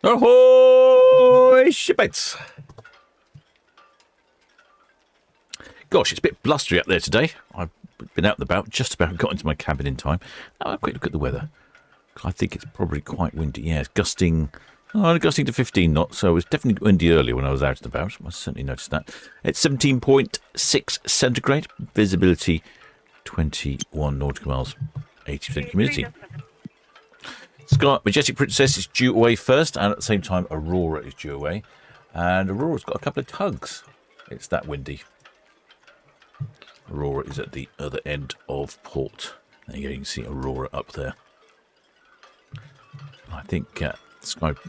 Ahoy, shipmates! Gosh, it's a bit blustery up there today. I've been out and about, just about got into my cabin in time. Now, have a quick look at the weather. I think it's probably quite windy. Yeah, it's gusting to 15 knots, so it was definitely windy earlier when I was out and about. I certainly noticed that. It's 17.6 centigrade, visibility 21 nautical miles, 80% humidity. Majestic Princess is due away first, and at the same time Aurora is due away. And Aurora's got a couple of tugs. It's that windy. Aurora is at the other end of port. There you go, you can see Aurora up there. I think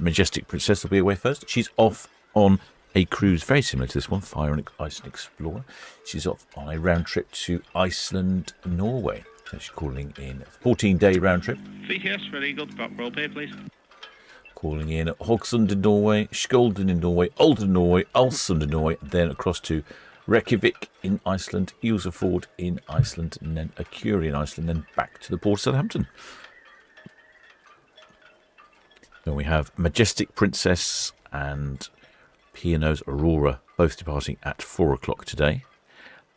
Majestic Princess will be away first. She's off on a cruise very similar to this one, Fire and Ice and Explorer. She's off on a round trip to Iceland, Norway. So she's calling in a 14-day round trip. VTS, ready, go to roll pay, please. Calling in at Haugesund in Norway, Skjolden in Norway, Olden in Norway, Ålesund in Norway, then across to Reykjavik in Iceland, Ísafjörður in Iceland, and then Akureyri in Iceland, then back to the port of Southampton. Then we have Majestic Princess and P&O's Aurora, both departing at 4 o'clock today.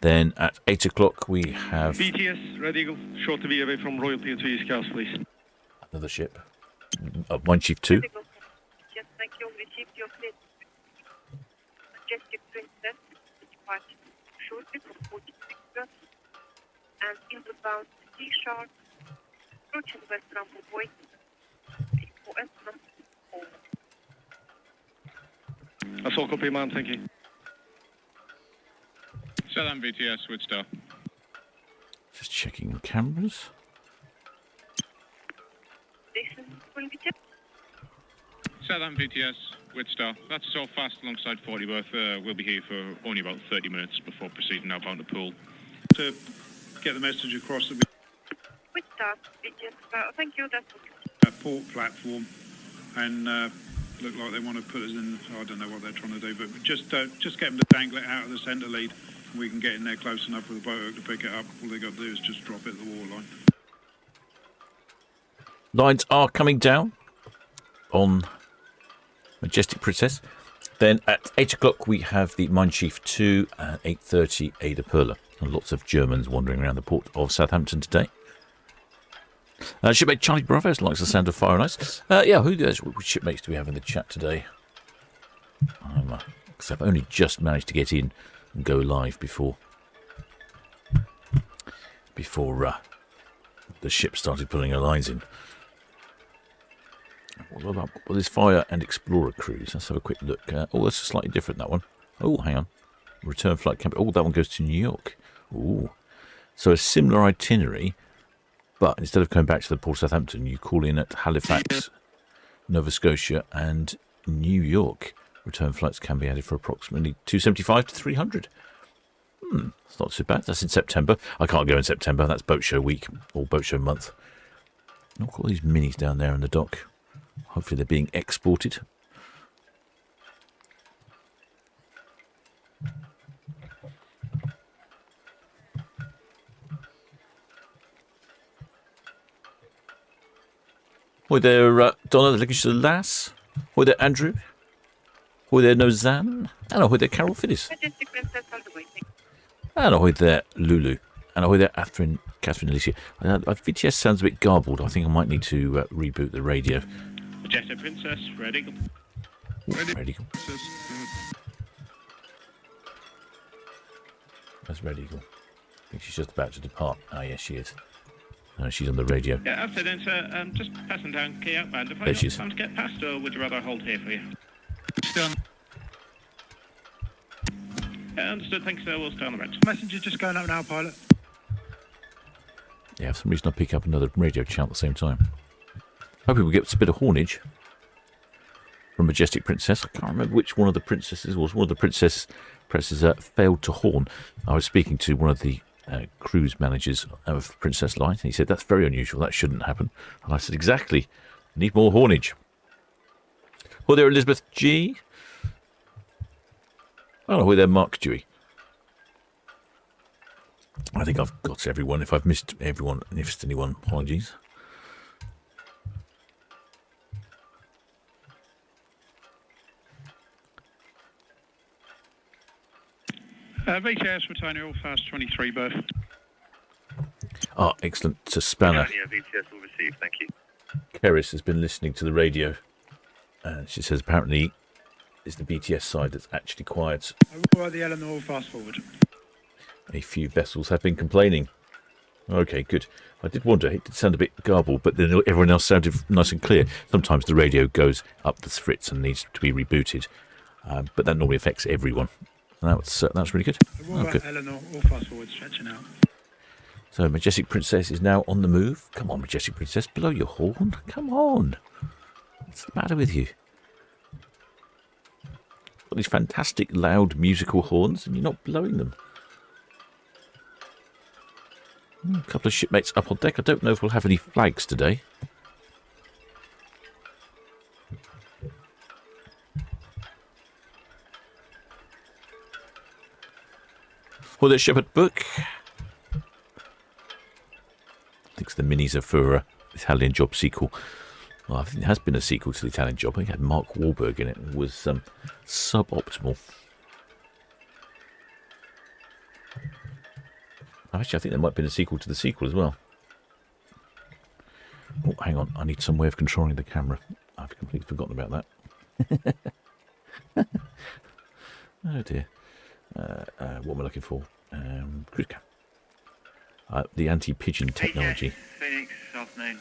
Then at 8 o'clock we have... VTS, ready, go. Short to be away from Royal P&O Scouts, please. Another ship. Mine Chief 2. Yes, thank you. Received your fleet. Majestic Princess, departing shortly from 46 knots and inbound Sea Shark, approaching west from Point, west from home. That's all copy, man, thank you. Southern VTS, Woodstar. Just checking cameras. Southern VTS, Woodstar. That's so fast alongside 40 Worth. We'll be here for only about 30 minutes before proceeding outbound to Poole. To get the message across that Woodstar, thank you, that's a port platform, and look like they want to put us in. I don't know what they're trying to do, but just get them to dangle it out of the centre lead. We can get in there close enough with a boat hook to pick it up. All they got to do is just drop it at the waterline. Lines are coming down on Majestic Princess. Then at 8 o'clock we have the Mein Chief 2 and 8:30 Ada Perla. And lots of Germans wandering around the port of Southampton today. Shipmate Charlie Bravo likes the sound of fire and ice. Which shipmates do we have in the chat today? Because I've only just managed to get in and go live before the ship started pulling her lines in. What about this Fire and Explorer cruise? Let's have a quick look. That's slightly different, that one. Oh, hang on. Return flight camp. Oh, that one goes to New York. Oh, so a similar itinerary, but instead of coming back to the port of Southampton, you call in at Halifax, Nova Scotia, and New York. Return flights can be added for approximately $275 to $300. It's not so bad. That's in September. I can't go in September. That's boat show week or boat show month. Look at all these minis down there in the dock. Hopefully they're being exported. Hi there, Donna, the Lincolnshire to the Lass. Hi there, Andrew. Hi there, Nozan. And hi there, Carol Phillips. And hi there, Lulu. And hi there, Catherine Alicia. VTS sounds a bit garbled. I think I might need to reboot the radio. Majestic Princess, ready, go. Ready, go. That's ready, go. I think she's just about to depart. Ah, yes, she is. She's on the radio. Yeah, afternoon, sir. Just passing down Quay outbound. If I got time to get past, or would you rather hold here for you? Still. Yeah, understood. Thanks, sir. We'll stay on the right. Messenger just going up now, pilot. Yeah, for some reason I pick up another radio channel at the same time. Hoping we get a bit of hornage from Majestic Princess. I can't remember which one of the princesses was. One of the princesses failed to horn. I was speaking to one of the cruise managers of Princess Line, and he said, that's very unusual, that shouldn't happen. And I said, exactly, need more hornage. Oh, there, Elizabeth G. Oh, who there, Mark Dewey. I think I've got everyone. If I've missed everyone, missed anyone, apologies. VTS, returning all fast 23 berth. Ah, excellent. To Spanner. Yeah, VTS will receive, thank you. Keris has been listening to the radio, and she says apparently it's the BTS side that's actually quiet. Aurora, the Eleanor, all fast forward. A few vessels have been complaining. Okay, good. I did wonder, it did sound a bit garbled, but then everyone else sounded nice and clear. Sometimes the radio goes up the fritz and needs to be rebooted, but that normally affects everyone. And that's really good. Aurora, Okay. Eleanor, all fast forward, stretching out. So Majestic Princess is now on the move. Come on, Majestic Princess, blow your horn. Come on. What's the matter with you? Got these fantastic loud musical horns and you're not blowing them. A couple of shipmates up on deck. I don't know if we'll have any flags today. Well, there's Shepherd Book. I think the minis are for Italian Job sequel. Well, I think it has been a sequel to the Italian Job. I think it had Mark Wahlberg in it. It was suboptimal. Actually, I think there might have been a sequel to the sequel as well. Oh, hang on. I need some way of controlling the camera. I've completely forgotten about that. Oh, dear. What am I looking for? Cruise cam. The anti-pigeon technology Phoenix, afternoon.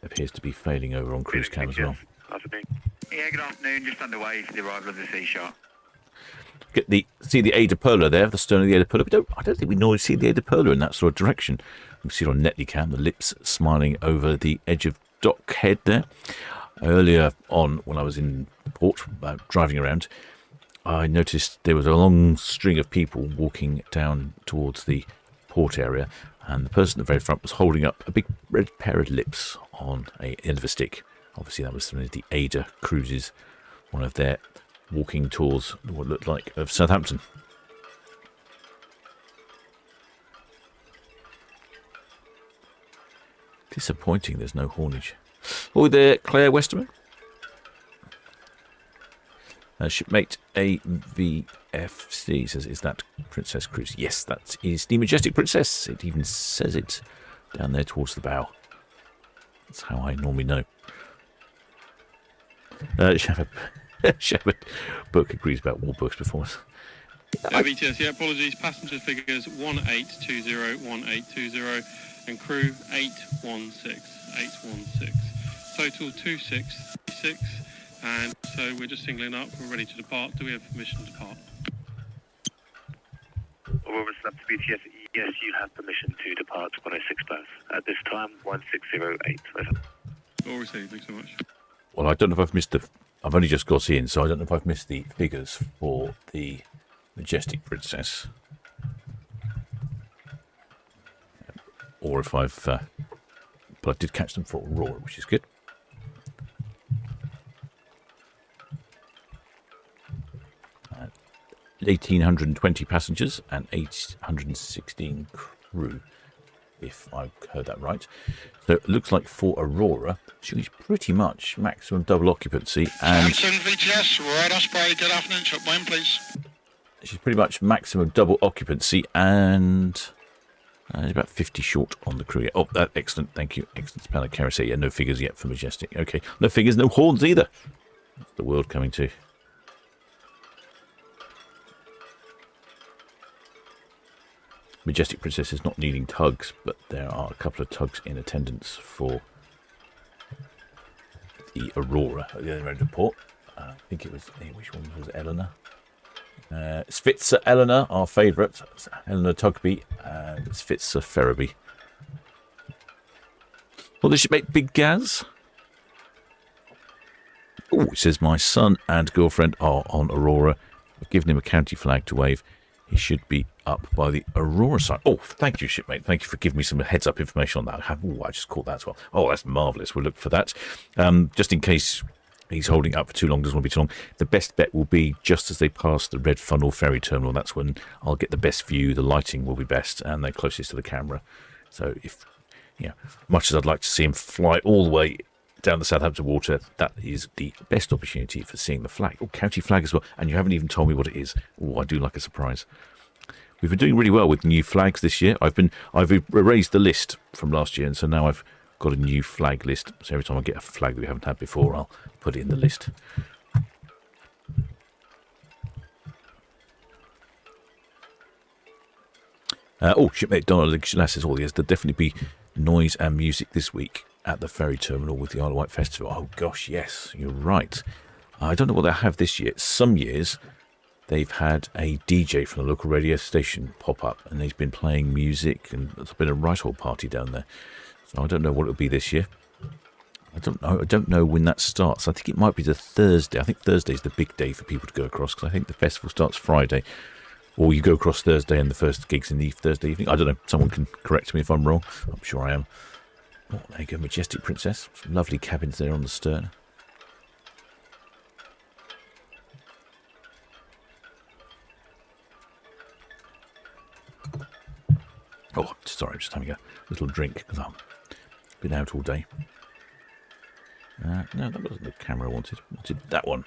appears to be failing over on cruise cam as well. Afternoon. Yeah, good afternoon. Just underway for the arrival of the Sea Shark. See the Ada Perla there, the stern of the Ada Perla. I don't think we normally see the Ada Perla in that sort of direction. You can see it on Netlycam, the lips smiling over the edge of dock head there. Earlier on, when I was in port driving around, I noticed there was a long string of people walking down towards the port area, and the person at the very front was holding up a big red pair of lips on the end of a stick. Obviously, that was from the Ada Cruises, one of their walking tours, what looked like, of Southampton. Disappointing there's no hornage. Oh, there, Claire Westerman. Shipmate AVFC says, is that Princess Cruise? Yes, that is the Majestic Princess. It even says it down there towards the bow. That's how I normally know. Shepherd Book agrees about Wahlberg's performance. VTS, yeah, apologies. Passenger figures 1820, and crew 816. Total 2636. And so we're just singling up. We're ready to depart. Do we have permission to depart? Aurora Snap to BTS. Yes, you have permission to depart 106 berth. At this time, 1608. All received. Thanks so much. Well, I don't know if I've missed I've only just got in, so I don't know if I've missed the figures for the Majestic Princess. Or if I've... but I did catch them for Aurora, which is good. Uh, 1,820 passengers and 816 crew, if I've heard that right. So it looks like for Aurora, she's pretty much maximum double occupancy. And VTS, right on spray. Good afternoon. Shop mine, please. she's pretty much maximum double occupancy, and there's about 50 short on the crew. Oh, excellent. Thank you. Excellent. Spanner Carousel. Yeah, no figures yet for Majestic. Okay. No figures, no horns either. What's the world coming to? Majestic Princess is not needing tugs, but there are a couple of tugs in attendance for the Aurora at the other end of port. I think it was, which one was Eleanor? Svitzer Eleanor, our favourite. Eleanor Tugby, and Svitzer Ferriby. Well, the shipmate Big Gaz. Oh, it says my son and girlfriend are on Aurora. I've given him a county flag to wave. He should be up by the Aurora side. Oh, thank you, shipmate. Thank you for giving me some heads-up information on that. I just caught that as well. Oh, that's marvellous. We'll look for that. Just in case he's holding up for too long, doesn't want to be too long. The best bet will be just as they pass the Red Funnel ferry terminal. That's when I'll get the best view. The lighting will be best, and they're closest to the camera. So if, much as I'd like to see him fly all the way down the Southampton water, that is the best opportunity for seeing the flag. Oh, county flag as well. And you haven't even told me what it is. Oh, I do like a surprise. We've been doing really well with new flags this year. I've erased the list from last year, and so now I've got a new flag list. So every time I get a flag that we haven't had before, I'll put it in the list. Shipmate Donald says, oh, yes, there'll definitely be noise and music this week at the ferry terminal with the Isle of Wight Festival. Oh, gosh, yes, you're right. I don't know what they have this year. Some years they've had a DJ from the local radio station pop up, and he's been playing music, and there's been a right old party down there. So I don't know what it'll be this year. I don't know when that starts. I think it might be the Thursday. I think Thursday's the big day for people to go across, because I think the festival starts Friday. Or you go across Thursday and the first gig's in the Thursday evening. I don't know. Someone can correct me if I'm wrong. I'm sure I am. Oh, there you go, Majestic Princess. Some lovely cabins there on the stern. Oh, sorry, I'm just having a little drink because I've been out all day. No, that wasn't the camera I wanted. I wanted that one.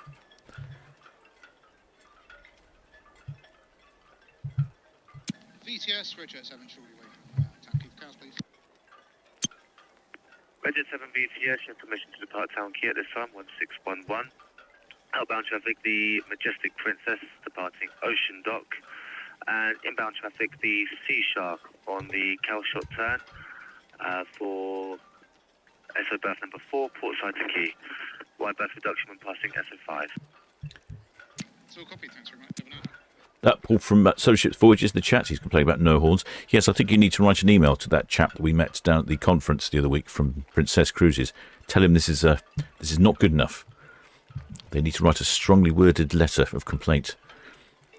VTS, Roger 7, shortly away from Town Quay. Cars, please. Roger 7 VTS, you have permission to depart Town Quay at this time, 1611. Outbound traffic, the Majestic Princess departing Ocean Dock. And inbound traffic, the Sea Shark on the Calshot turn for SO berth number 4, portside to Quay. Wide berth reduction when passing SO5. So copy, thanks very much. That Paul from Solent Ships Voyages in the chat, he's complaining about no horns. Yes, I think you need to write an email to that chap that we met down at the conference the other week from Princess Cruises. Tell him this is not good enough. They need to write a strongly worded letter of complaint.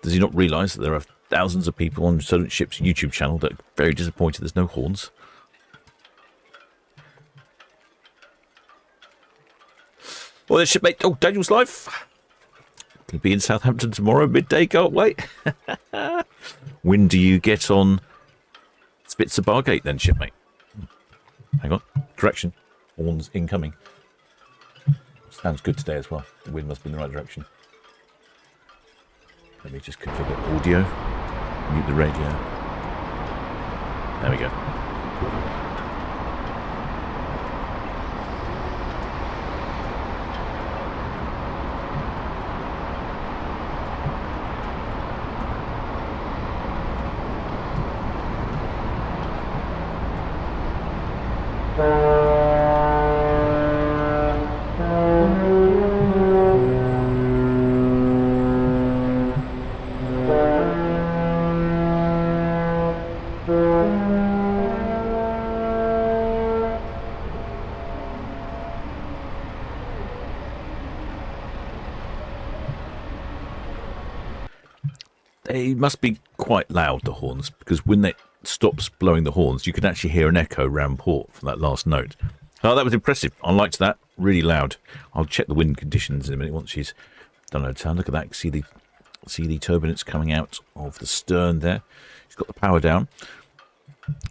Does he not realise that there are thousands of people on Solent Ships' YouTube channel that are very disappointed there's no horns? Well, there's shipmate. Oh, Daniel's live. Going to be in Southampton tomorrow, midday. Can't wait. When do you get on Spitzer Bargate then, shipmate? Hang on. Correction. Horns incoming. Sounds good today as well. The wind must be in the right direction. Let me just configure audio. Mute the radio. There we go. They must be quite loud, the horns, because when it stops blowing the horns, you can actually hear an echo round port from that last note. Oh, that was impressive. I liked that. Really loud. I'll check the wind conditions in a minute once she's done her turn. Look at that. See the turbulence coming out of the stern there. She's got the power down.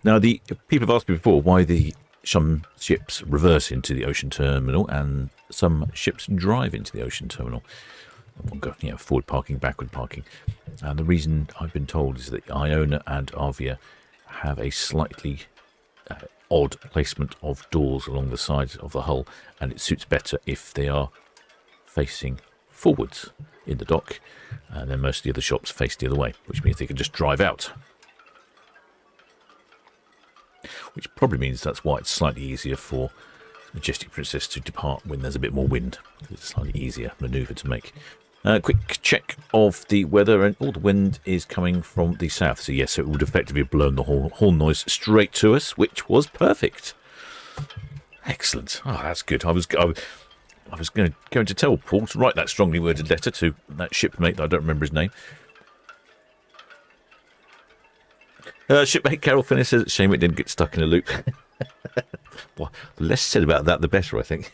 Now, the people have asked me before why some ships reverse into the ocean terminal and some ships drive into the ocean terminal. One go, forward parking, backward parking. And the reason I've been told is that Iona and Avia have a slightly odd placement of doors along the sides of the hull, and it suits better if they are facing forwards in the dock, and then most of the other shops face the other way, which means they can just drive out. Which probably means that's why it's slightly easier for Majestic Princess to depart when there's a bit more wind. It's a slightly easier manoeuvre to make. Quick check of the weather, and all the wind is coming from the south. So yes, it would effectively have blown the horn noise straight to us, which was perfect. Excellent. Oh, that's good. I was going to tell Paul to write that strongly worded letter to that shipmate that I don't remember his name. Shipmate Carol Finnis says, shame it didn't get stuck in a loop. Well, the less said about that, the better, I think.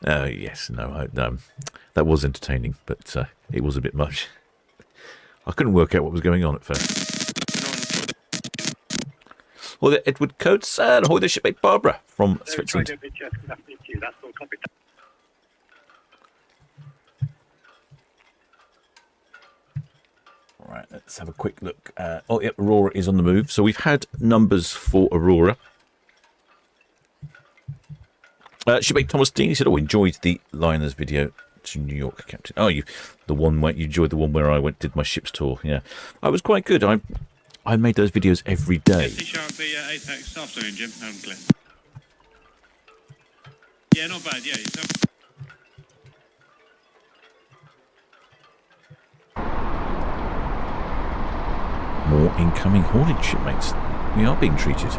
Yes, no, that was entertaining, but it was a bit much. I couldn't work out what was going on at first. Ahoy there, Edward Coates, and ahoy there, shipmate Barbara from Switzerland. That's all copy. Right, let's have a quick look. Oh, yep, Aurora is on the move. So we've had numbers for Aurora. Shipmate Thomas Dean, he said, oh, enjoyed the Liners video to New York, Captain. Oh, you enjoyed the one where I did my ship's tour. Yeah, I was quite good. I made those videos every day. C-sharp, the Apex. Afternoon, Jim. Loud and clear. Yeah, not bad. Yeah, yourself? More incoming haulage shipmates. We are being treated.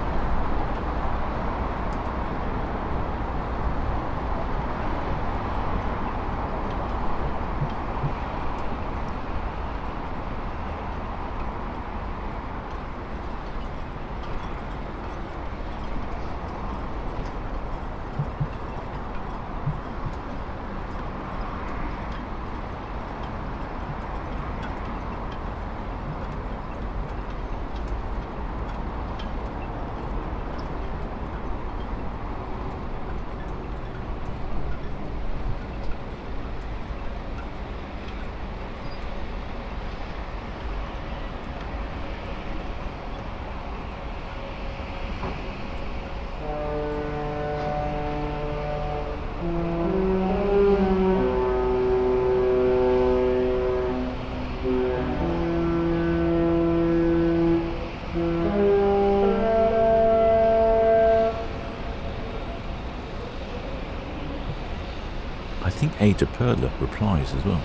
I think Ada Perla replies as well.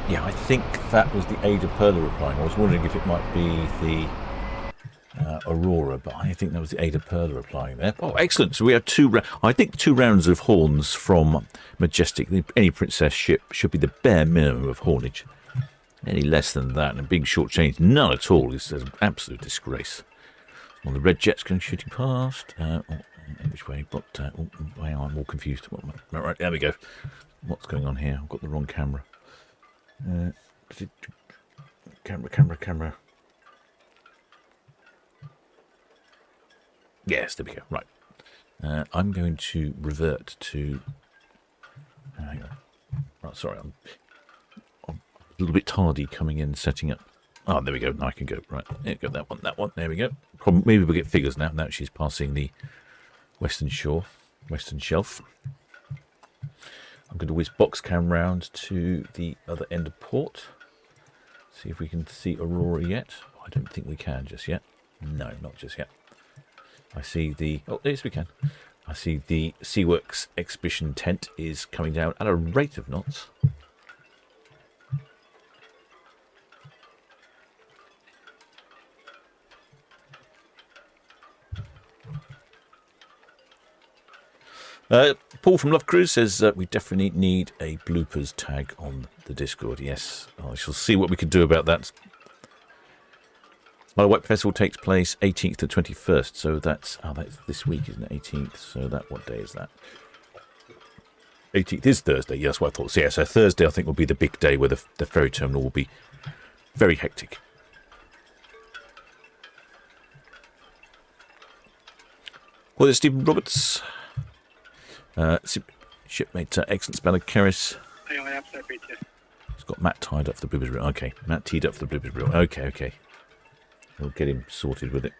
Yeah, I think that was the Ada Perla replying. I was wondering if it might be the Aurora, but I think that was the Ada Perla replying there. Oh, excellent. So we have two rounds of horns from Majestic. Any Princess ship should be the bare minimum of haulage. Any less than that, and being shortchanged, none at all, is an absolute disgrace. Well, the red jet's going shooting past. Which way? But I'm all confused. Right, there we go. What's going on here? I've got the wrong camera. Camera. Yes, there we go. Right. I'm going to revert to. Hang on. Right, sorry, I'm a little bit tardy coming in, setting up. Oh, there we go. Now I can go. Right, there we go. That one. There we go. Maybe we'll get figures now. Now she's passing the Western Shelf. I'm going to whiz box cam round to the other end of port. See if we can see Aurora yet. Oh, I don't think we can just yet. No, not just yet. I see the... Oh, yes, we can. I see the Seaworks exhibition tent is coming down at a rate of knots. Paul from Love Cruise says we definitely need a bloopers tag on the Discord. Yes, I shall see what we can do about that. My White Festival takes place 18th to 21st, so that's this week, isn't it? 18th. So what day is that? 18th is Thursday. Yes, that's what I thought. So, yeah, so Thursday I think will be the big day where the ferry terminal will be very hectic. Well, there's Stephen Roberts. Shipmate excellent Spanish Keris. He's got Matt tied up for the bloopers reel. Okay, Matt teed up for the bloopers reel. Okay. We'll get him sorted with it.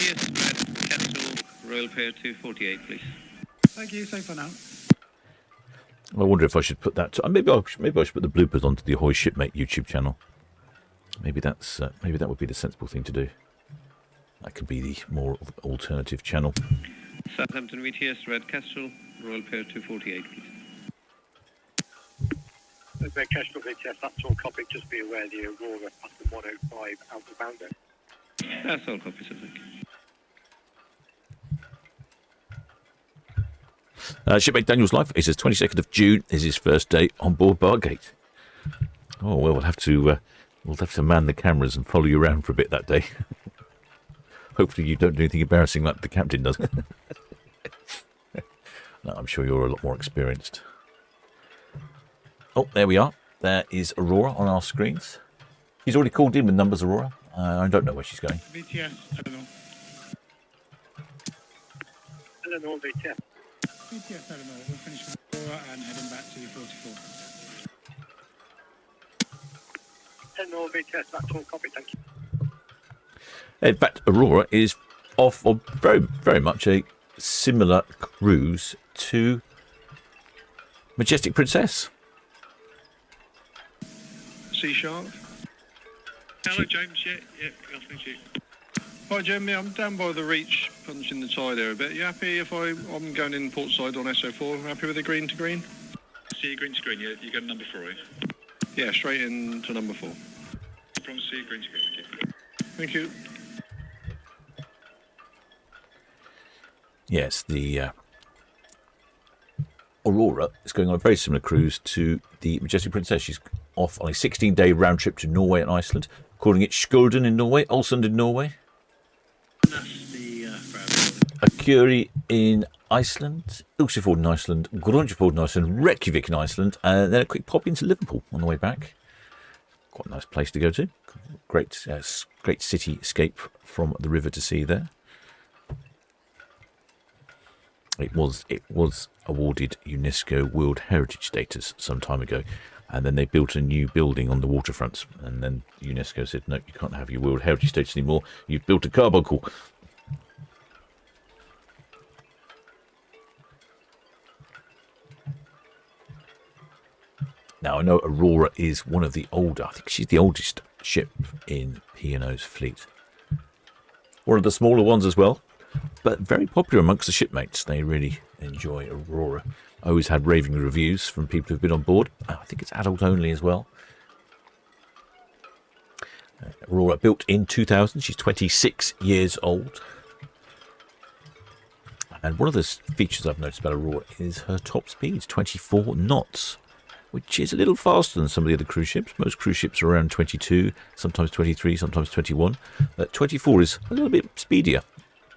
busiest, Red Castle, Royal Pair 248, please. Thank you. Safe for now. I wonder if I should put that. Maybe I should put the bloopers onto the Ahoy Shipmate YouTube channel. Maybe that would be the sensible thing to do. That could be the more alternative channel. Southampton VTS, Red Castle, Royal Pair 248, please. Red Castle VTS, that's all copy. Just be aware the Aurora passed the 105 out of bounder. That's all copy, sir, thank you. Shipmate Daniel's life. It says 22nd of June is his first day on board Bargate. Oh well, we'll have to man the cameras and follow you around for a bit that day. Hopefully you don't do anything embarrassing like the captain does. No, I'm sure you're a lot more experienced. Oh, there we are. There is Aurora on our screens. She's already called in with numbers, Aurora. I don't know where she's going. VTS, Eleanor. Eleanor, VTS. VTS, Eleanor. We'll finish with Aurora and heading back to 44. Eleanor, VTS, that's all copy, thank you. In fact, Aurora is off on very, very much a similar cruise to Majestic Princess. Sea Shark. Hello, James. Yeah, good afternoon to you. Hi, Jim. Yeah, I'm down by the reach, punching the tide there a bit. You happy if I'm going in port side on SO4? Happy with the green to green? See green to green, you go to number 4, eh? Yeah, straight in to number 4. From see green to green, Thank you. Yes, the Aurora is going on a very similar cruise to the Majestic Princess. She's off on a 16-day round trip to Norway and Iceland, calling it Skulden in Norway, Olsund in Norway, Akureyri in Iceland, Ulsifjord in Iceland, Grunjafjord in Iceland, Reykjavik in Iceland, and then a quick pop into Liverpool on the way back. Quite a nice place to go to. Great, great city escape from the river to sea there. It was awarded UNESCO World Heritage status some time ago, and then they built a new building on the waterfront, and then UNESCO said, no, you can't have your World Heritage status anymore, you've built a carbuncle. Now, I know Aurora is one of the older, I think she's the oldest ship in P&O's fleet. One of the smaller ones as well, but very popular amongst the shipmates. They really enjoy Aurora. I always had raving reviews from people who've been on board. I think it's adult only as well. Aurora built in 2000. She's 26 years old. And one of the features I've noticed about Aurora is her top speed, 24 knots, which is a little faster than some of the other cruise ships. Most cruise ships are around 22, sometimes 23, sometimes 21. 24 is a little bit speedier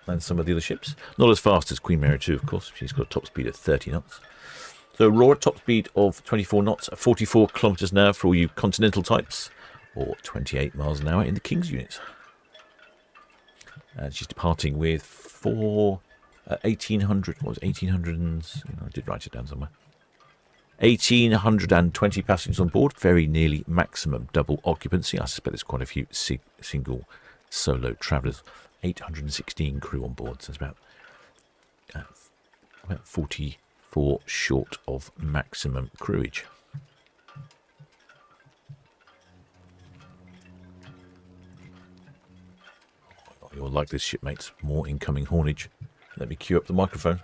than some of the other ships. Not as fast as Queen Mary 2, of course. She's got a top speed of 30 knots. So Aurora, top speed of 24 knots, 44 kilometres an hour for all you continental types, or 28 miles an hour in the King's units. And she's departing with 1,800, what was it, 1,800, I did write it down somewhere. 1,820 passengers on board, very nearly maximum double occupancy. I suspect there's quite a few single solo travellers. 816 crew on board, so it's about 44 short of maximum crewage. Oh, you'll like this, shipmates. More incoming haulage. Let me cue up the microphone.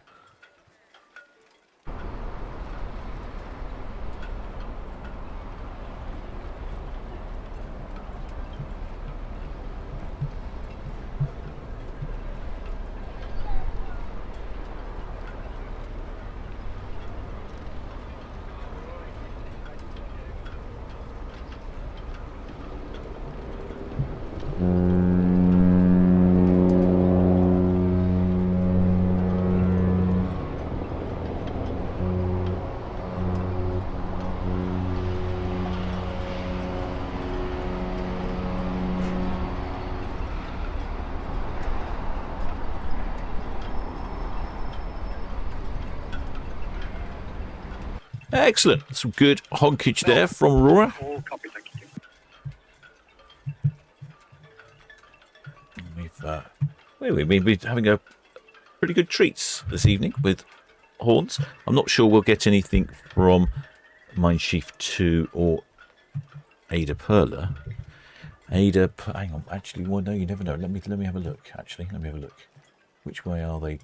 Excellent. Some good honkage there from Aurora. All copy, thank you. We've been having a pretty good treats this evening with horns. I'm not sure we'll get anything from Mein Schief 2 or Ada Perla. Hang on, actually, well, no, you never know. Let me have a look. Actually, let me have a look. Which way are they?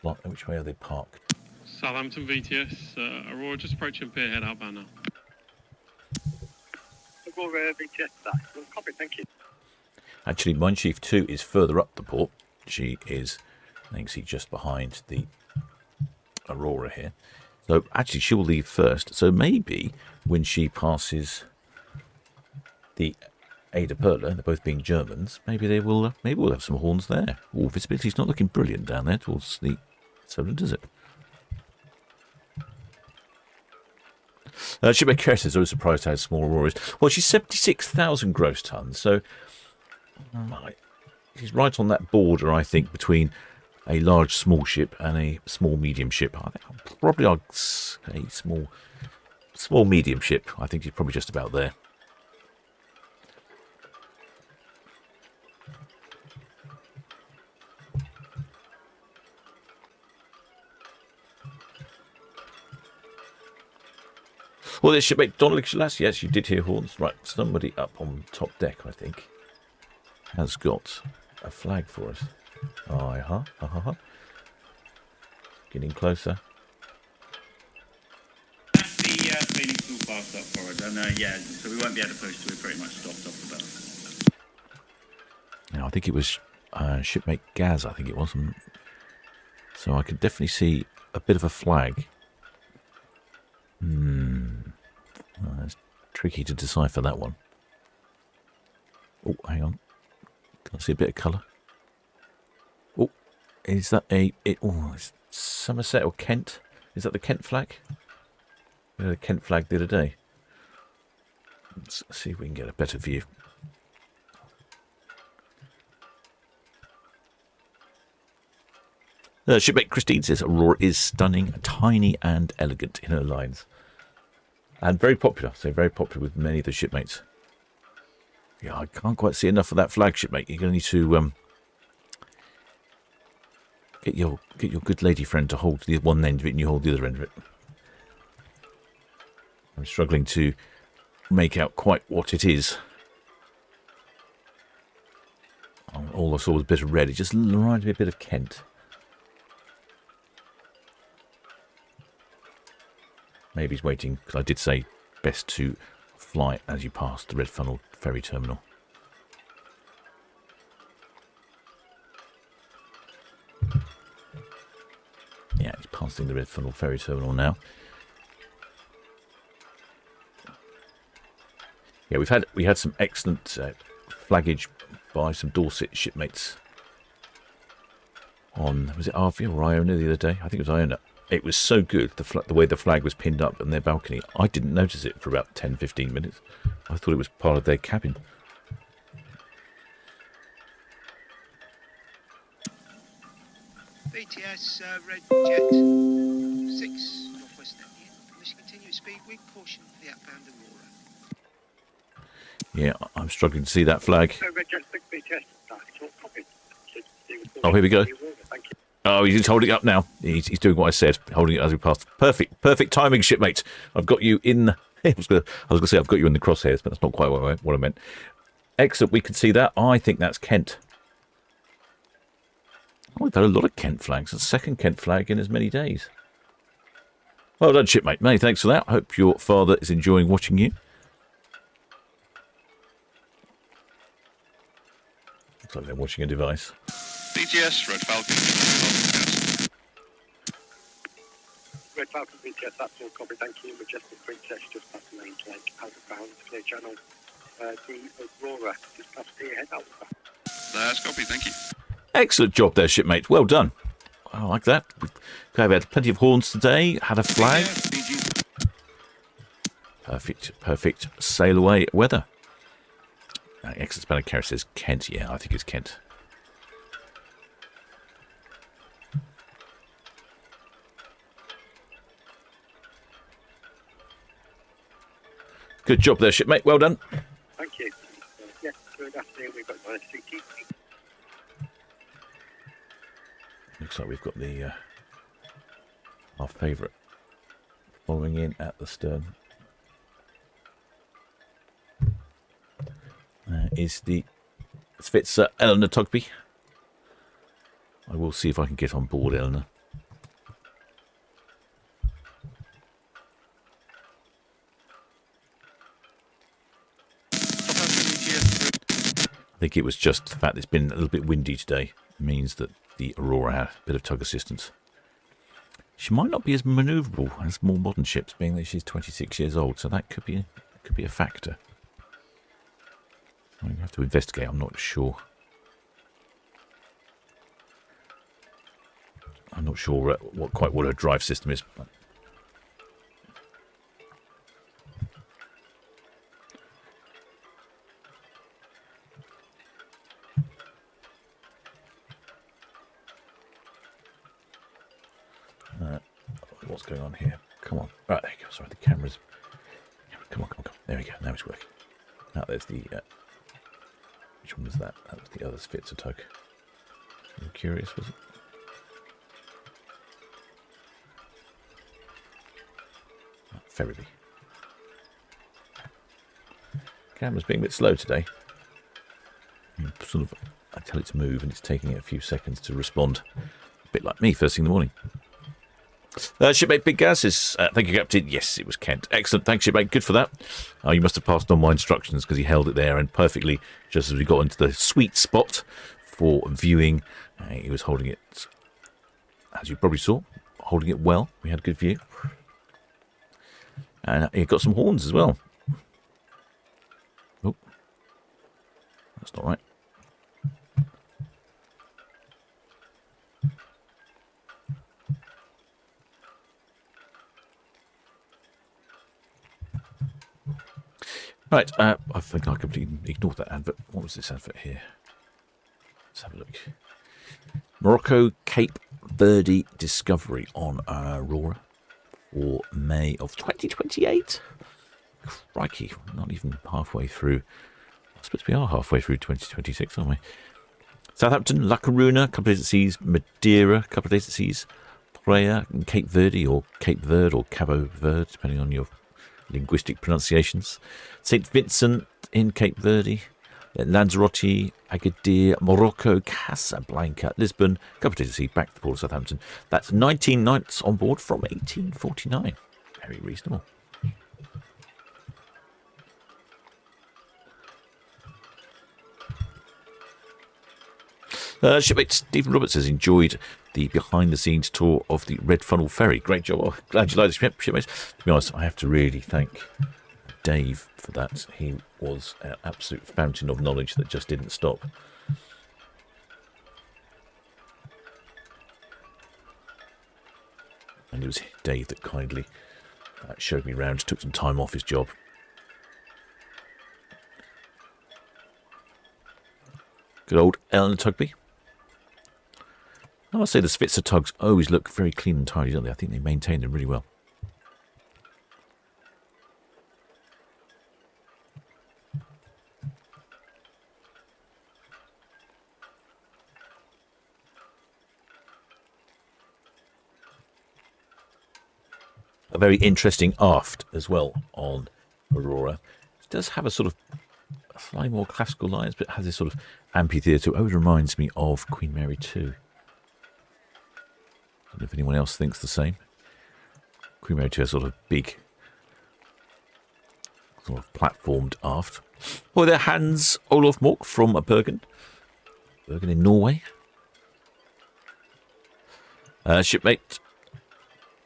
Which way are they parked? Southampton VTS, Aurora just approaching pier head outbound now. Aurora, VTS, that's all copy, thank you. Actually, Mein Schief 2 is further up the port. She is, I think, just behind the Aurora here. So actually she'll leave first. So maybe when she passes the Ada Perla, they're both being Germans, maybe they will. Maybe we'll have some horns there. Oh, visibility's not looking brilliant down there towards the Solent, is it? Shipmate Kerr says, I was surprised how small Aurora is. Well, she's 76,000 gross tons, so she's right on that border, I think, between a large small ship and a small medium ship. I think probably I'd say small medium ship. I think she's probably just about there. Well, this shipmate Donald Shalas, yes, you did hear horns. Right, somebody up on top deck, I think, has got a flag for us. Getting closer. The Phoenix will pass up for us, and yeah, so we won't be able to push till we're pretty much stopped off the boat. Now, I think it was shipmate Gaz, I think it was. So I could definitely see a bit of a flag. It's tricky to decipher that one. Oh, hang on. Can I see a bit of colour? Oh, is that it's Somerset or Kent? Is that the Kent flag? We had a Kent flag the other day. Let's see if we can get a better view. Shipmate Christine says Aurora is stunning, tiny and elegant in her lines. And very popular, so very popular with many of the shipmates. Yeah, I can't quite see enough of that flag, shipmate. You're going to need to get your good lady friend to hold the one end of it and you hold the other end of it. I'm struggling to make out quite what it is. All I saw was a bit of red. It just reminded me a bit of Kent. Maybe he's waiting, because I did say best to fly as you pass the Red Funnel ferry terminal. Yeah, he's passing the Red Funnel ferry terminal now. Yeah, we had some excellent flaggage by some Dorset shipmates on, was it Arvia or Iona the other day? I think it was Iona. It was so good, the way the flag was pinned up on their balcony. I didn't notice it for about 10-15 minutes. I thought it was part of their cabin. BTS Red Jet 6 Northwest Indian. Permission to continue at speed with caution for the outbound Aurora. Yeah, I'm struggling to see that flag. Red Jet 6 BTS. Oh, here we go. Thank you. Oh, he's holding it up now. He's doing what I said, holding it as we passed. Perfect timing, shipmate. I've got you in. I was going to say I've got you in the crosshairs, but that's not quite what I meant. Excellent. We can see that. I think that's Kent. Oh, we've had a lot of Kent flags. The second Kent flag in as many days. Well done, shipmate. Many thanks for that. Hope your father is enjoying watching you. Looks like they're watching a device. BTS, Red Falcon. Red Falcon BTS, that's all copy. Thank you. Majestic Princess just past the main lake, outbound, clear channel. The Aurora just past the head outbound. That's copy, thank you. Excellent job there, shipmate. Well done. I like that. We've had plenty of horns today. Had a flag. Perfect sail away weather. Excellent Spanner Carrier says Kent. Yeah, I think it's Kent. Good job there, shipmate. Well done. Thank you. Yes, good afternoon. We've got CT. Looks like we've got the our favourite following in at the stern. Is the Svitzer Eleanor Tugby. I will see if I can get on board, Eleanor. I think it was just the fact that it's been a little bit windy today means that the Aurora had a bit of tug assistance. She might not be as manoeuvrable as more modern ships, being that she's 26 years old, so that could be a factor. I have to investigate, I'm not sure. I'm not sure what her drive system is. What's going on here? Come on. Right, there you go. Sorry, the camera's... Come on. There we go. Now it's working. Now there's the... Which one was that? That was the other Spitzer tug. I'm curious, was it? Oh, Ferriby. Camera's being a bit slow today. I tell it to move and it's taking it a few seconds to respond. A bit like me first thing in the morning. Shipmate Big Gas says, thank you, Captain. Yes, it was Kent. Excellent. Thanks, shipmate. Good for that. You must have passed on my instructions because he held it there and perfectly, just as we got into the sweet spot for viewing, he was holding it, as you probably saw, holding it well. We had a good view. And he got some horns as well. Oh, that's not right. Right, I think I completely ignored that advert. What was this advert here? Let's have a look. Morocco Cape Verde Discovery on Aurora for May of 2028. Crikey, not even halfway through. I suppose we are halfway through 2026, aren't we? Southampton, La Coruna, a couple of days at seas. Madeira, a couple of days at seas. Praia, Cape Verde or Cape Verde or Cabo Verde, depending on your linguistic pronunciations. St. Vincent in Cape Verde, Lanzarote, Agadir, Morocco, Casablanca, Lisbon, a couple of days at sea, back to the port of Southampton. That's 19 nights on board from 1849. Very reasonable. Shipmate Stephen Roberts has enjoyed the behind-the-scenes tour of the Red Funnel Ferry. Great job. Oh, glad you like this, shipmate. To be honest, I have to really thank Dave for that. He was an absolute fountain of knowledge that just didn't stop. And it was Dave that kindly showed me around, took some time off his job. Good old Eleanor Tugby. I must say the Spitzer tugs always look very clean and tidy, don't they? I think they maintain them really well. A very interesting aft as well on Aurora. It does have a sort of slightly more classical lines, but it has this sort of amphitheatre. It always reminds me of Queen Mary 2. I don't know if anyone else thinks the same. Queen Mary 2 has sort of big, sort of platformed aft. Oh, there, Hans Olof Mork from Bergen. Bergen in Norway. Shipmate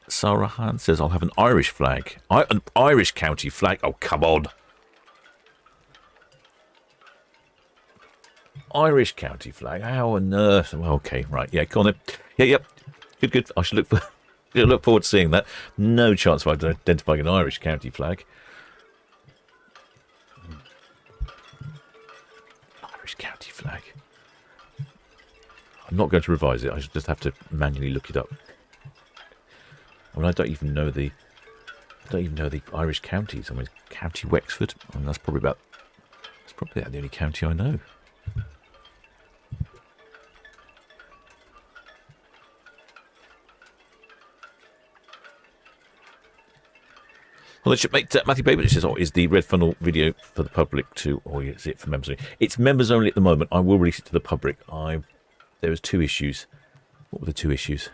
Sarah Han says, I'll have an Irish flag. An Irish county flag? Oh, come on. Irish county flag? How on earth? Well, okay, right. Yeah, go on then. Yeah, yep. Good. I should look forward to seeing that. No chance of identifying an Irish county flag. Irish county flag. I'm not going to revise it. I should just have to manually look it up. I mean, I don't even know the Irish counties. I mean, County Wexford. I mean, that's probably about the only county I know. Well, shipmate Matthew Baber says, is the Red Funnel video for the public too, or is it for members only? It's members only at the moment. I will release it to the public. There was 2 issues. What were the 2 issues?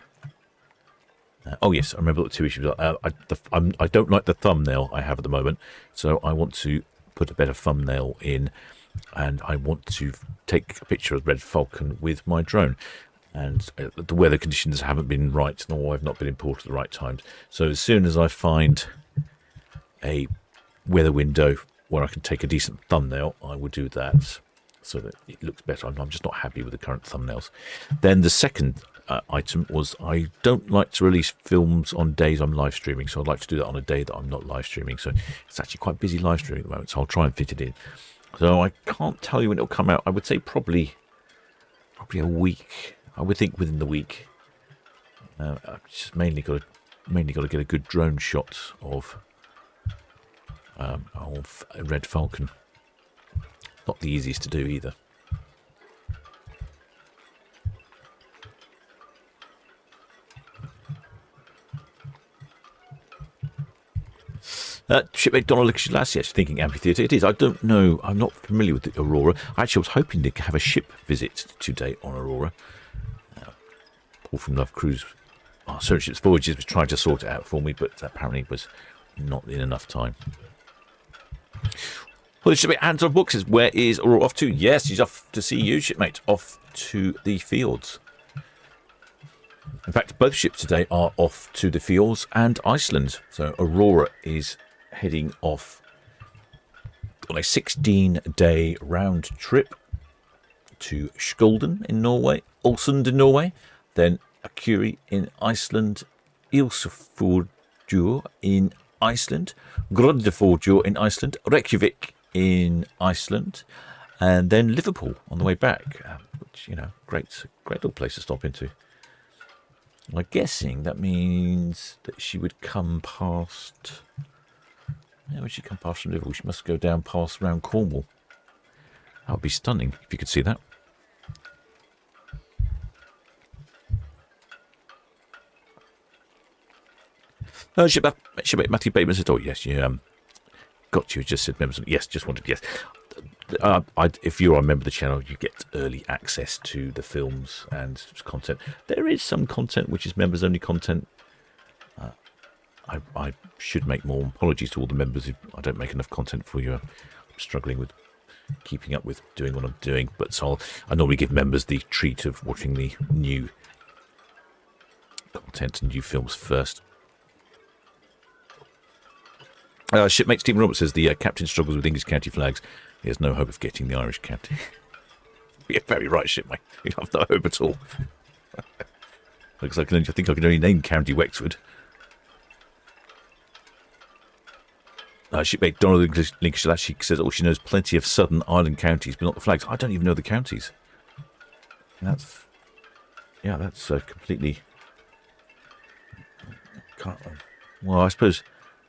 Oh yes, I remember what the 2 issues are. I don't like the thumbnail I have at the moment, so I want to put a better thumbnail in, and I want to take a picture of Red Falcon with my drone. And the weather conditions haven't been right, nor I've not been in port at the right times. So as soon as I find a weather window where I can take a decent thumbnail, I will do that so that it looks better. I'm just not happy with the current thumbnails. Then the second item was I don't like to release films on days I'm live streaming, so I'd like to do that on a day that I'm not live streaming. So it's actually quite busy live streaming at the moment, so I'll try and fit it in. So I can't tell you when it'll come out. I would say probably a week. I would think within the week. I've just mainly got to get a good drone shot of a red falcon. Not the easiest to do either. Shipmate Donald Lassie, yes, thinking amphitheatre. It is. I don't know. I'm not familiar with the Aurora. Actually, I was hoping to have a ship visit today on Aurora. Paul from Love Cruise, Solent Ships Voyages, was trying to sort it out for me, but apparently it was not in enough time. Well, the shipmate hands on books says, where is Aurora off to? Yes, he's off to see you, shipmate. Off to the fields. In fact, both ships today are off to the fields and Iceland. So Aurora is heading off on a 16-day round trip to Skjolden in Norway, Ålesund in Norway, then Akurey in Iceland, Ísafjörður in Iceland, Grodafjörður in Iceland, Reykjavik in Iceland, and then Liverpool on the way back, which, you know, great little place to stop into. I'm guessing that means that she would come past... Yeah, when she come past from Liverpool, she must go down past round Cornwall. That would be stunning if you could see that. Shipmate Matthew Bateman said, oh, yes, you got you. Just said members. Yes, just wanted, yes. If you're a member of the channel, you get early access to the films and content. There is some content which is members only content. I should make more. Apologies to all the members if I don't make enough content for you. I'm struggling with keeping up with doing what I'm doing, but so I normally give members the treat of watching the new content and new films first. Shipmate Stephen Roberts says the captain struggles with English county flags. He has no hope of getting the Irish county. You're very right, shipmate. You have no hope at all. Looks like I think I can only name County Wexford. Shipmate Donald Lincolnshire says, oh, she knows plenty of Southern Ireland counties, but not the flags. I don't even know the counties. That's completely... Well, I suppose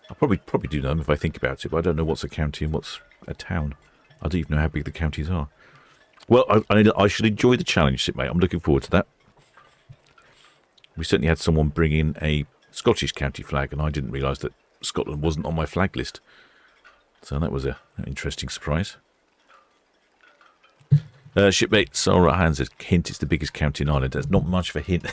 I probably do know them if I think about it, but I don't know what's a county and what's a town. I don't even know how big the counties are. Well, I should enjoy the challenge, shipmate. I'm looking forward to that. We certainly had someone bring in a Scottish county flag, and I didn't realise that Scotland wasn't on my flag list. So that was an interesting surprise. Shipmate Sarah Hans says, hint, it's the biggest county in Ireland. That's not much of a hint.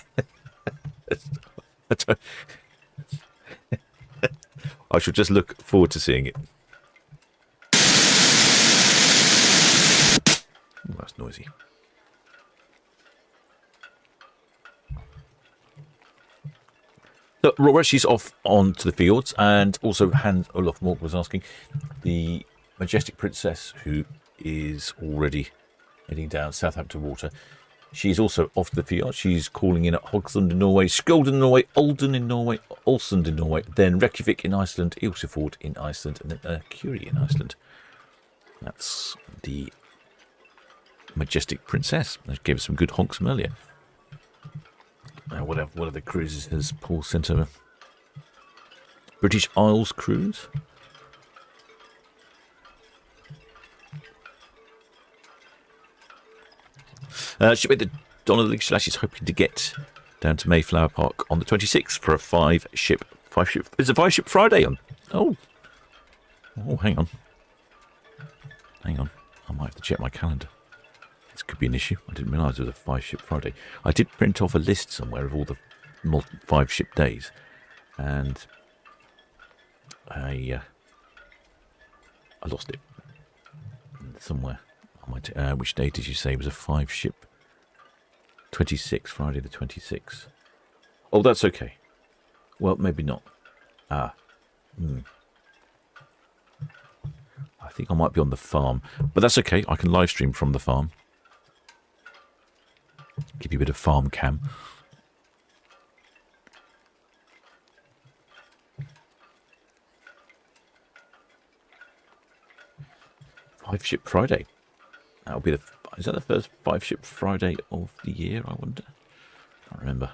I shall just look forward to seeing it. Oh, that's noisy. So, Aurora, she's off on to the fields, and also Hans Olaf Morg was asking, the Majestic Princess, who is already heading down Southampton water, she's also off to the field. She's calling in at Hogsund in Norway, Skjolden in Norway, Olden in Norway, Ålesund in Norway, then Reykjavik in Iceland, Ísafjörður in Iceland, and then Akurey in Iceland. That's the Majestic Princess. I gave us some good honks from earlier. What other cruises has Paul sent over? British Isles cruise. Shipmate Donald Linklash is hoping to get down to Mayflower Park on the 26th for a five ship. It's a 5-ship Friday on. Oh, hang on. I might have to check my calendar. This could be an issue. I didn't realise it was a 5-ship Friday. I did print off a list somewhere of all the 5-ship days, and I lost it somewhere. Which day did you say was a 5-ship 26th, Friday the 26th. Oh, that's okay. Well, maybe not. I think I might be on the farm, but that's okay. I can live stream from the farm. Give you a bit of farm cam. Five Ship Friday. That'll be is that the first Five Ship Friday of the year, I wonder? Can't remember.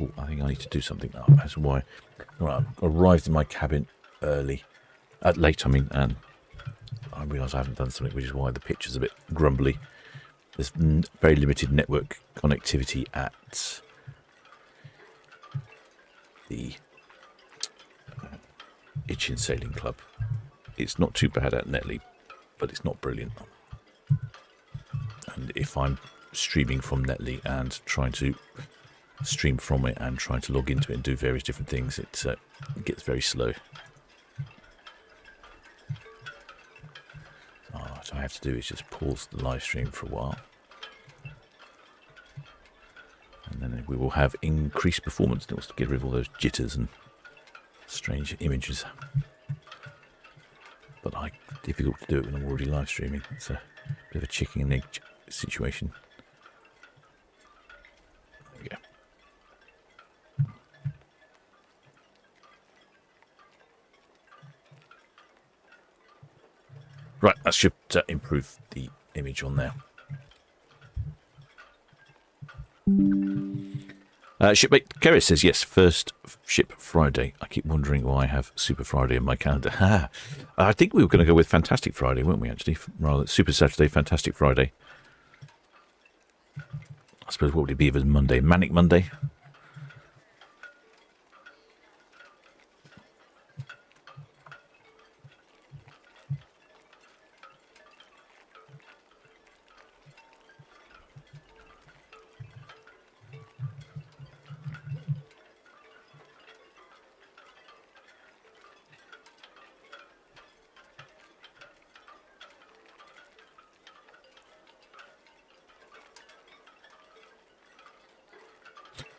Oh, I think I need to do something now. That's why. Right, I arrived in my cabin late, I mean, and I realise I haven't done something, which is why the picture's a bit grumbly. There's very limited network connectivity at the Itchin Sailing Club. It's not too bad at Netley, but it's not brilliant. And if I'm streaming from Netley and trying to stream from it and trying to log into it and do various different things, it gets very slow. What I have to do is just pause the live stream for a while, and then we will have increased performance. It wants to get rid of all those jitters and strange images, but difficult to do it when I'm already live streaming. It's a bit of a chicken and egg situation. There we go. Right, that should improve the image on there. Shipmate Kerry says, yes, first Ship Friday. I keep wondering why I have Super Friday in my calendar. I think we were going to go with Fantastic Friday, weren't we, actually? Rather, Super Saturday, Fantastic Friday. I suppose what would it be if it was Monday? Manic Monday?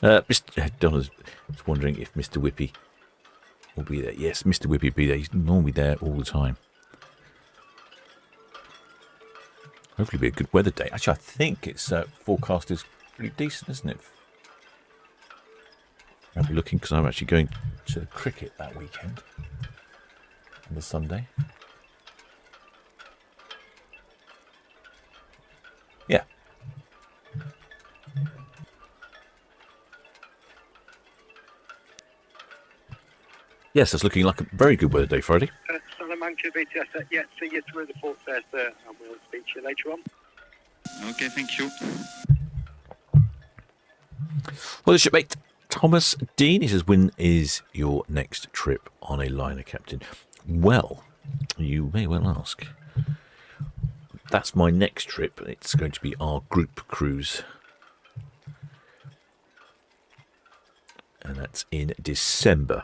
Mr. Donna's wondering if Mr. Whippy will be there. Yes, Mr. Whippy will be there. He's normally there all the time. Hopefully, it'll be a good weather day. Actually, I think it's forecast is pretty decent, isn't it? I'll be looking because I'm actually going to cricket that weekend on the Sunday. Yeah. Yes, it's looking like a very good weather day, Friday. Salamanca BTS, yeah, see you through the port there, sir, and we'll speak to you later on. Okay, thank you. Well, the shipmate Thomas Dean, he says, when is your next trip on a liner, Captain? Well, you may well ask. That's my next trip. It's going to be our group cruise. And that's in December.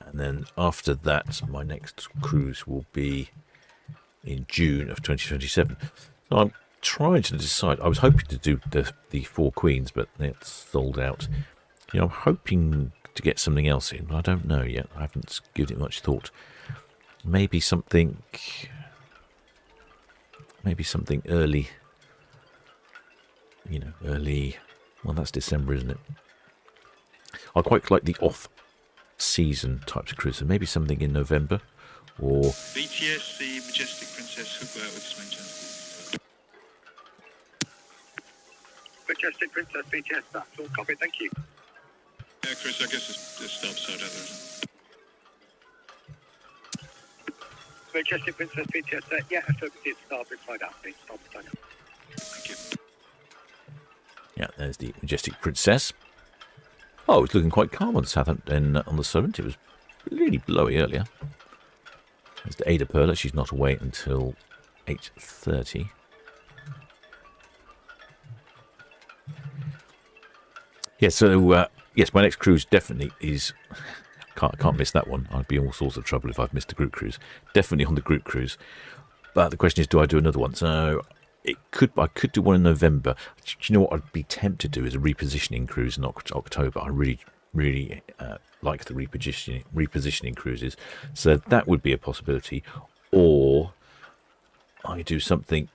And then after that, my next cruise will be in June of 2027. So I'm trying to decide. I was hoping to do the Four Queens, but it's sold out. You know, I'm hoping to get something else in, but I don't know yet. I haven't given it much thought. Maybe something early. You know, early. Well, that's December, isn't it? I quite like the off-season types of cruise, so maybe something in November, or BTS, the Majestic Princess, hook out with this mention. Majestic Princess BTS, that's all copy, thank you. Yeah, Chris, I guess it stops out there. Majestic Princess BTS, yeah, affirmative, starboard side out, please, starboard side out. Thank you. yeah, there's the Majestic Princess. Oh, it's looking quite calm on Southampton on the Solent. It was really blowy earlier. There's the Ada Perla. She's not away until 8:30. Yeah, so yes, my next cruise definitely is Can't miss that one. I'd be in all sorts of trouble if I've missed a group cruise. Definitely on the group cruise. But the question is, do I do another one? So I could do one in November. Do you know what I'd be tempted to do is a repositioning cruise in October. I really like the repositioning cruises. So that would be a possibility. Or I do something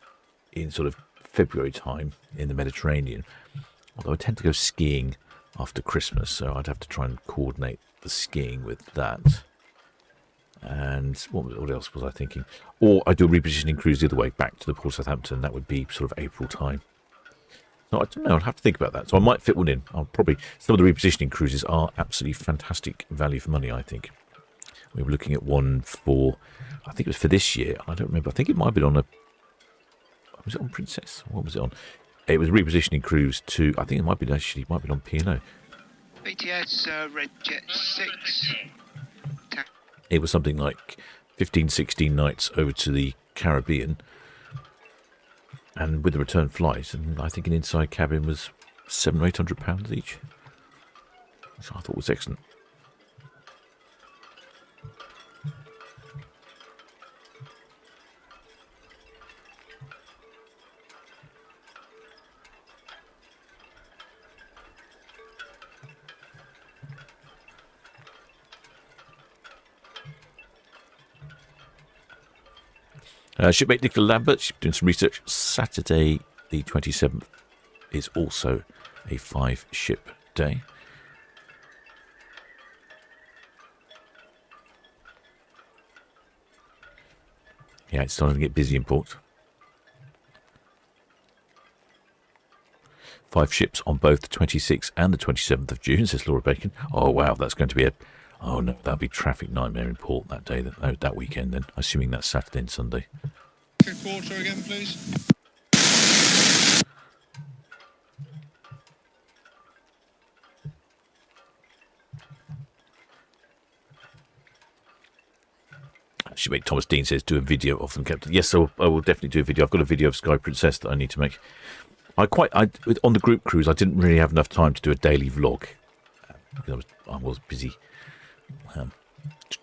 in sort of February time in the Mediterranean. Although I tend to go skiing after Christmas, so I'd have to try and coordinate the skiing with that. And what else was I thinking? Or I do a repositioning cruise the other way, back to the Port of Southampton. That would be sort of April time. No, I don't know. I'd have to think about that. So I might fit one in. Some of the repositioning cruises are absolutely fantastic value for money, I think. We were looking at one for, I think it was for this year. I don't remember. I think it might have been on was it on Princess? What was it on? It was a repositioning cruise to, I think it might be on P&O. BTS Red Jet 6. It was something like 15, 16 nights over to the Caribbean. And with the return flight, and I think an inside cabin was £700 or £800 each. Which I thought was excellent. Shipmate Nicola Lambert, doing some research. Saturday the 27th is also a 5-ship day. Yeah, it's starting to get busy in port. 5 ships on both the 26th and the 27th of June, says Laura Bacon. Oh, wow, that's going to be oh no, that'll be traffic nightmare in port that day, that weekend then, assuming that's Saturday and Sunday. Quarter again, please. Shipmate Thomas Dean says, do a video of them, Captain. Yes, I will definitely do a video. I've got a video of Sky Princess that I need to make. On the group cruise, I didn't really have enough time to do a daily vlog. Because I was busy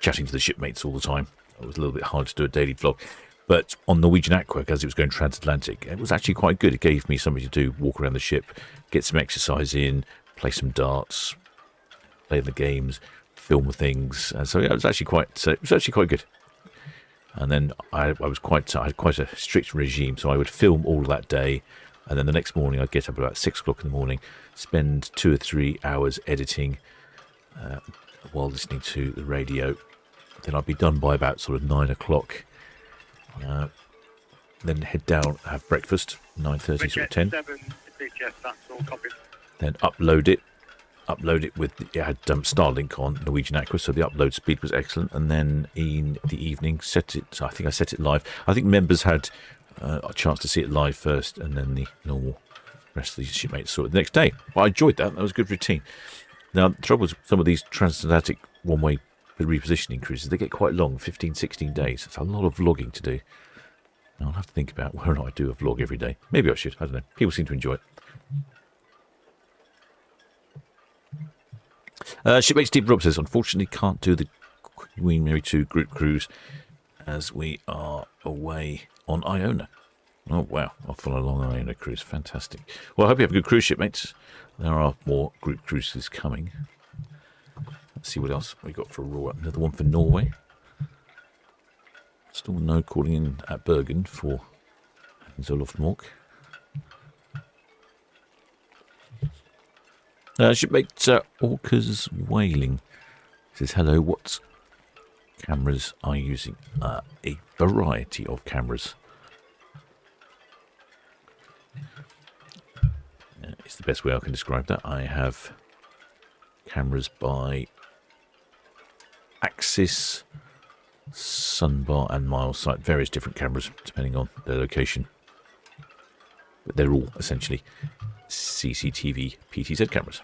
chatting to the shipmates all the time. It was a little bit hard to do a daily vlog. But on Norwegian Aqua, as it was going transatlantic, it was actually quite good. It gave me something to do, walk around the ship, get some exercise in, play some darts, play the games, film things. And so yeah, it was actually quite good. And then I had quite a strict regime, so I would film all that day, and then the next morning I'd get up about 6 o'clock in the morning, spend 2 or 3 hours editing while listening to the radio. Then I'd be done by about sort of 9 o'clock. Then head down, have breakfast, 9:30, sort of 10. Then upload it with, it had Starlink on Norwegian Aqua, so the upload speed was excellent. And then in the evening, I think I set it live. I think members had a chance to see it live first, and then the normal rest of the shipmates saw it the next day. But I enjoyed that. That was a good routine. Now, the trouble with some of these transatlantic one-way repositioning cruises, they get quite long, 15, 16 days. It's a lot of vlogging to do. I'll have to think about whether or not I do a vlog every day. Maybe I should. I don't know. People seem to enjoy it. Shipmate Steve Robb says, unfortunately can't do the Queen Mary 2 group cruise as we are away on Iona. Oh, wow. Off on a long Iona cruise. Fantastic. Well, I hope you have a good cruise, shipmates. There are more group cruises coming. Let's see what else we got for Aurora. Another one for Norway. Still no calling in at Bergen for Zolofmork. Shipmate Orcas Whaling says, hello, what cameras are you using? A variety of cameras. It's the best way I can describe that. I have cameras by Axis, Sunbar and Milesight, various different cameras depending on their location. But they're all essentially CCTV PTZ cameras.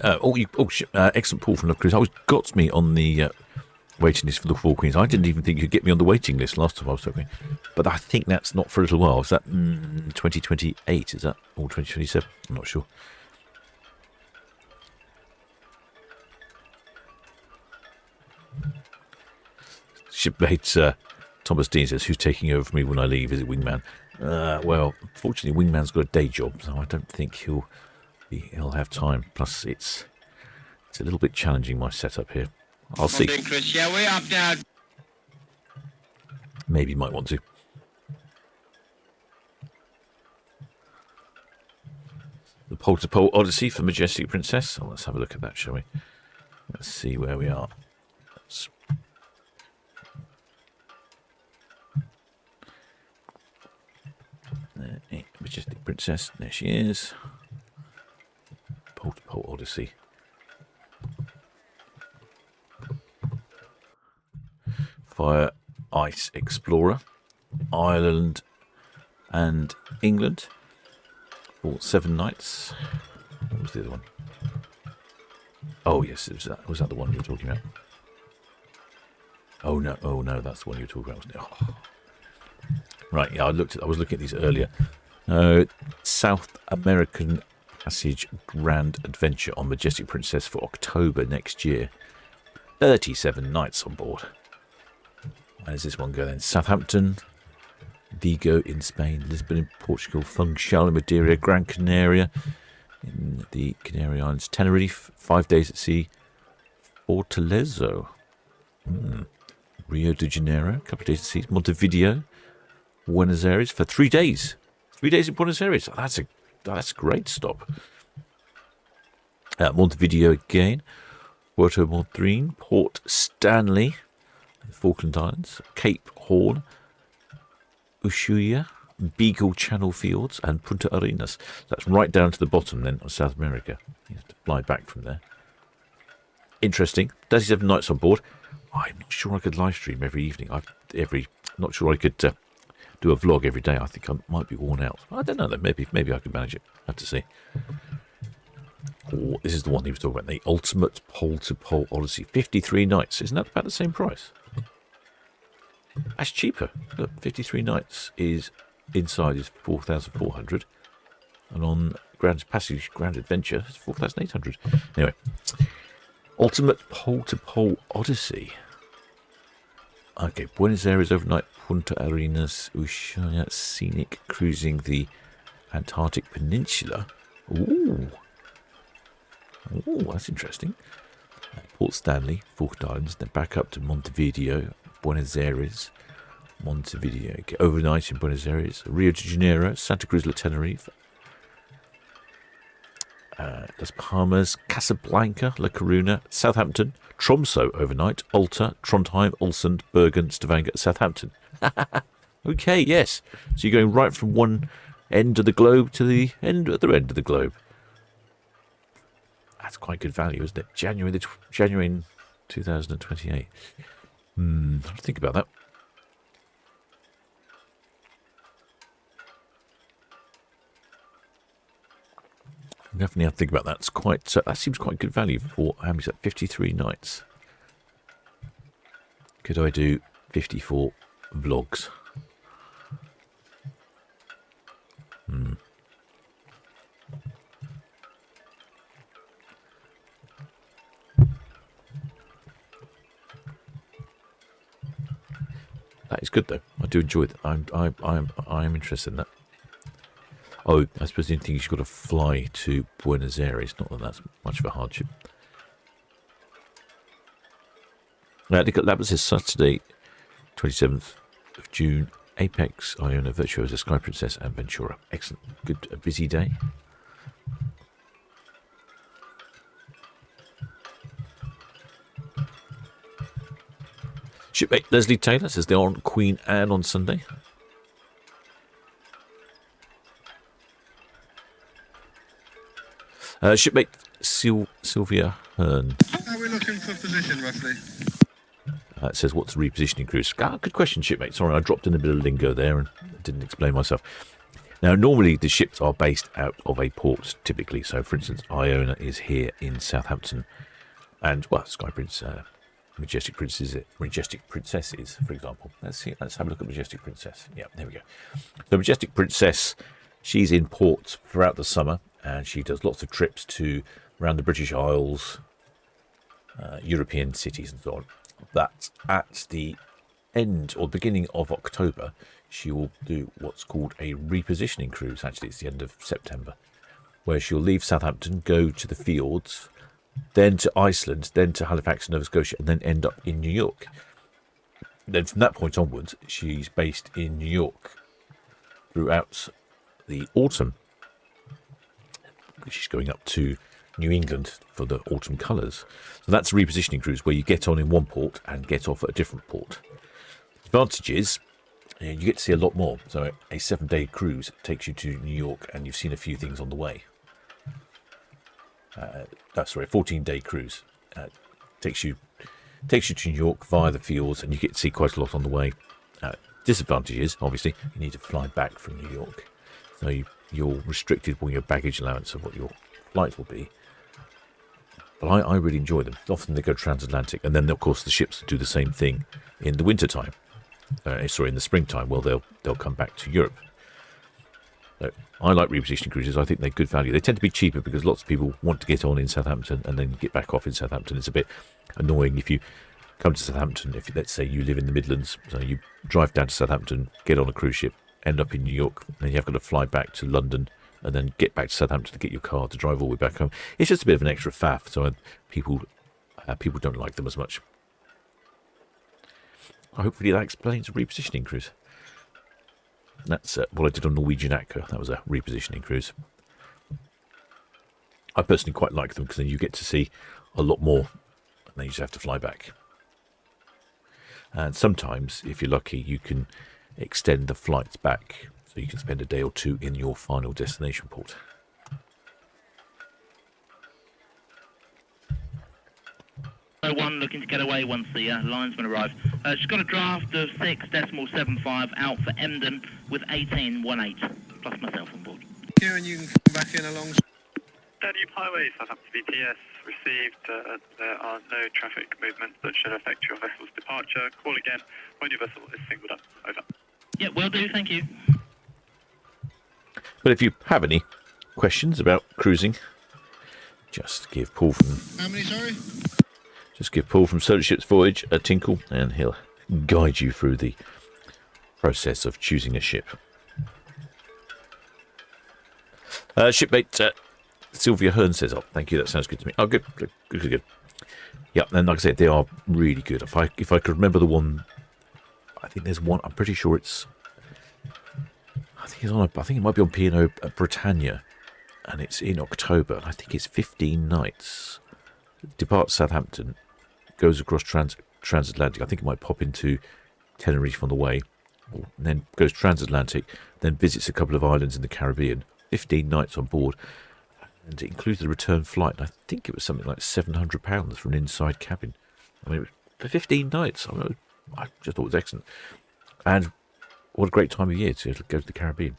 Excellent Paul from Love Cruise. I was got me on the waiting list for the Four Queens. I didn't even think you'd get me on the waiting list last time I was talking. But I think that's not for a little while. Is that 2028? Is that or 2027? I'm not sure. Shipmate Thomas Dean says, who's taking over for me when I leave? Is it Wingman? Well, fortunately, Wingman's got a day job, so I don't think he'll have time. Plus, it's a little bit challenging, my setup here. I'll see. Chris, yeah, we're up now. Maybe you might want to. The Pole-to-Pole Odyssey for Majestic Princess. Oh, let's have a look at that, shall we? Let's see where we are. Majestic Princess, there she is. Pole-to-Pole Odyssey. Fire Ice Explorer, Ireland and England for 7 nights. What was the other one? Oh yes, was that the one you were talking about? Oh no, that's the one you were talking about, wasn't it? Oh. Right, yeah, I was looking at these earlier. South American Passage Grand Adventure on Majestic Princess for October next year. 37 nights on board. Where does this one go then? Southampton, Vigo in Spain, Lisbon in Portugal, Funchal in Madeira, Gran Canaria in the Canary Islands, Tenerife, 5 days at sea, Fortaleza, Rio de Janeiro, a couple of days at sea, Montevideo, Buenos Aires for 3 days. 3 days in Buenos Aires. Oh, that's a great stop. Montevideo again, Puerto Madryn, Port Stanley, the Falkland Islands, Cape Horn, Ushuaia, Beagle Channel Fields, and Punta Arenas. That's right down to the bottom then of South America. You have to fly back from there. Interesting. 37 nights on board. I'm not sure I could live stream every evening. Not sure I could do a vlog every day. I think I might be worn out. I don't know though. Maybe I could manage it. Have to see. Oh, this is the one he was talking about. The Ultimate Pole-to-Pole Odyssey. 53 nights. Isn't that about the same price? That's cheaper. Look, 53 nights is inside is 4,400, and on Grand Passage Grand Adventure it's 4,800. Anyway, Ultimate Pole-to-Pole Odyssey. Okay, Buenos Aires overnight, Punta Arenas, Ushuaia, scenic cruising the Antarctic Peninsula. Ooh, that's interesting. Port Stanley, Falkland Islands, then back up to Montevideo, Buenos Aires, Montevideo, okay, overnight in Buenos Aires, Rio de Janeiro, Santa Cruz, La Tenerife, Las Palmas, Casablanca, La Coruna, Southampton, Tromsø overnight, Alta, Trondheim, Ålesund, Bergen, Stavanger, Southampton. Okay, yes. So you're going right from one end of the globe to the other end of the globe. That's quite good value, isn't it? January 2028. I'll think about that. Definitely have to think about that. That seems quite good value for, how many is that? 53 nights. Could I do 54 vlogs? That is good though. I do enjoy that. I'm interested in that. Oh, I suppose the only thing is you've got to fly to Buenos Aires. Not that that's much of a hardship. That was his Saturday, 27th of June. Apex, Iona, Virtuosa, Sky Princess, and Ventura. Excellent. Good, a busy day. Shipmate Leslie Taylor says they're on Queen Anne on Sunday. Shipmate Sylvia Hearn. How are we looking for position, roughly? It says, what's the repositioning cruise? Good question, shipmate. Sorry, I dropped in a bit of lingo there and didn't explain myself. Now, normally the ships are based out of a port, typically. So, for instance, Iona is here in Southampton. And, well, Sky Prince, Majestic Princesses, for example. Let's have a look at Majestic Princess. Yeah, there we go. The Majestic Princess, she's in port throughout the summer. And she does lots of trips around the British Isles, European cities and so on. But at the end or beginning of October, she will do what's called a repositioning cruise. Actually, it's the end of September, where she'll leave Southampton, go to the fiords, then to Iceland, then to Halifax, Nova Scotia, and then end up in New York. Then from that point onwards, she's based in New York throughout the autumn. She's going up to New England for the autumn colours. So that's a repositioning cruise where you get on in one port and get off at a different port. The advantage is you get to see a lot more. So a 7-day cruise takes you to New York and you've seen a few things on the way. A 14-day cruise takes you to New York via the fiords, and you get to see quite a lot on the way. Disadvantage is, obviously, you need to fly back from New York. So you're restricted by your baggage allowance of what your flight will be. But I really enjoy them. Often they go transatlantic, and then, of course, the ships do the same thing in the winter time. In the springtime. Well, they'll come back to Europe. So I like repositioning cruises. I think they're good value. They tend to be cheaper because lots of people want to get on in Southampton and then get back off in Southampton. It's a bit annoying if you come to Southampton. If let's say you live in the Midlands, so you drive down to Southampton, get on a cruise ship, end up in New York, and then you have got to fly back to London and then get back to Southampton to get your car to drive all the way back home. It's just a bit of an extra faff, so people don't like them as much. Hopefully that explains a repositioning cruise. That's what I did on Norwegian Aqua. That was a repositioning cruise. I personally quite like them because then you get to see a lot more and then you just have to fly back. And sometimes, if you're lucky, you can extend the flights back so you can spend a day or two in your final destination port. One looking to get away once the linesman arrives. She's got a draft of 6.75 out for Emden with 18.18, plus myself on board. Kieran, you can come back in along. Danube Highway, Southampton BTS, received. There are no traffic movements that should affect your vessel's departure. Call again when your vessel is singled up. Over. Yeah, will do, thank you. But if you have any questions about cruising, just give Paul from... How many, sorry? Just give Paul from Solent Ships Voyage a tinkle and he'll guide you through the process of choosing a ship. Shipmate Sylvia Hearn says, oh, thank you, that sounds good to me. Oh, good. Yeah, and like I said, they are really good. If I could remember the one, I think there's one, I'm pretty sure it's, I think it might be on P&O Britannia, and it's in October, and I think it's 15 nights. Departs Southampton, goes across transatlantic. I think it might pop into Tenerife on the way, and then goes transatlantic, then visits a couple of islands in the Caribbean. 15 nights on board, and it includes the return flight. And I think it was something like £700 for an inside cabin. I mean, it was for 15 nights. I just thought it was excellent. And what a great time of year to go to the Caribbean.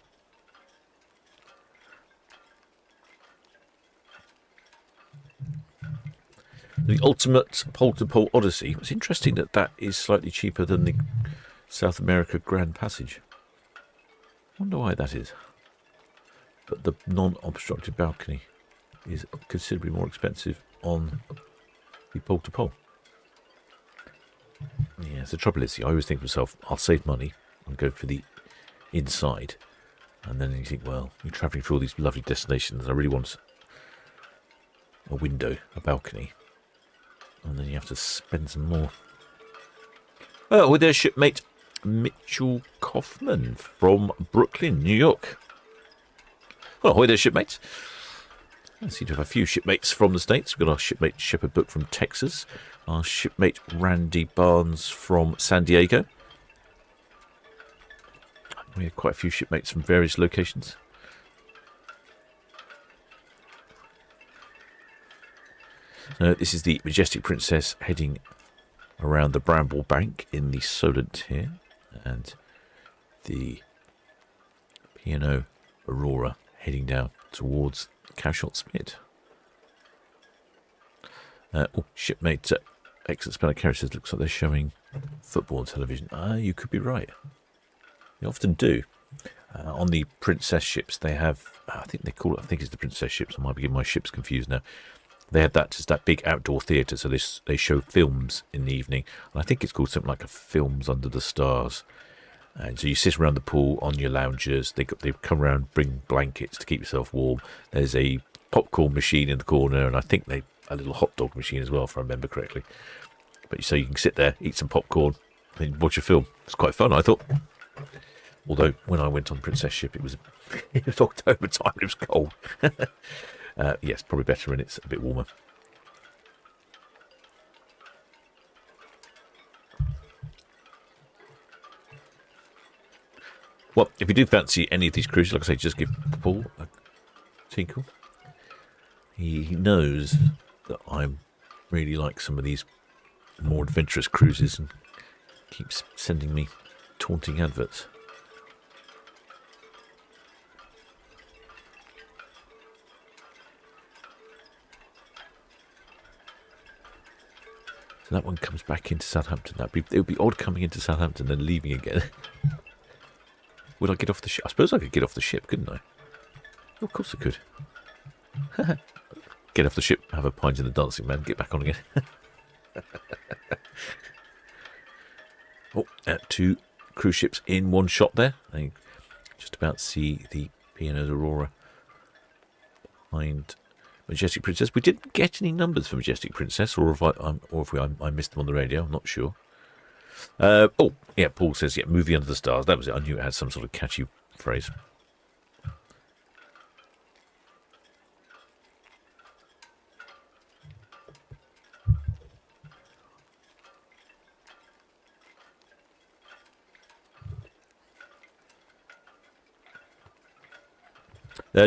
The Ultimate Pole-to-Pole Odyssey. It's interesting that is slightly cheaper than the South America Grand Passage. I wonder why that is. But the non-obstructed balcony is considerably more expensive on the pole-to-pole. Yeah, the trouble is, I always think to myself, I'll save money and go for the inside. And then you think, well, you're travelling through all these lovely destinations. I really want a window, a balcony. And then you have to spend some more. Oh, with their shipmate Mitchell Kaufman from Brooklyn, New York. Well, ahoy there, shipmates. I seem to have a few shipmates from the States. We've got our shipmate Shepherd Book from Texas. Our shipmate Randy Barnes from San Diego. We have quite a few shipmates from various locations. This is the Majestic Princess heading around the Bramble Bank in the Solent here. And the P&O Aurora heading down towards Cowshot Spit. Shipmate Excellent Spelling Carrier says, looks like they're showing football on television. You could be right. They often do. On the Princess ships, they have, I think it's the Princess ships. I might be getting my ships confused now. They had that as that big outdoor theatre, so they show films in the evening. And I think it's called something like a Films Under the Stars. And so you sit around the pool on your loungers. They come around, bring blankets to keep yourself warm. There's a popcorn machine in the corner, and I think a little hot dog machine as well, if I remember correctly. But so you can sit there, eat some popcorn, and watch a film. It's quite fun, I thought. Although when I went on Princess Ship, it was October time. It was cold. Yes, probably better when it's a bit warmer. Well, if you do fancy any of these cruises, like I say, just give Paul a tinkle. He knows that I really like some of these more adventurous cruises and keeps sending me taunting adverts. So that one comes back into Southampton. It would be odd coming into Southampton and leaving again. Would I get off the ship? I suppose I could get off the ship, couldn't I? Oh, of course I could. Get off the ship, have a pint in the Dancing Man, get back on again. Oh, 2 cruise ships in one shot there. I just about see the P&O Aurora behind Majestic Princess. We didn't get any numbers for Majestic Princess, or if I missed them on the radio. I'm not sure. Oh, yeah, Paul says, yeah, Movie Under the Stars. That was it. I knew it had some sort of catchy phrase.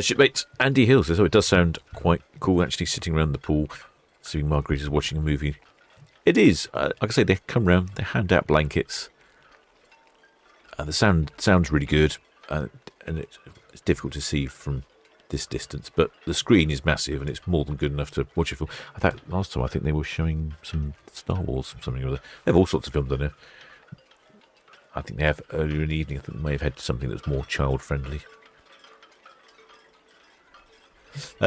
Shipmate Andy Hill says, oh, it does sound quite cool actually sitting around the pool, sipping margaritas, watching a movie. It is. Like I say, they come round, they hand out blankets. The sounds really good, and it's difficult to see from this distance, but the screen is massive and it's more than good enough to watch it for. In fact, last time I think they were showing some Star Wars, something or other. They have all sorts of films on there. I think they have earlier in the evening. I think they may have had something that's more child-friendly.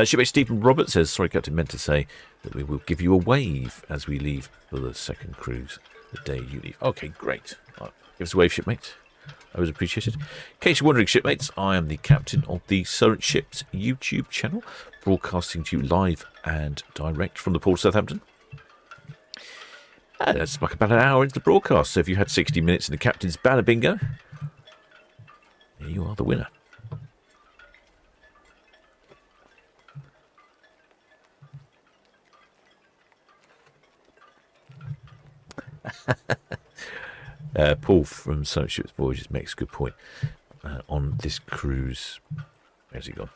Shipmate Stephen Roberts says, sorry, Captain, meant to say that we will give you a wave as we leave for the second cruise the day you leave. Okay, great. Right, give us a wave, shipmate. Always appreciated. In case you're wondering, shipmates, I am the captain of the Solent Ships YouTube channel, broadcasting to you live and direct from the port of Southampton. And that's like about an hour into the broadcast, so if you had 60 minutes in the Captain's Banner Bingo, you are the winner. Paul from Solent Ships Voyages makes a good point on this cruise. Where's he gone?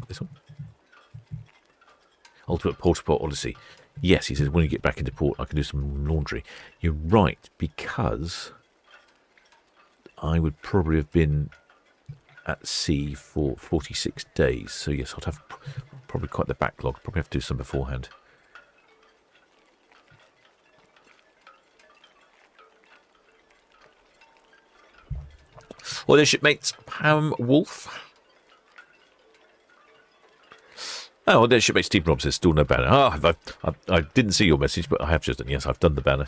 This one? Ultimate Portaport Odyssey. Yes, he says, when you get back into port, I can do some laundry. You're right, because I would probably have been at sea for 46 days. So, yes, I'd have probably quite the backlog. Probably have to do some beforehand. Well, there's shipmates Pam Wolf. Oh, well, there's shipmate Steve Robb says, still no banner. I didn't see your message, but I have just done. Yes, I've done the banner.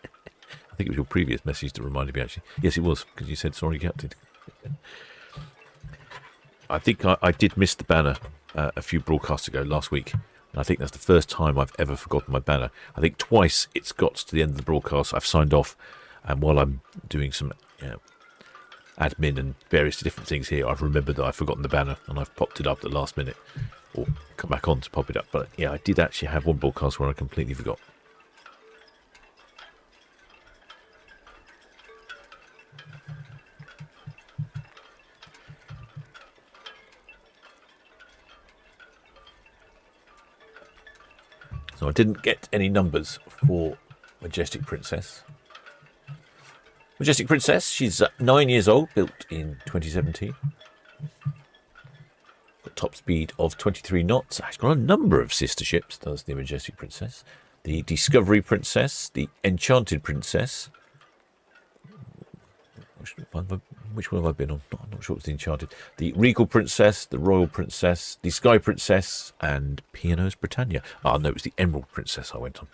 I think it was your previous message that reminded me, actually. Yes, it was, because you said, sorry, Captain. I think I did miss the banner a few broadcasts ago, last week. And I think that's the first time I've ever forgotten my banner. I think twice it's got to the end of the broadcast, I've signed off, and while I'm doing some admin and various different things here, I've remembered that I've forgotten the banner and I've popped it up at the last minute, or come back on to pop it up. But yeah, I did actually have one broadcast where I completely forgot. So I didn't get any numbers for Majestic Princess. Majestic Princess, she's 9 years old, built in 2017. Got top speed of 23 knots. It's got a number of sister ships, does the Majestic Princess. The Discovery Princess, the Enchanted Princess, Which one have I been on? I'm not sure it's the Enchanted. The Regal Princess, the Royal Princess, the Sky Princess, and P&O's Britannia. Oh, no, it was the Emerald Princess I went on.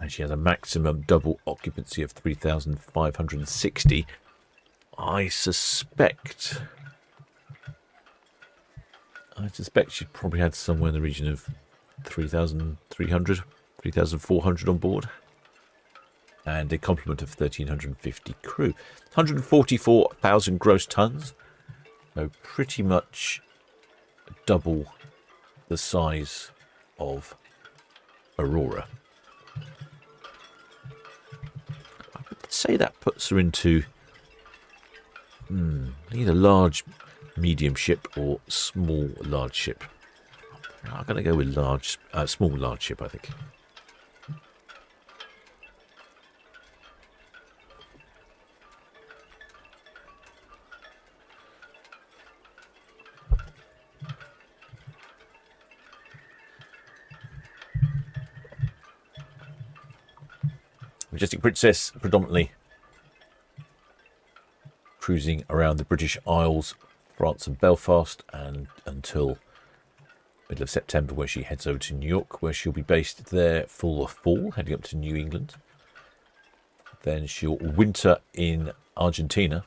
And she has a maximum double occupancy of 3,560. I suspect she probably had somewhere in the region of 3,300, 3,400 on board. And a complement of 1,350 crew. 144,000 gross tons. So pretty much double the size of Aurora. I would say that puts her into either large, medium ship or small, large ship. I'm going to go with small, large ship, I think. Majestic Princess, predominantly cruising around the British Isles, France and Belfast, and until middle of September, where she heads over to New York, where she'll be based there for the fall, heading up to New England. Then she'll winter in Argentina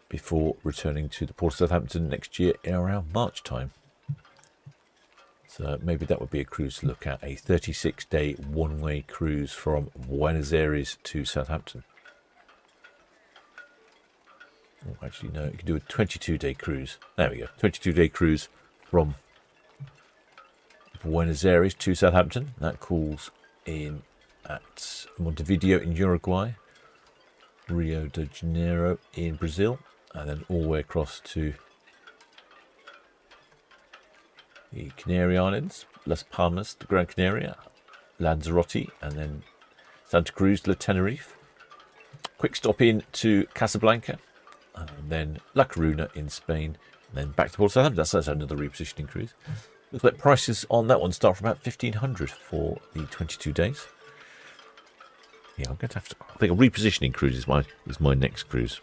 before returning to the port of Southampton next year in around March time. So maybe that would be a cruise to look at, a 36-day one-way cruise from Buenos Aires to Southampton. Oh, actually, no, you can do a 22-day cruise. There we go, 22-day cruise from Buenos Aires to Southampton. That calls in at Montevideo in Uruguay, Rio de Janeiro in Brazil, and then all the way across to the Canary Islands, Las Palmas de Gran Canaria, Lanzarote, and then Santa Cruz de Tenerife. Quick stop in to Casablanca, and then La Coruna in Spain, and then back to Port Southampton. That's another repositioning cruise. Looks like prices on that one start from about $1,500 for the 22 days. Yeah, I'm going to have to. I think a repositioning cruise is my next cruise.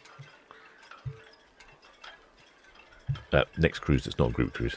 Next cruise that's not a group cruise.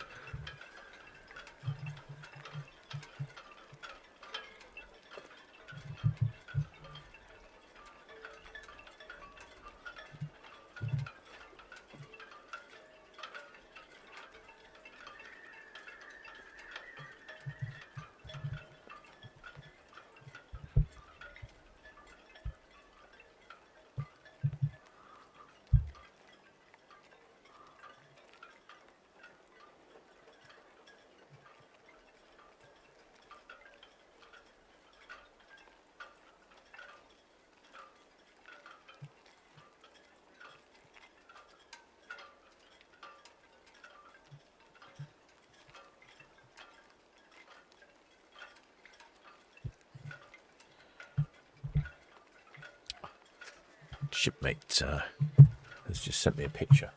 Shipmate has just sent me a picture,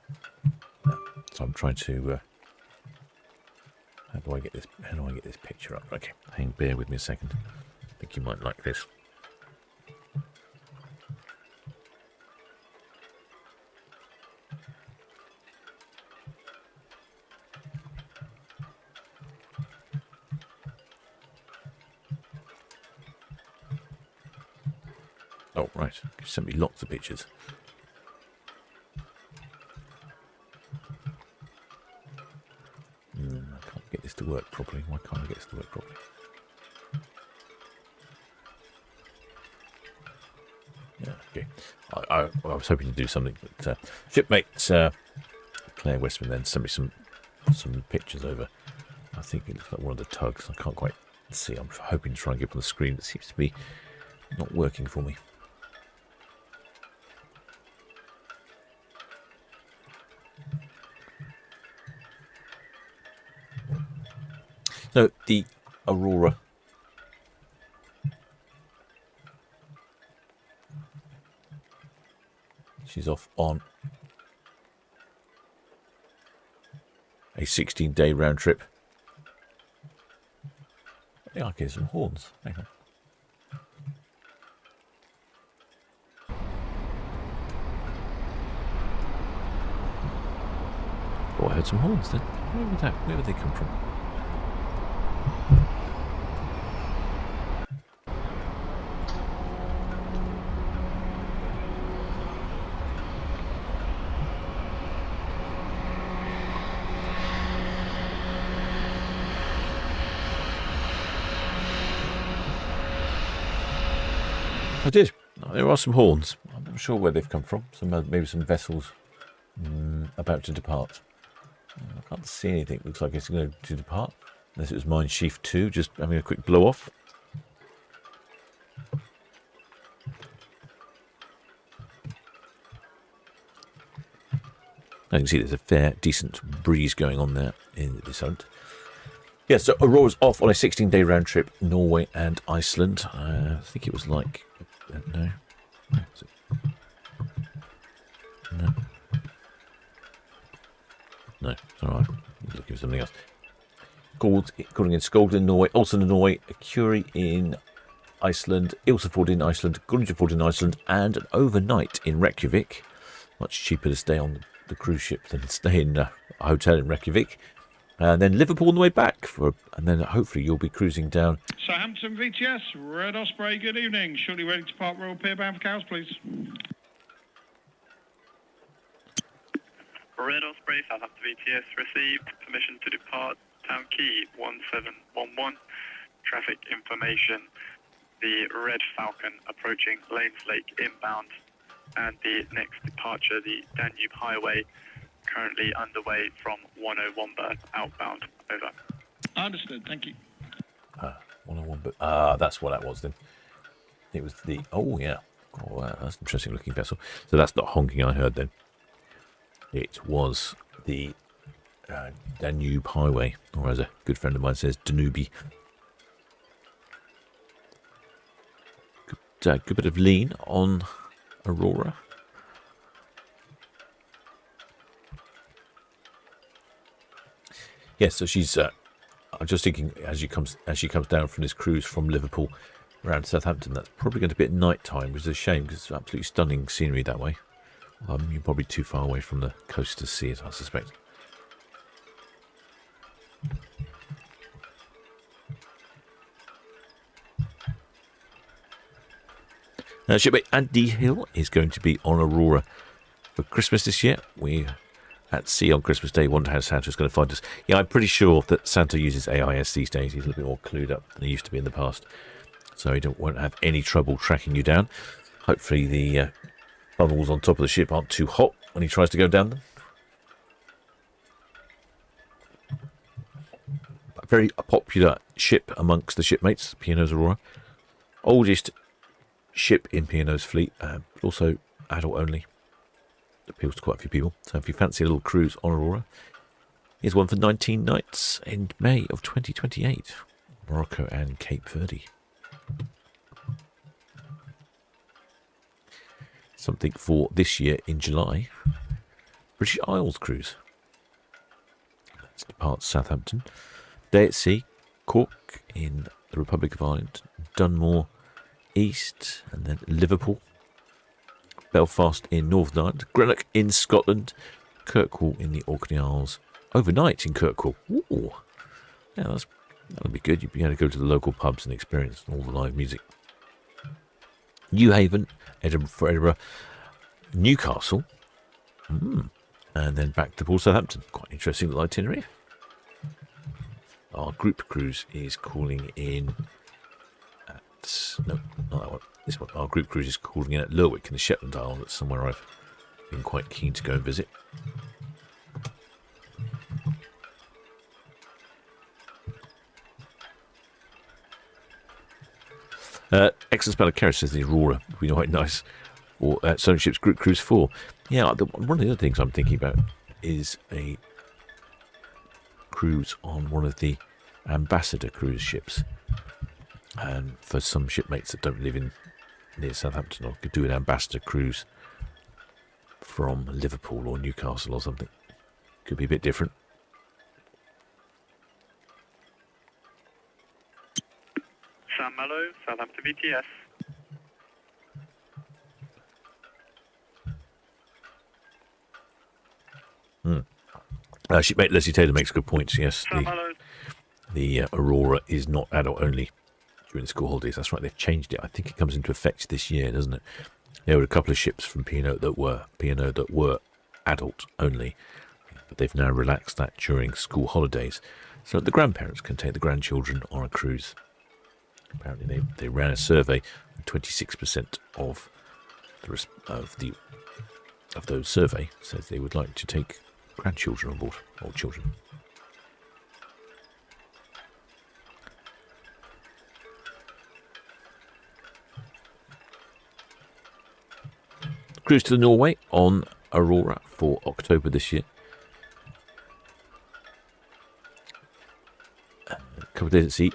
so I'm trying to. How do I get this picture up? Okay, bear with me a second. I think you might like this. Oh, right. You sent me lots of pictures. I can't get this to work properly. Why can't I get this to work properly? Yeah, okay. I was hoping to do something, but shipmate Claire Westman then sent me some pictures over. I think it looks like one of the tugs. I can't quite see. I'm hoping to try and get up on the screen. It seems to be not working for me. So the Aurora she's off on a 16-day round trip. I think I'll get some horns. Hang on. I heard some horns then. Where would they come from? I did. There are some horns. I'm not sure where they've come from. Maybe some vessels about to depart. I can't see anything. Looks like it's going to depart. Unless it was Mine Sheaf 2, just having a quick blow off. I can see there's a fair, decent breeze going on there in this hunt. Yeah, so Aurora's off on a 16-day round trip, Norway and Iceland. I think it was like... No. No, it's alright. Looking for something else. Calling in Skjold in Norway, Olsen in Norway, Curie in Iceland, Ilsefjord in Iceland, Grundarfjord in Iceland, and an overnight in Reykjavik. Much cheaper to stay on the cruise ship than stay in a hotel in Reykjavik. And then Liverpool on the way back, and then hopefully you'll be cruising down. Southampton VTS, Red Osprey, good evening. Shortly ready to park Royal Pier bound for Cowes, please. Red Osprey, Southampton VTS, received permission to depart Town Quay 1711. Traffic information, the Red Falcon approaching Lanes Lake inbound, and the next departure, the Danube Highway, currently underway from 101 berth outbound. Over. Understood, thank you. 101 berth. That's what that was then. It was the... Oh, yeah. Oh, wow, that's an interesting looking vessel. So that's not honking I heard then. It was the Danube Highway, or as a good friend of mine says, Danube. Good bit of lean on Aurora. Yes, so she's. I'm just thinking as she comes down from this cruise from Liverpool around Southampton, that's probably going to be at night time, which is a shame because it's absolutely stunning scenery that way. You're probably too far away from the coast to see it, I suspect. Shipmate Andy Hill is going to be on Aurora for Christmas this year. We at sea on Christmas Day wonder how Santa's going to find us. Yeah, I'm pretty sure that Santa uses AIS these days. He's a little bit more clued up than he used to be in the past. So he won't have any trouble tracking you down. Hopefully the funnels on top of the ship aren't too hot when he tries to go down them. A very popular ship amongst the shipmates, P&O's Aurora. Oldest ship in P&O's fleet, but also adult only. Appeals to quite a few people. So if you fancy a little cruise on Aurora, here's one for 19 nights in May of 2028. Morocco and Cape Verde. Something for this year in July. British Isles cruise. Let's depart Southampton. Day at sea. Cork in the Republic of Ireland. Dunmore East. And then Liverpool. Belfast in Northern Ireland. Greenock in Scotland. Kirkwall in the Orkney Isles. Overnight in Kirkwall. Ooh. Yeah, that'll be good. You'd be able to go to the local pubs and experience all the live music. New Haven, Edinburgh, Newcastle, and then back to Port Southampton. Quite interesting little itinerary. Our group cruise is calling in at... No, not that one. This one. Our group cruise is calling in at Lerwick in the Shetland Isles. That's somewhere I've been quite keen to go and visit. Excellent spell of carriage, says the Aurora. Would be quite nice. Or Solent Ships Group Cruise 4. Yeah, one of the other things I'm thinking about is a cruise on one of the ambassador cruise ships. And for some shipmates that don't live near Southampton, I could do an ambassador cruise from Liverpool or Newcastle or something. Could be a bit different. Sam Mallow, Southampton VTS. Shipmate Leslie Taylor makes good points. Yes, the Aurora is not adult only during the school holidays. That's right, they've changed it. I think it comes into effect this year, doesn't it? There were a couple of ships from P&O that were adult only, but they've now relaxed that during school holidays, so the grandparents can take the grandchildren on a cruise. Apparently, they ran a survey, and 26% of those survey says they would like to take grandchildren on board, or children. Cruise to Norway on Aurora for October this year. A couple of days at sea.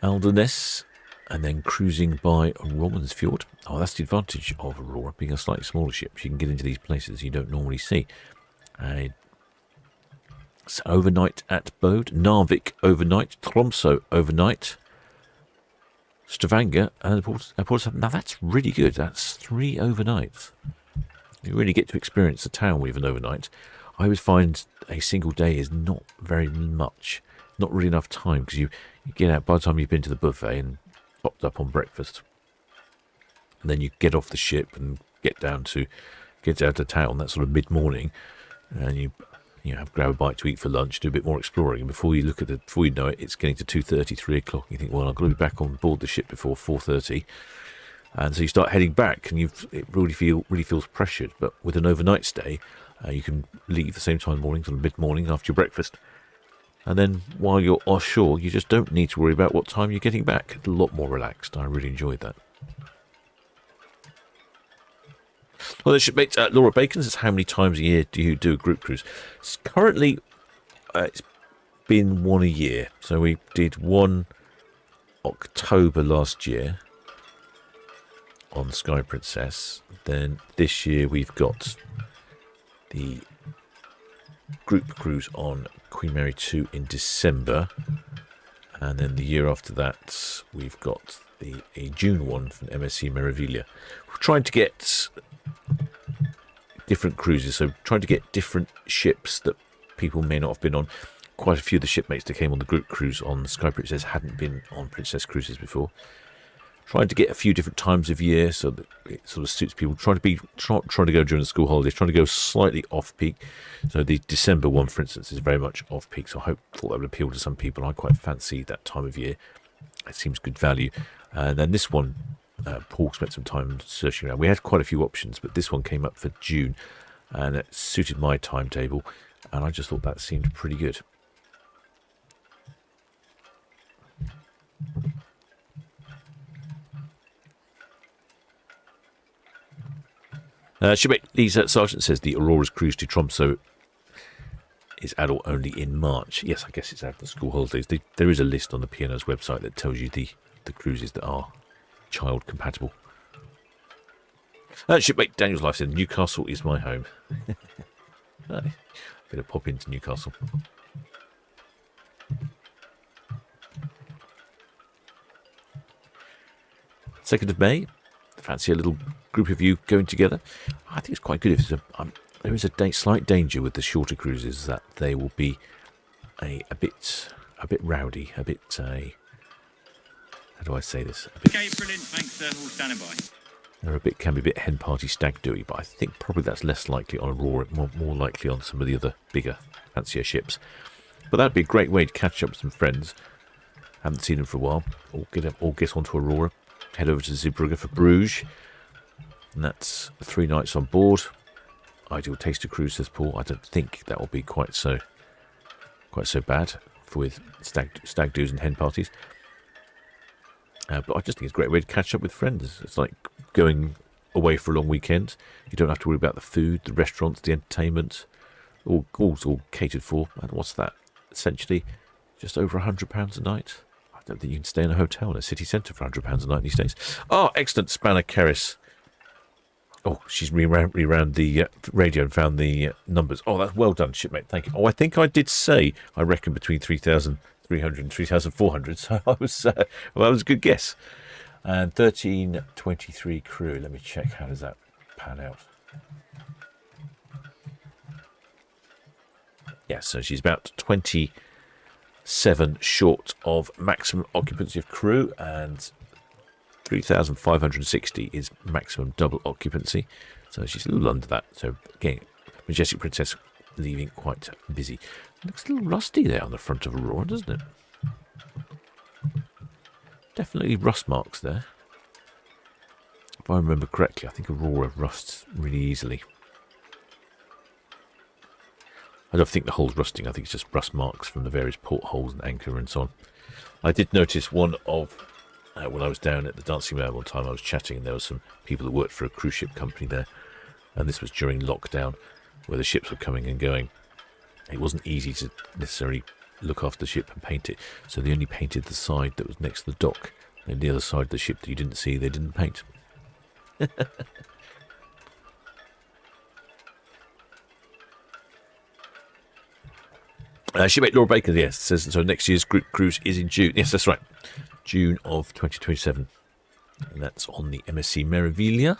Aldernes, and then cruising by Romansfjord. Oh, that's the advantage of Aurora, being a slightly smaller ship. You can get into these places you don't normally see. So overnight at Bode, Narvik overnight, Tromsø overnight, Stavanger, and Port. Now that's really good. That's 3 overnights. You really get to experience the town with an overnight. I always find a single day is not very much, not really enough time, because you get out by the time you've been to the buffet and topped up on breakfast, and then you get off the ship and get down to town. That's sort of mid-morning, and you grab a bite to eat for lunch, do a bit more exploring, and before you know it, it's getting to 2:30, 3 o'clock. And you think, well, I've got to be back on board the ship before 4:30, and so you start heading back, and it really feels pressured. But with an overnight stay, you can leave the same time in the morning, sort of mid-morning after your breakfast, and then while you're offshore, you just don't need to worry about what time you're getting back. It's a lot more relaxed. I really enjoyed that. Well, the shipmate Laura Bacon says, how many times a year do you do a group cruise? Currently, it's been one a year. So we did one October last year on the Sky Princess. Then this year we've got the group cruise on Queen Mary 2 in December. And then the year after that, we've got a June one from MSC Meraviglia. We're trying to get different cruises, so trying to get different ships that people may not have been on. Quite a few of the shipmates that came on the group cruise on Sky Princess hadn't been on Princess cruises before. Trying to get a few different times of year so that it sort of suits people. Trying to go during the school holidays. Trying to go slightly off peak. So the December one, for instance, is very much off peak. So I thought that would appeal to some people. I quite fancy that time of year. It seems good value. And then this one, Paul spent some time searching around. We had quite a few options, but this one came up for June, and it suited my timetable, and I just thought that seemed pretty good. Shipmate Lisa Sargent says the Aurora's cruise to Tromsø is adult only in March. Yes, I guess it's after the school holidays. There is a list on the P&O's website that tells you the cruises that are child compatible. Shipmate Daniel's Life said Newcastle is my home. Bit of pop into Newcastle. Second of May. Fancy a little group of you going together. I think it's quite good. If there is a slight danger with the shorter cruises that they will be a bit rowdy, a bit. How do I say this? Okay, brilliant. Thanks. All standing by. Can be a bit hen party stag doey, but I think probably that's less likely on Aurora, more likely on some of the other bigger, fancier ships. But that'd be a great way to catch up with some friends. Haven't seen them for a while. All get onto Aurora. Head over to Zeebrugge for Bruges. And that's 3 nights on board. Ideal taster cruise, says Paul. I don't think that will be quite so bad with stag do's and hen parties. But I just think it's a great way to catch up with friends. It's like going away for a long weekend. You don't have to worry about the food, the restaurants, the entertainment. All catered for. And what's that? Essentially, just over £100 a night. I don't think you can stay in a hotel in a city centre for £100 a night these days. Oh, excellent, Spanner Kerris. Oh, she's rewound the radio and found the numbers. Oh, that's well done, shipmate. Thank you. Oh, I think I did say, I reckon, between 3,300 and 3,400. So that was a good guess. And 1323 crew. Let me check. How does that pan out? Yeah, so she's about 27 short of maximum occupancy of crew, and 3,560 is maximum double occupancy. So she's a little under that. So again, Majestic Princess leaving quite busy. Looks a little rusty there on the front of Aurora, doesn't it? Definitely rust marks there. If I remember correctly, I think Aurora rusts really easily. I don't think the hull's rusting. I think it's just rust marks from the various portholes and anchor and so on. I did notice one of, when I was down at the Dancing Man one time, I was chatting and there were some people that worked for a cruise ship company there. And this was during lockdown, where the ships were coming and going. It wasn't easy to necessarily look after the ship and paint it. So they only painted the side that was next to the dock. And the other side of the ship that you didn't see, they didn't paint. Shipmate Laura Baker, yes, says so. Next year's group cruise is in June. Yes, that's right, June of 2027, and that's on the MSC Meraviglia,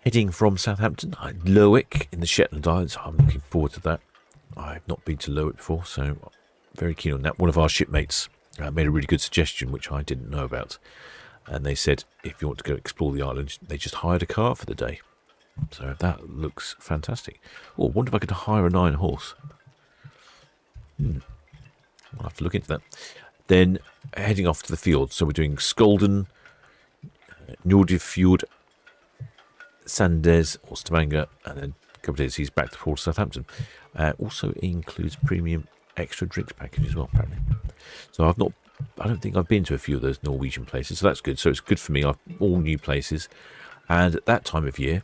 heading from Southampton, Lerwick in the Shetland Islands. I'm looking forward to that. I've not been to Lerwick before, so very keen on that. One of our shipmates made a really good suggestion, which I didn't know about, and they said if you want to go explore the island, they just hired a car for the day. So that looks fantastic. Oh, I wonder if I could hire a 9-horse. I'll have to look into that. Then heading off to the fjord. So we're doing Skolden, Nordifjord, Sandes or Stavanger, and then a couple of days he's back to Port Southampton. Also includes premium extra drinks package as well, apparently. So I don't think I've been to a few of those Norwegian places, so that's good. So it's good for me. All new places, and at that time of year,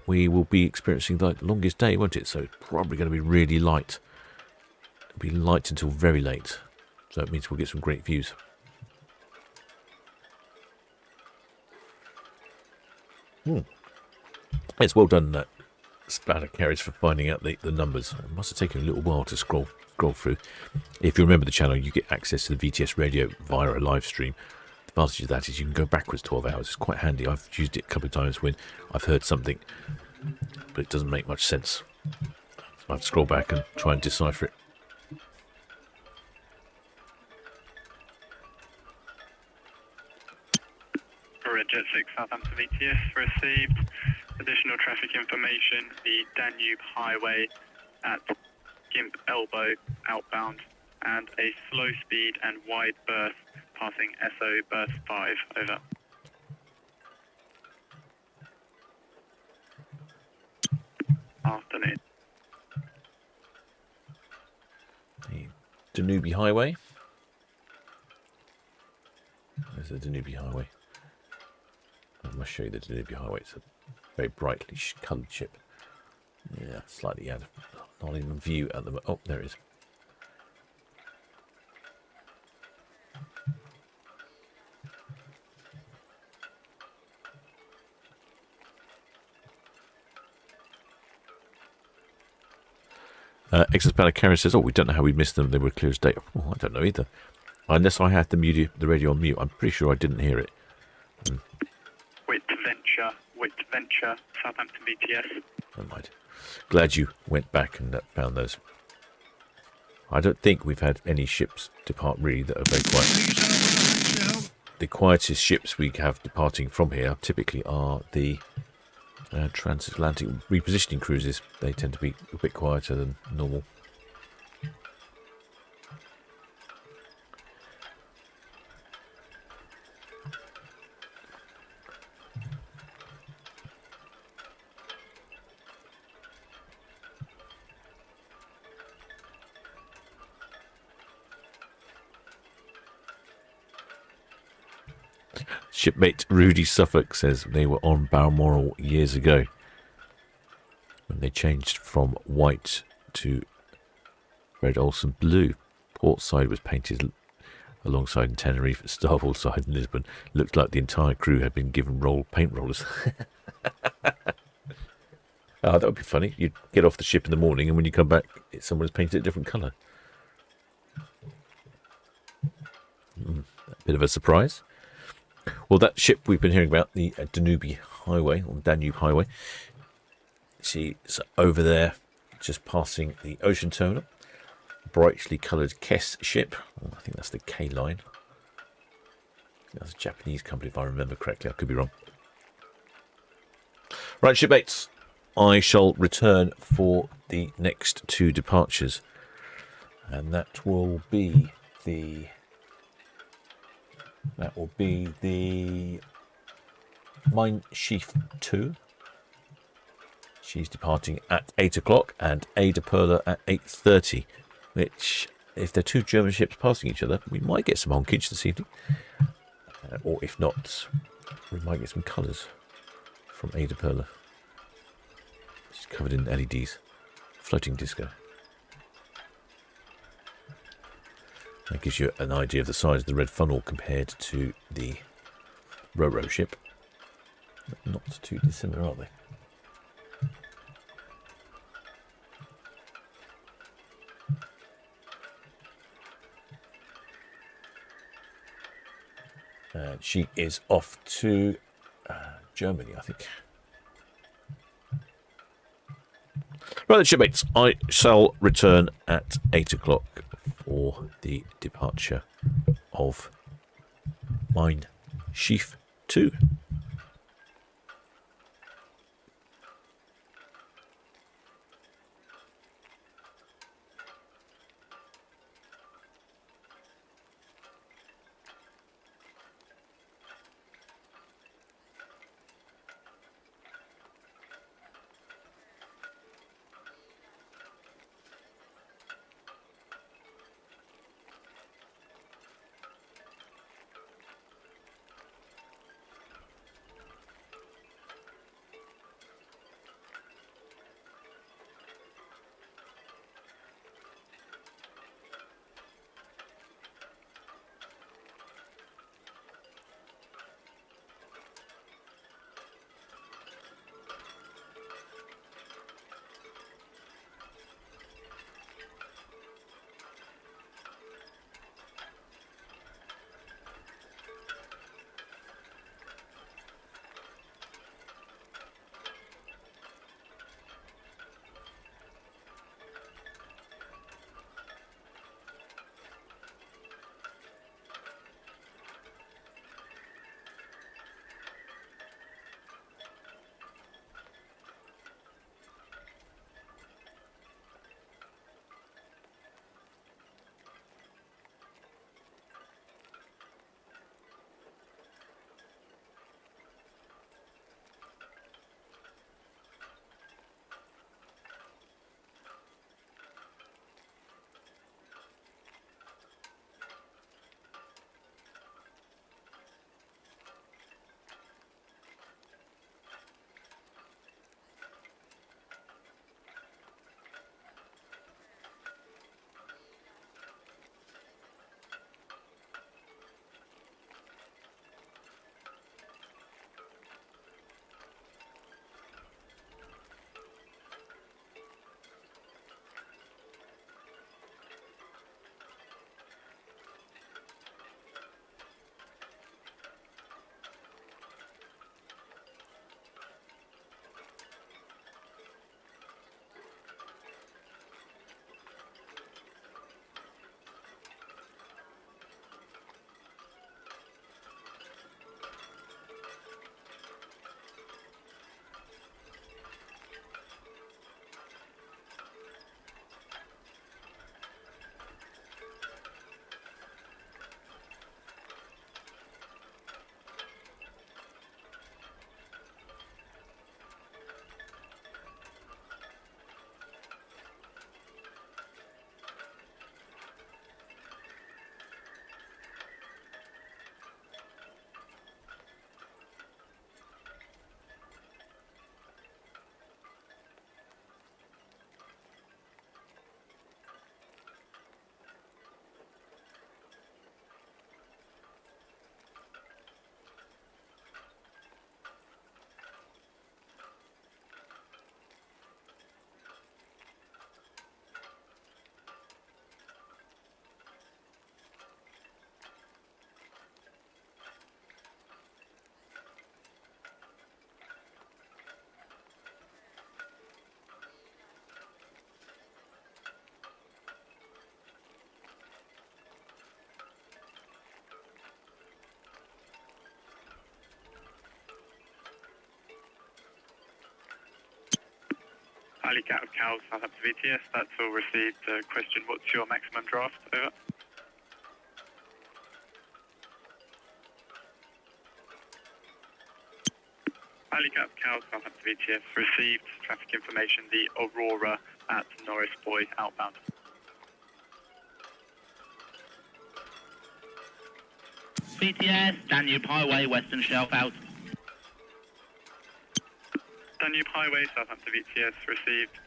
we will be experiencing the longest day, won't it? So it's probably going to be really light. It'll be light until very late, so it means we'll get some great views. It's well done, Splatter Carriage, for finding out the numbers. It must have taken a little while to scroll through. If you remember the channel, you get access to the VTS radio via a live stream. The advantage of that is you can go backwards 12 hours. It's quite handy. I've used it a couple of times when I've heard something, but it doesn't make much sense. So I have to scroll back and try and decipher it. Jet 6 Southampton VTS received additional traffic information. The Danube Highway at Gimp Elbow outbound, and a slow speed and wide berth passing SO berth 5. Over. Afternoon. The Danube Highway. Where's the Danube Highway? I must show you the Danube Highway. It's a very brightly coloured ship. Yeah, slightly out of not even view at the moment. Oh, there it is. Excess Banner Karen says, "Oh, we don't know how we missed them. They were clear as day." Oh, I don't know either. Unless I had the radio on mute, I'm pretty sure I didn't hear it. Whit Venture, Southampton VTS. Never mind. Glad you went back and found those. I don't think we've had any ships depart really that are very quiet. The quietest ships we have departing from here typically are the transatlantic repositioning cruises. They tend to be a bit quieter than normal. Shipmate Rudy Suffolk says they were on Balmoral years ago when they changed from white to Red Olsen blue. Port side was painted alongside in Tenerife, starboard side in Lisbon. Looked like the entire crew had been given paint rollers. Oh, that would be funny. You'd get off the ship in the morning and when you come back, someone has painted it a different colour. A bit of a surprise. Well, that ship we've been hearing about, the Danube Highway, or Danube Highway, she's over there just passing the ocean terminal. Brightly coloured Kess ship. Oh, I think that's the K line. That's a Japanese company, if I remember correctly. I could be wrong. Right, shipmates. I shall return for the next 2 departures. And that will be the Mine Sheaf 2. She's departing at 8 o'clock, and Ada Perla at 8:30. Which, if they're 2 German ships passing each other, we might get some honkage this evening. Or if not, we might get some colours from Ada Perla. She's covered in LEDs. Floating disco. That gives you an idea of the size of the red funnel compared to the Ro-Ro ship. Not too dissimilar, are they? And she is off to Germany, I think. Right then, shipmates, I shall return at 8 o'clock for the departure of Mine Sheaf 2. Alley Cat of Cows, Southampton VTS, that's all received. Question, what's your maximum draft? Over. Alley Cat of Cows, Southampton VTS, received. Traffic information, the Aurora at Norris Buoy, outbound. VTS, Danube Highway, Western Shelf out. Danube Highway, Southampton VTS, received.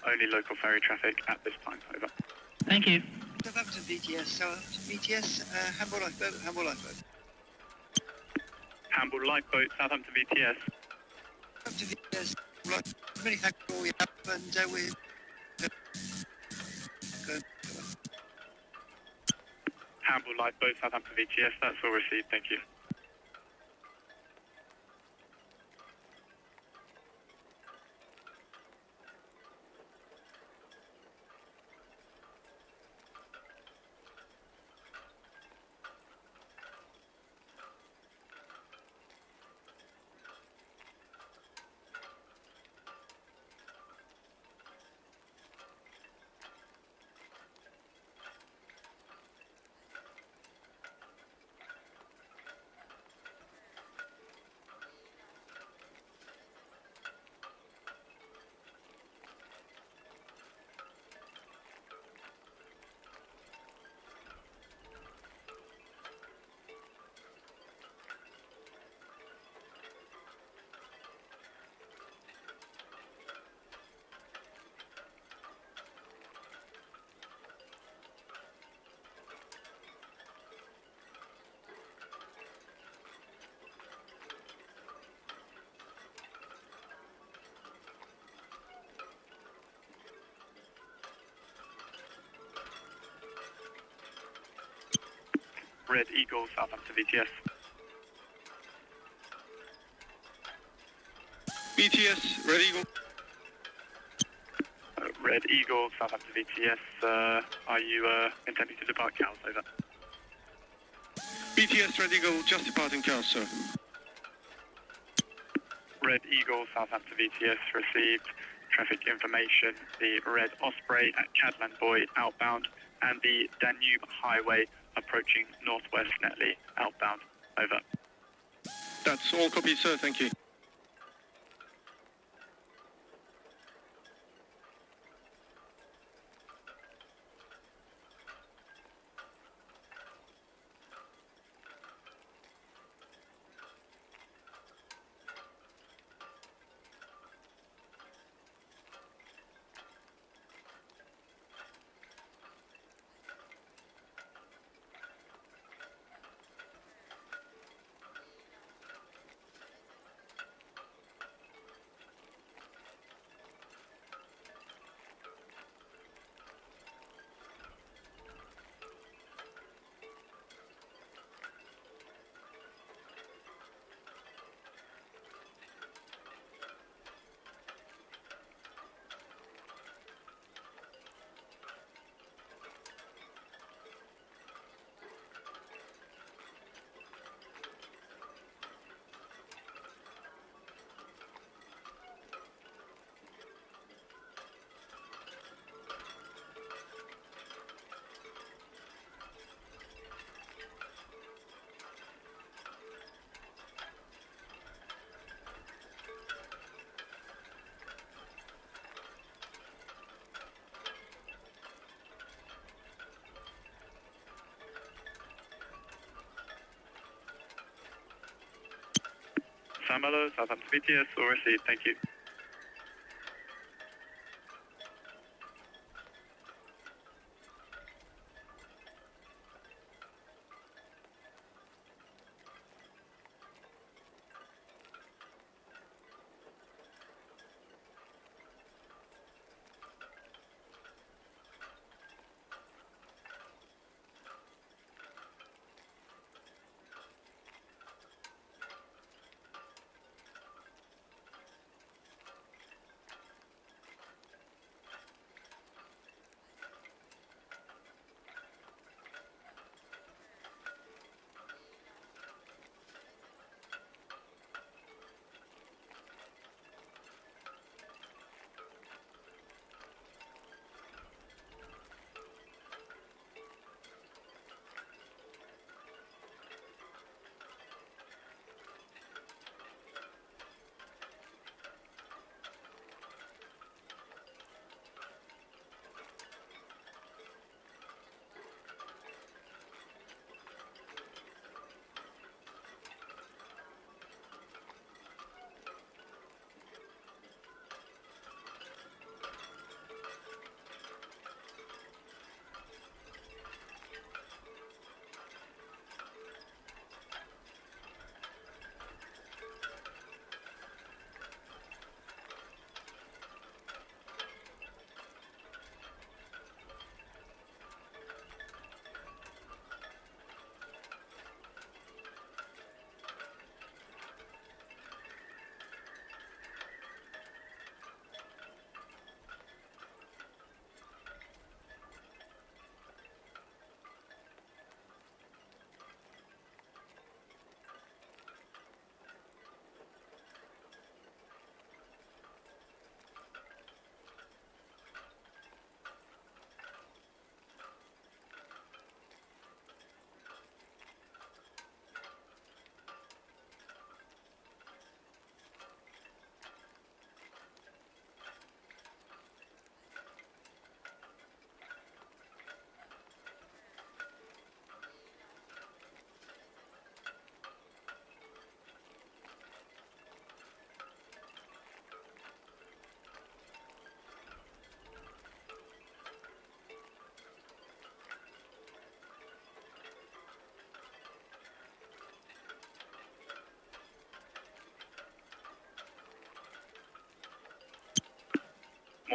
Only local ferry traffic at this time, over. Thank you. Southampton VTS, Southampton VTS, Hamburg Lifeboat, Hamburg Lifeboat. Hamburg Lifeboat, Southampton VTS. Southampton VTS, right. Many thanks for all your help, and we're... Hamburg Lifeboat, Southampton VTS, that's all received, thank you. Red Eagle, Southampton VTS. VTS, Red Eagle. Red Eagle, Southampton VTS, are you intending to depart Cows, over? VTS, Red Eagle, just departing Cows, sir. Red Eagle, Southampton VTS, received. Traffic information, the Red Osprey at Cadland Buoy, outbound, and the Danube Highway approaching northwest Netley, outbound, over. That's all copied, sir, thank you. Sam Mello, Southampton VTS, all received, thank you.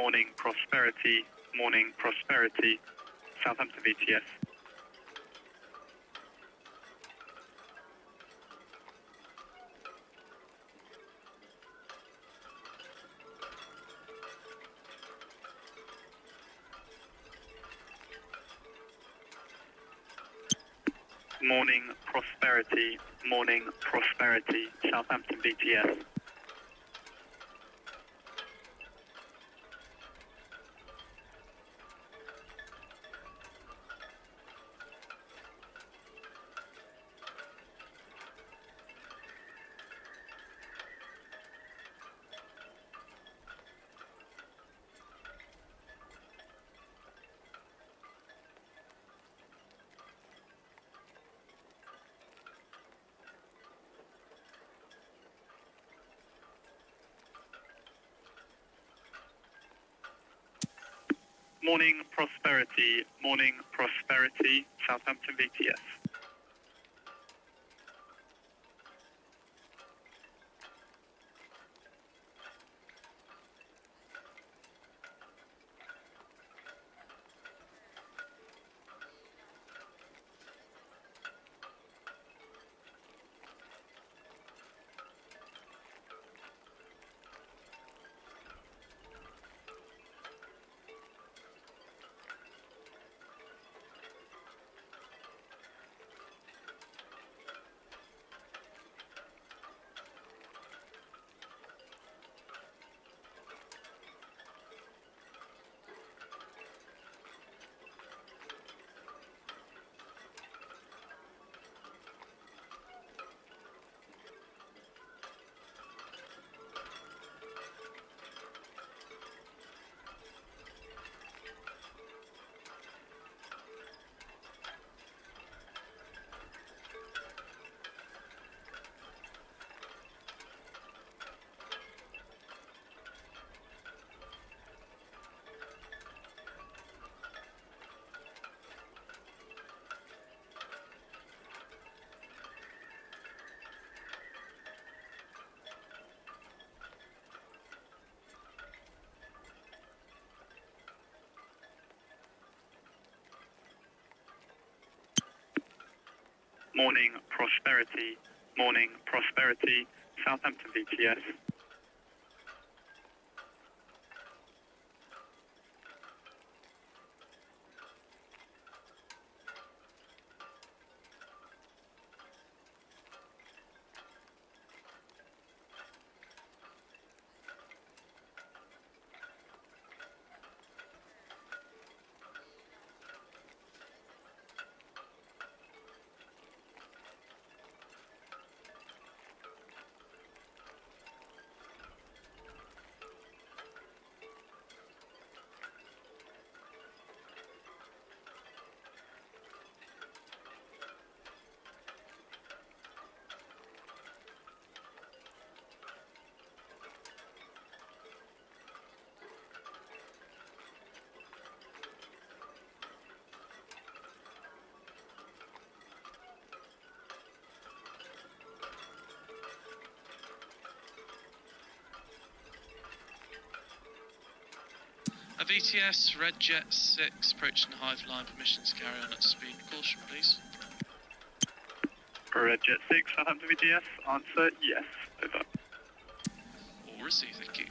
morning Prosperity, Southampton VTS. Morning Prosperity, Southampton VTS. Morning Prosperity, Southampton VTS. Morning Prosperity, Southampton VTS. A VTS, Red Jet 6, approaching Hive Line, permission to carry on at speed. Caution, please. Red Jet 6, Southampton VTS, answer yes, over. All received, thank you.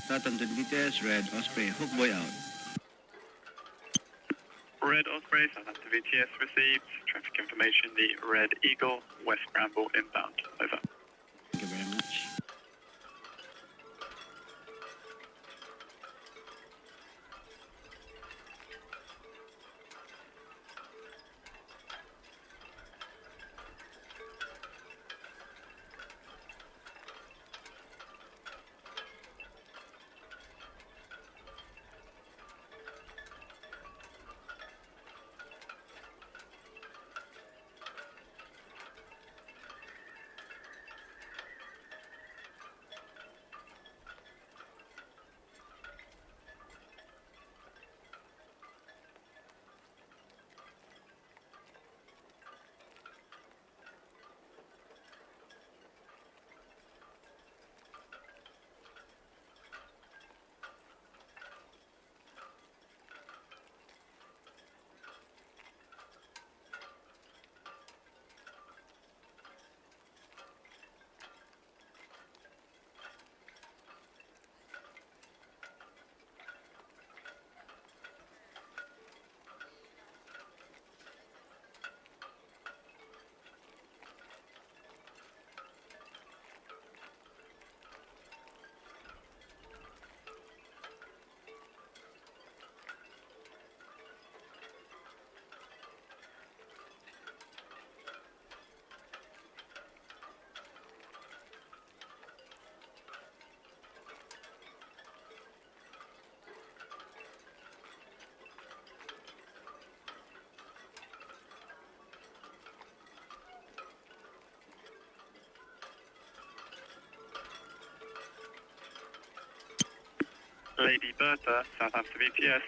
Southampton VTS, Red Osprey, Hookboy out. Red Osprey, Southampton VTS received. Traffic information, the Red Eagle, West Bramble inbound. Over. Thank you very much. Lady Bertha, Southampton VTS.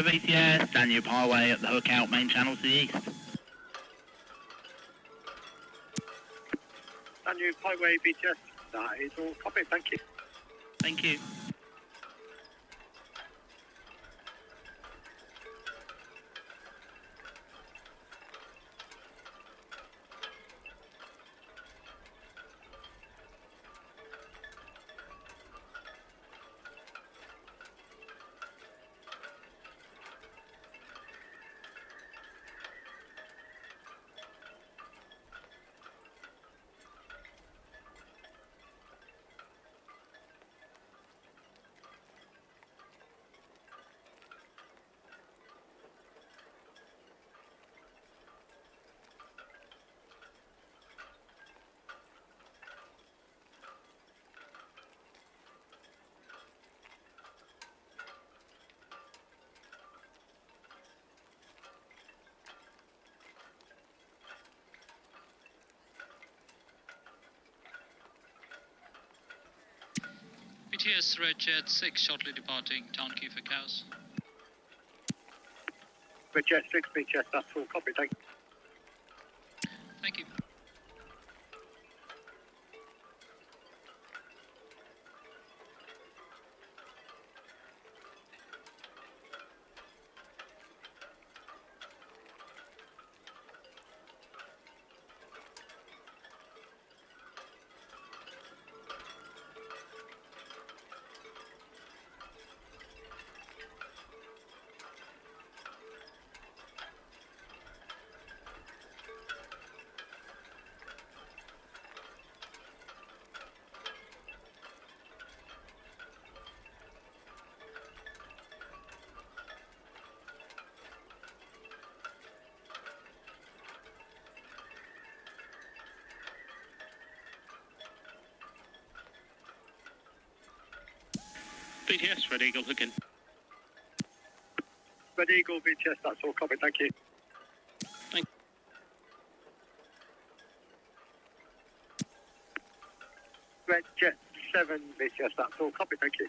Bravo VTS, Danube Highway at the hook out main channel to the east. Danube Highway VTS, that is all copy, thank you. Thank you. BTS Red Jet 6 shortly departing Town Quay for Cows. Red Jet 6 VTS, that's all copy, thank you. Thank you. BTS, Red Eagle, hook in. Red Eagle VTS, that's all copy, thank you. Thank Red Jet 7 VTS, that's all copy, thank you.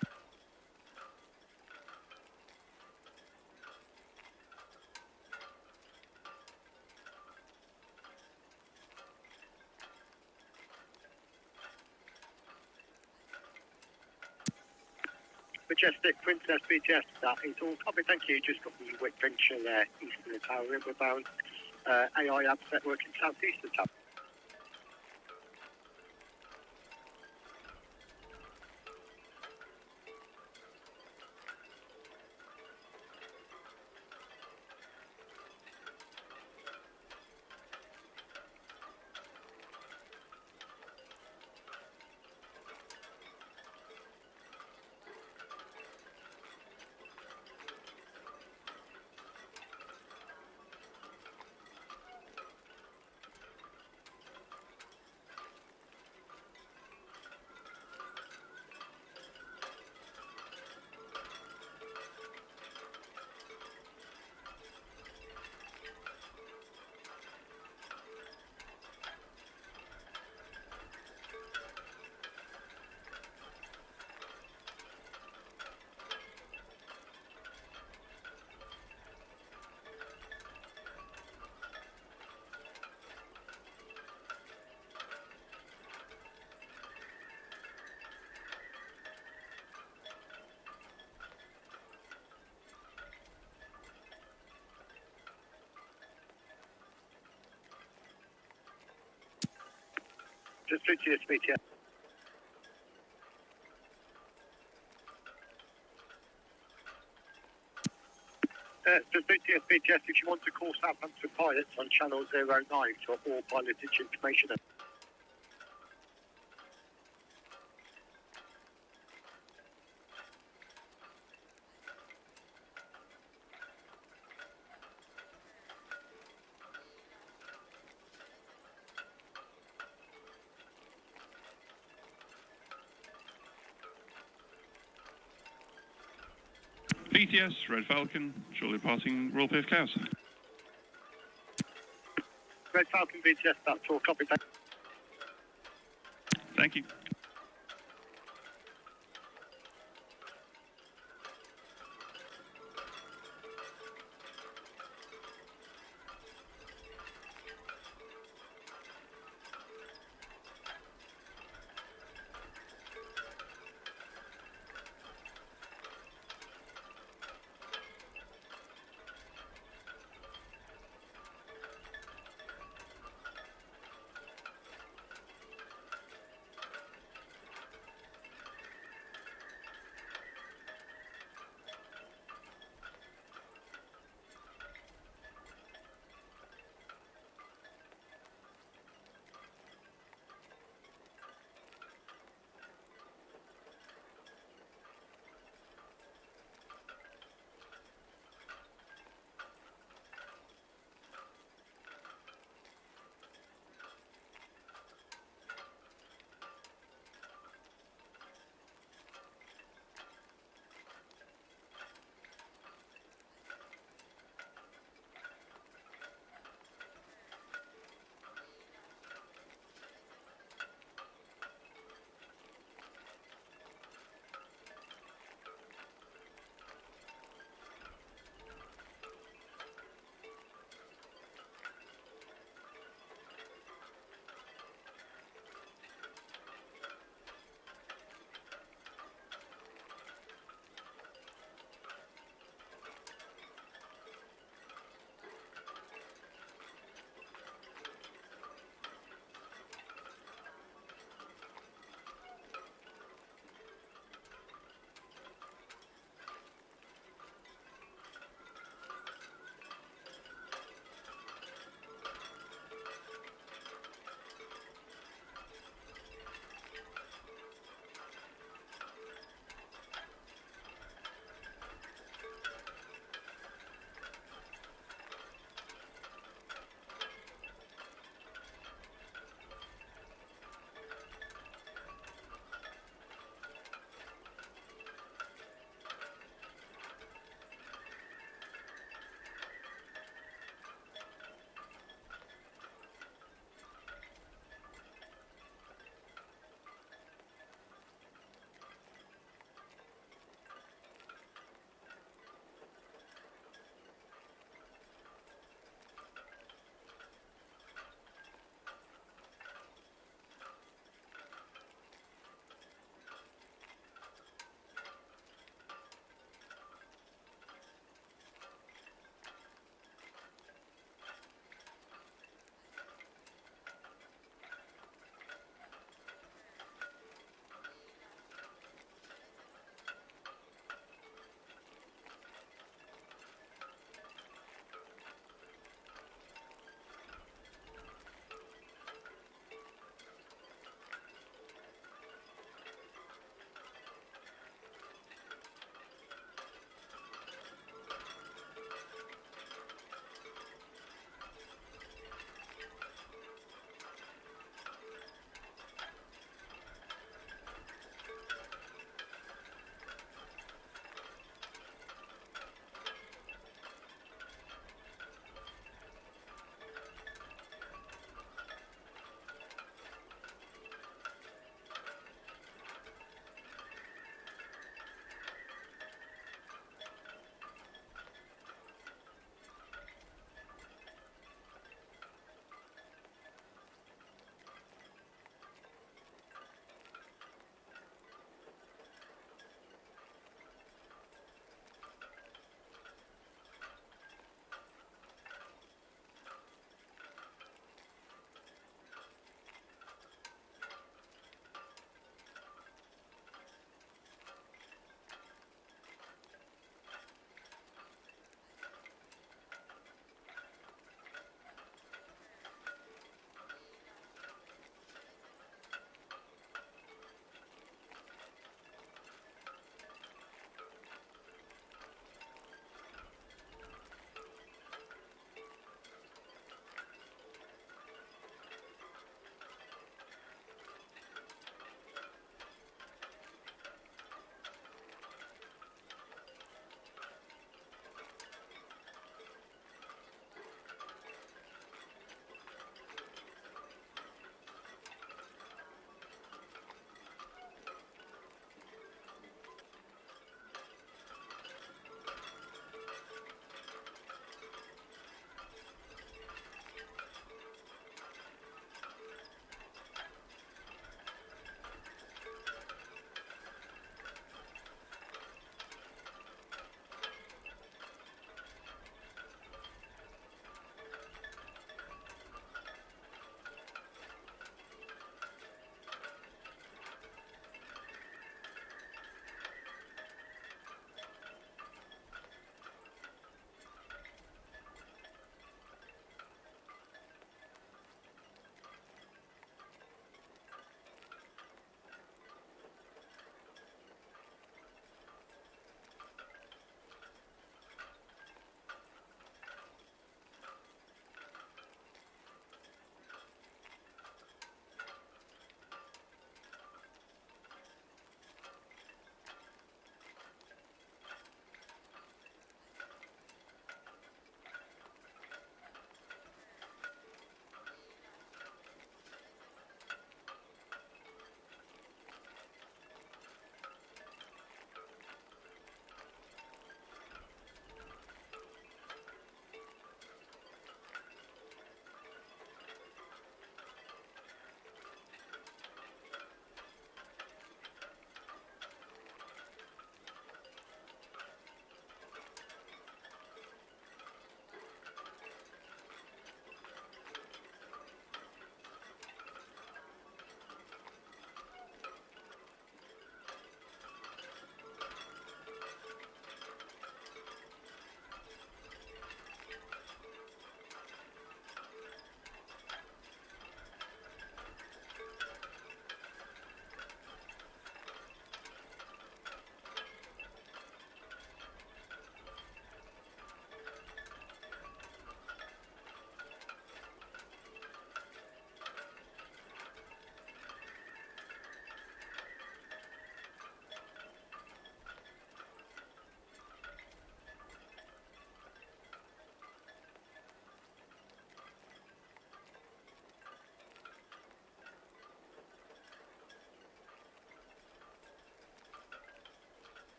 Majestic Princess BTS, that is all copy, thank you. Just got the Wick Venture there, east of the Tower River bound. AI abset working southeast of the Tower. Just through to your speech, yeah. Just through to your speech, yes, if you want to call Southampton pilots on channel 09 for all pilotage information. BTS, Red Falcon, shortly departing Royal Perth Cows. Red Falcon VTS, that's all copy. Thank you.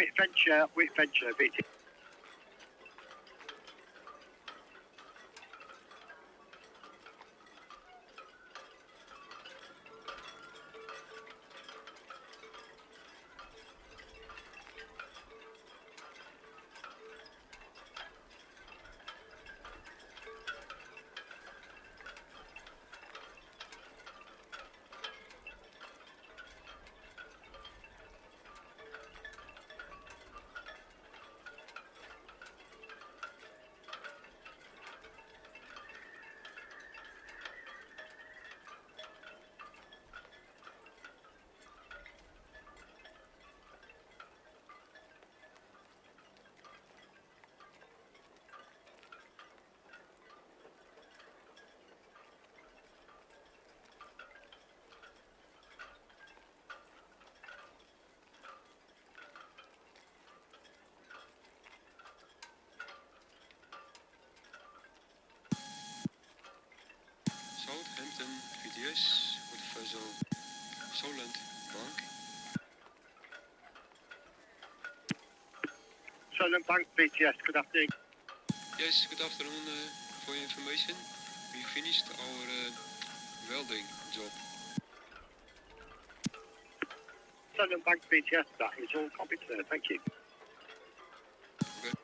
Venture, BT. Southampton, VTS, with the vessel Solent Bank. Solent Bank, BTS, good afternoon. Yes, good afternoon. For your information, we finished our welding job. Solent Bank, BTS, that is all copied, sir. Thank you. Okay.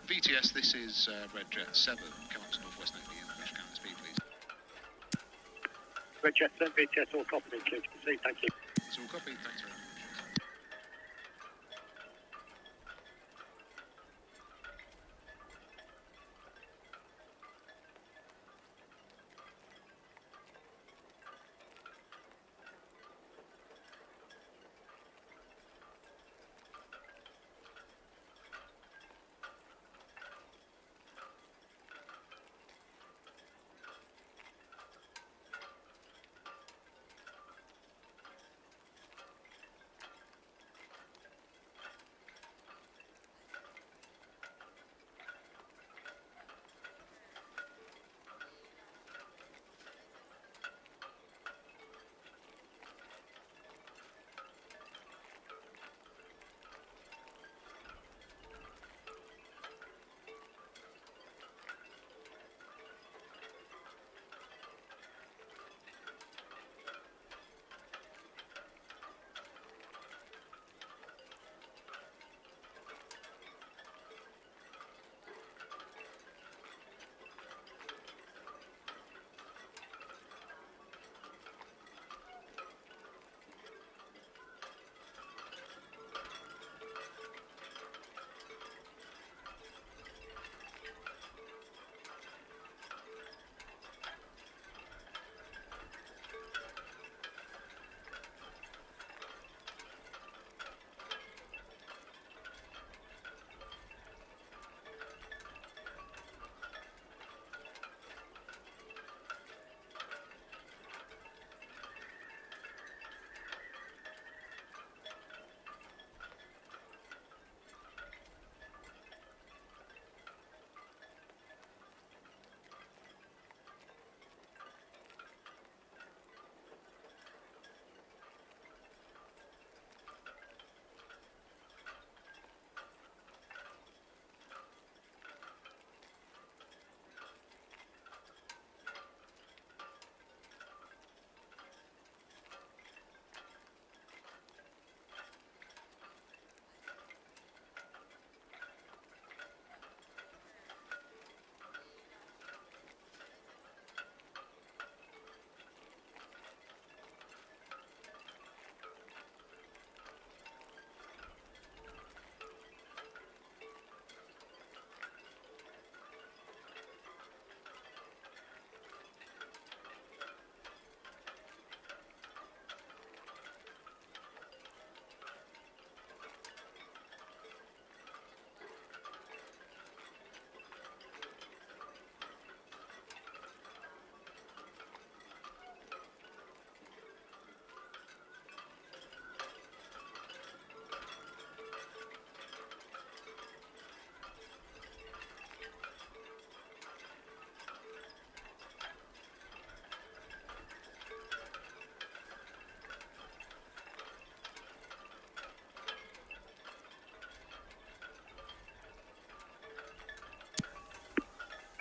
VTS, this is Red Jet 7, come up to Northwest 90 and push counter speed, please. Red Jet 7, BTS, all copied, clear to proceed, thank you. It's all copied, thanks very much.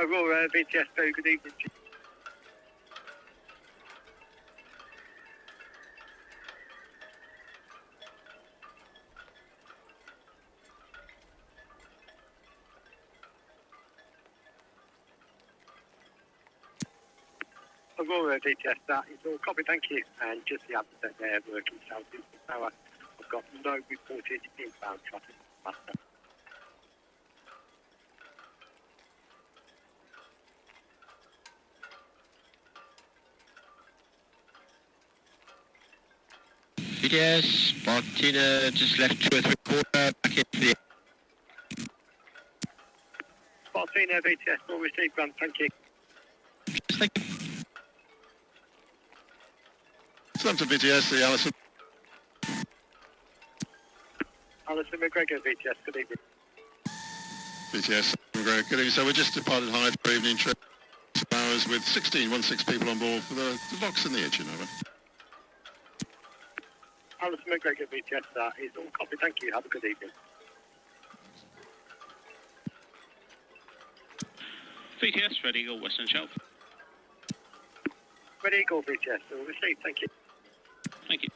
Aurora, VTS, very good evening. Aurora, VTS, that is all copy, thank you. And just the absent there, working southeast tower. I've got no reported inbound traffic. Master. BTS, Martina just left 2 or 3 quarter, back into the... Spartina, VTS, all received, Grant, thank you. Thank you. Southampton BTS, the Alison. Alison McGregor, VTS, good evening. BTS, McGregor, good evening. So we just departed Hyde for evening trip. 2 hours with 16 people on board for the locks and the engine, over. Alison McGregor, VTS, that is all copy, thank you. Have a good evening. VTS, Red Eagle, Western Shelf. Red Eagle, VTS, all received, thank you. Thank you.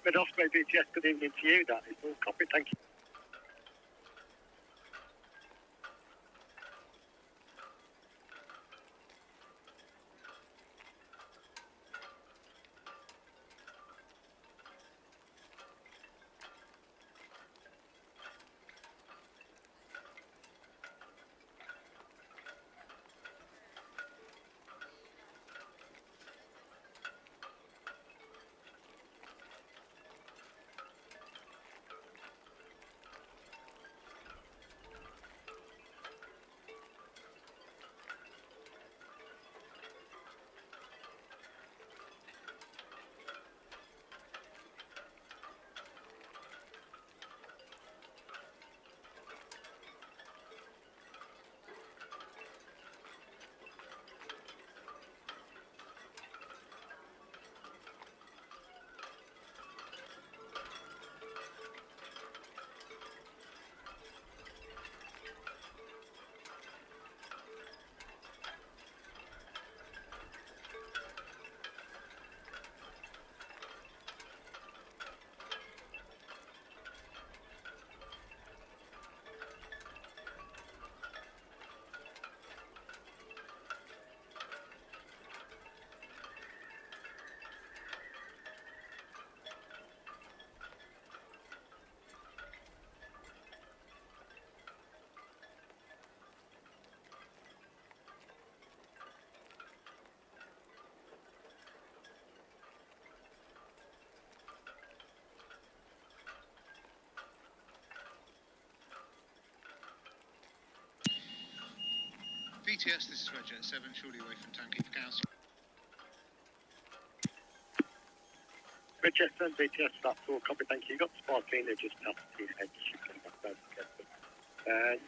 Red Osprey BTS, good evening to you. That is all copy, thank you. BTS, this is Red Jet 7, shortly away from Town Quay for Council. Red Jet 7 BTS, that's all copy, thank you. You got Sparkling, they're just past the edge.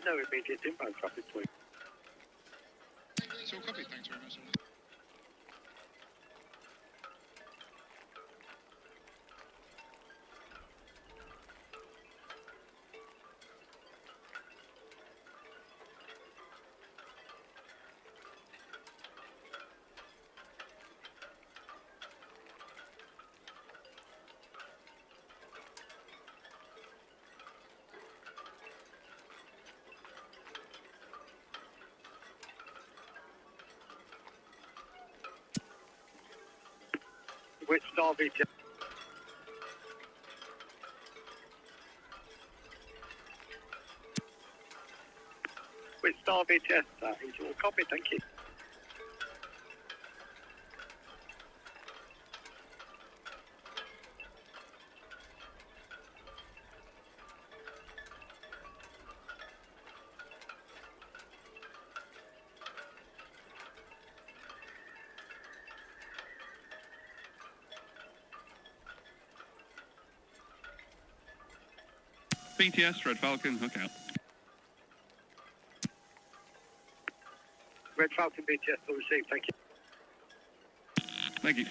No immediate inbound traffic, please. It's all copy, thanks very much. Which Star BTS? Which Star BTS? That is all copy, thank you. BTS, Red Falcon, hook out. Red Falcon BTS will receive, thank you. Thank you.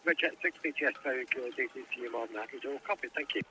Red Jet 6 BTS, very good. DCU on that. Is all copied, thank you.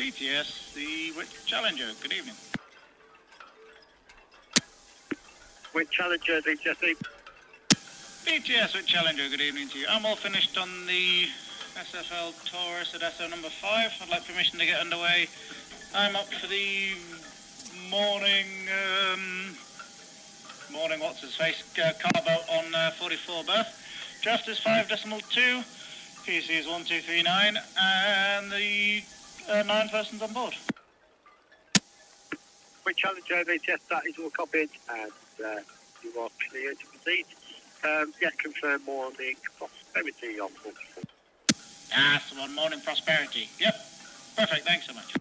BTS, the Wit Challenger. Good evening. Wit Challenger, BTS. BTS Wit Challenger, good evening to you. I'm all finished on the SFL Taurus at SO number 5. I'd like permission to get underway. I'm up for the morning what's his face, car boat on 44 berth. Draft is 5.2, PC is 1239, and the 9 persons on board. Wit Challenger, BTS, that is all copied, and you are clear to proceed. Confirm morning prosperity on 44. Ah, so on morning prosperity. Yep, perfect, thanks so much.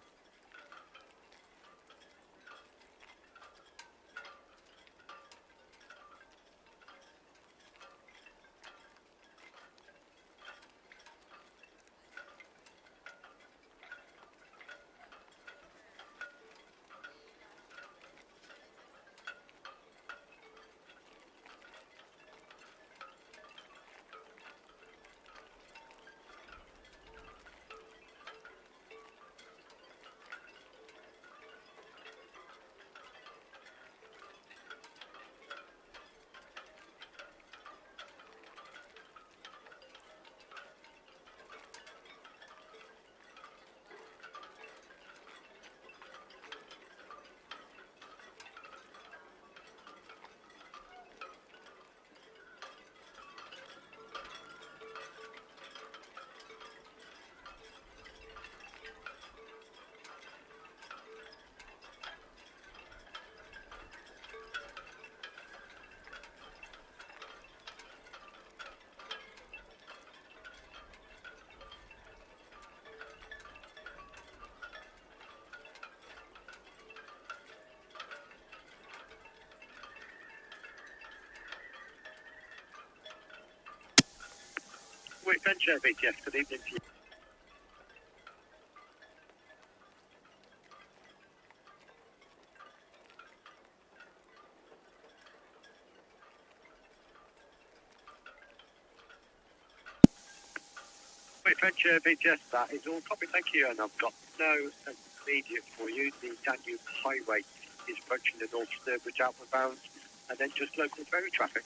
Wit Venture, BTS, good evening to you. Wit Venture, BTS, that is all copy, thank you, and I've got no immediate for you. The Danube Highway is approaching the North Sturbridge outward bound, and then just local ferry traffic.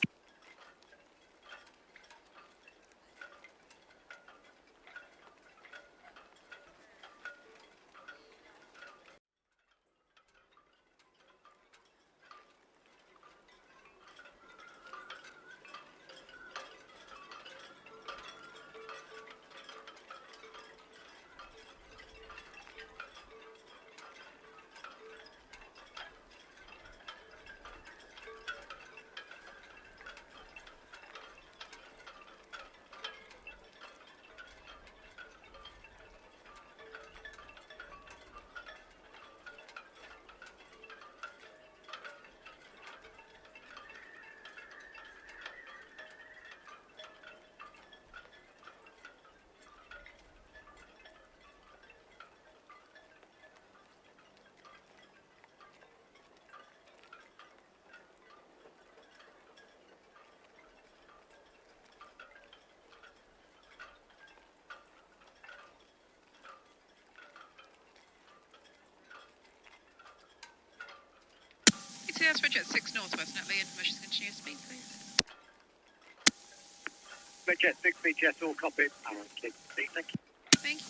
BTS Red Jet 6 Northwest, Natalie, information to continue speed, please. Red Jet 6, BTS, all copied, and clear to proceed, thank you. Thank you.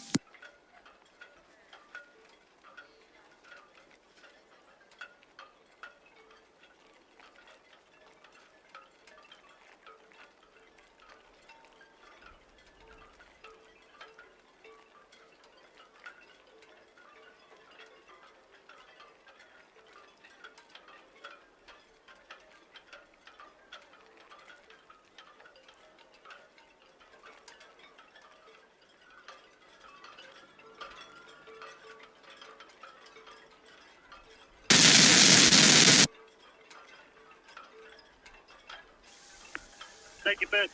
Thank you, Bert.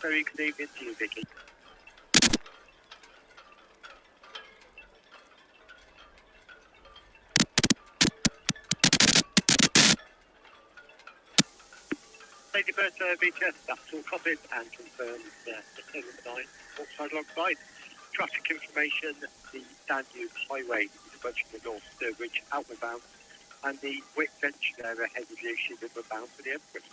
Very good evening to you, Vicky. Lady Bert, BTS, that's all copied and confirmed the 9 outside alongside. traffic information, the Danube Highway is approaching the North Sturbridge outward bound, and the Wick Venture area ahead of you should inward bound for the Empress.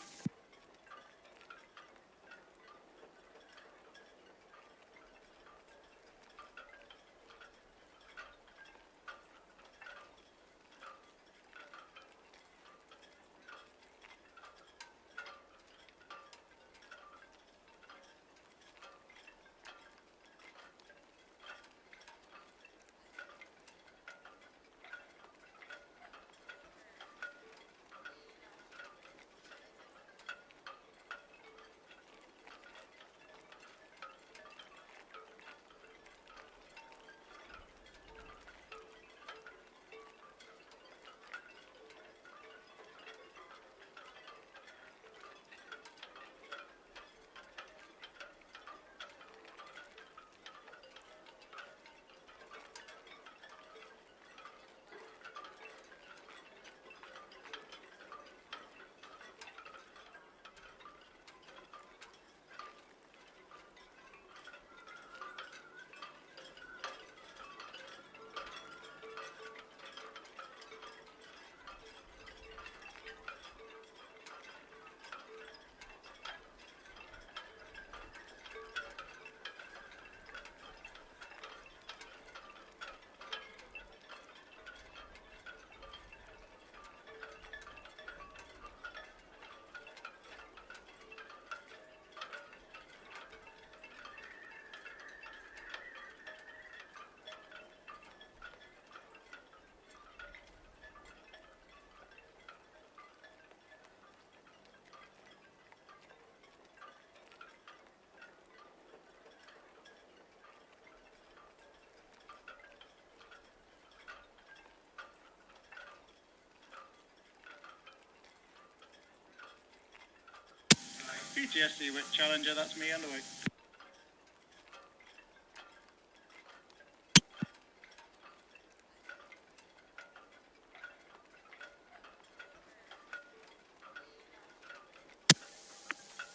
PTSD with Challenger, that's me underway.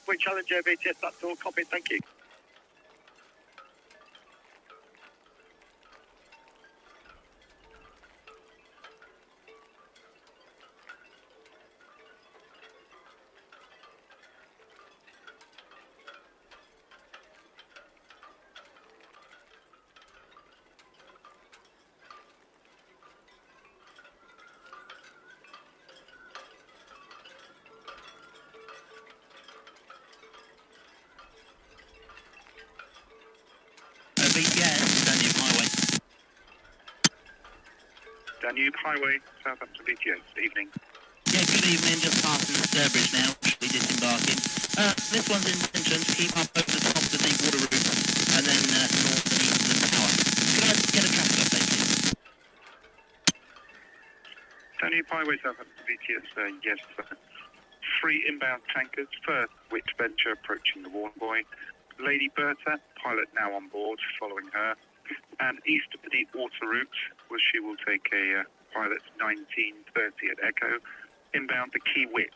Wick Challenger, BTS, that's all. Copy, thank you. BTS, Danube Highway. Danube Highway, Southampton BTS, evening. Yeah, good evening, just passing the Sturbridge now, actually disembarking. This one's intention to keep up over the top of the Deepwater route, and then north and east of the tower. Could I get a traffic update, please? Danube Highway, Southampton BTS, yes, sir. 3 inbound tankers, first Wick Venture approaching the Warn Buoy. Lady Bertha, pilot now on board, following her. And east of the Deepwater route, where she will take a pilot 1930 at Echo. Inbound the Key Wit,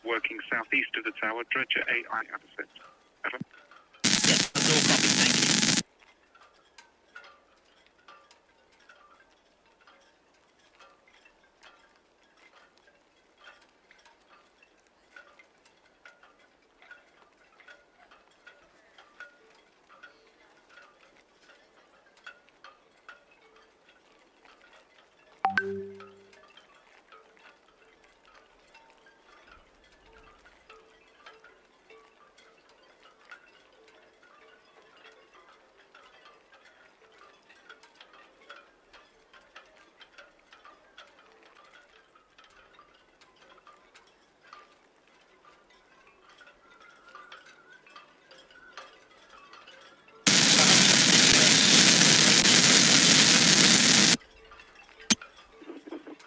working southeast of the tower, Dredger AI Absent. Over. Yes, that's all copy, thank you.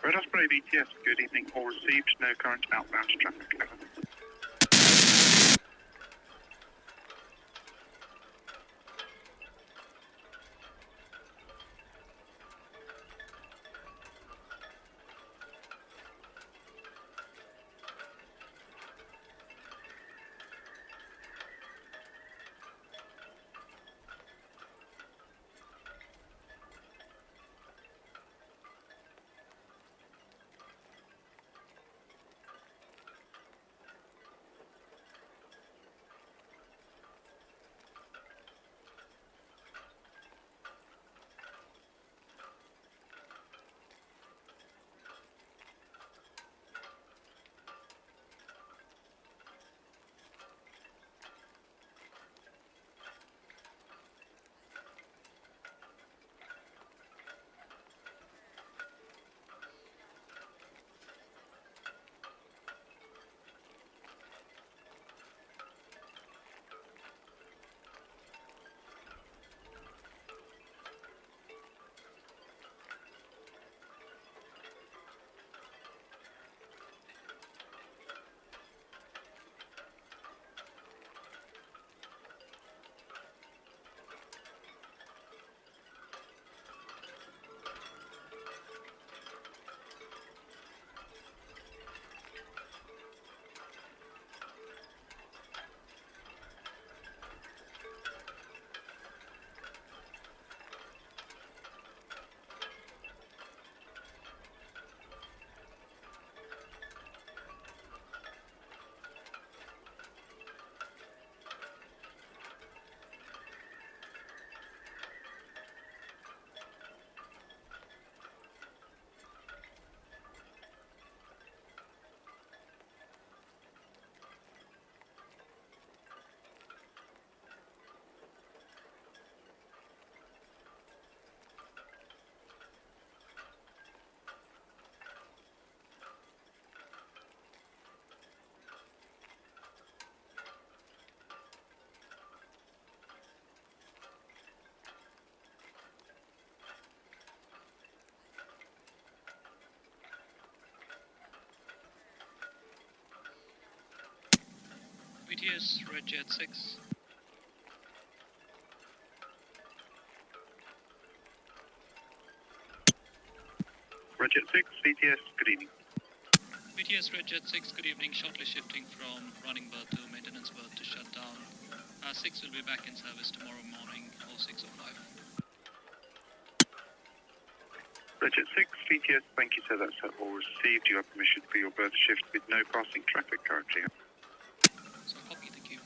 Red Osprey BTS, good evening, all received, no current outbound traffic. Over. BTS, Red Jet 6. Red Jet 6, VTS, good evening. BTS, Red Jet 6, good evening. Shortly shifting from running berth to maintenance berth to shut down. 6 will be back in service tomorrow morning, 06:05. Red Jet 6, VTS, thank you, sir. That's all received. You have permission for your berth shift with no passing traffic currently. So copy, thank you.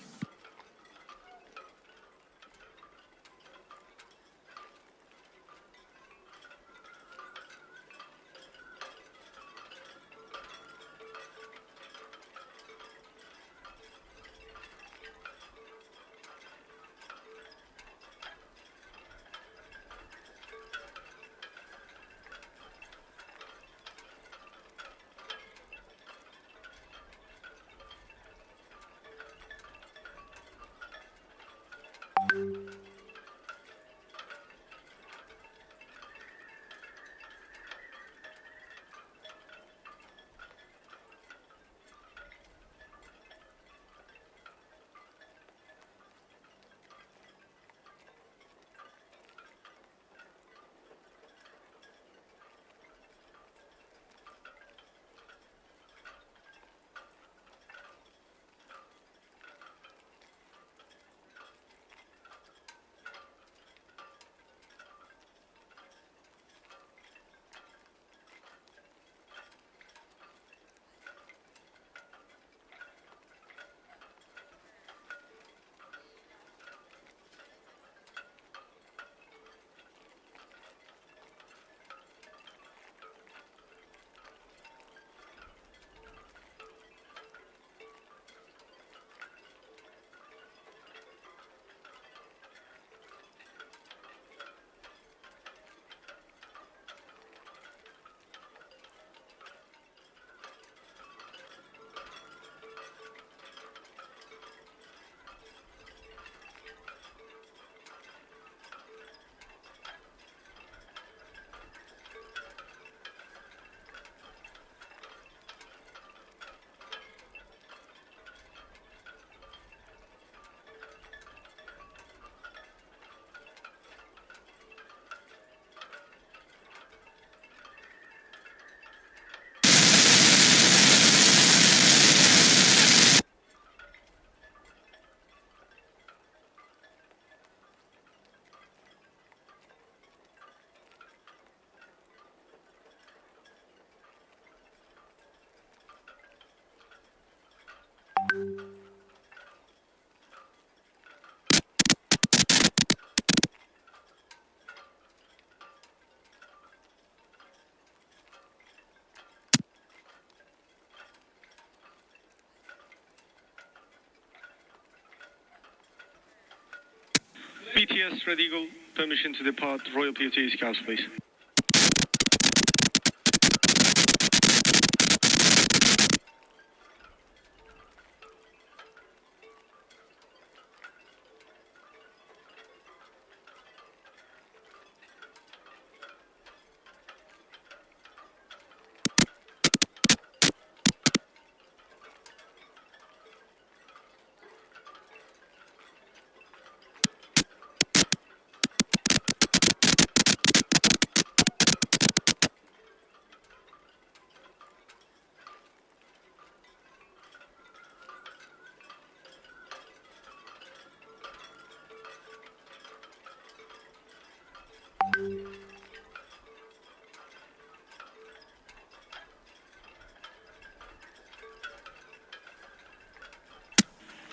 BTS, Red Eagle, permission to depart Royal POT Scouts, please.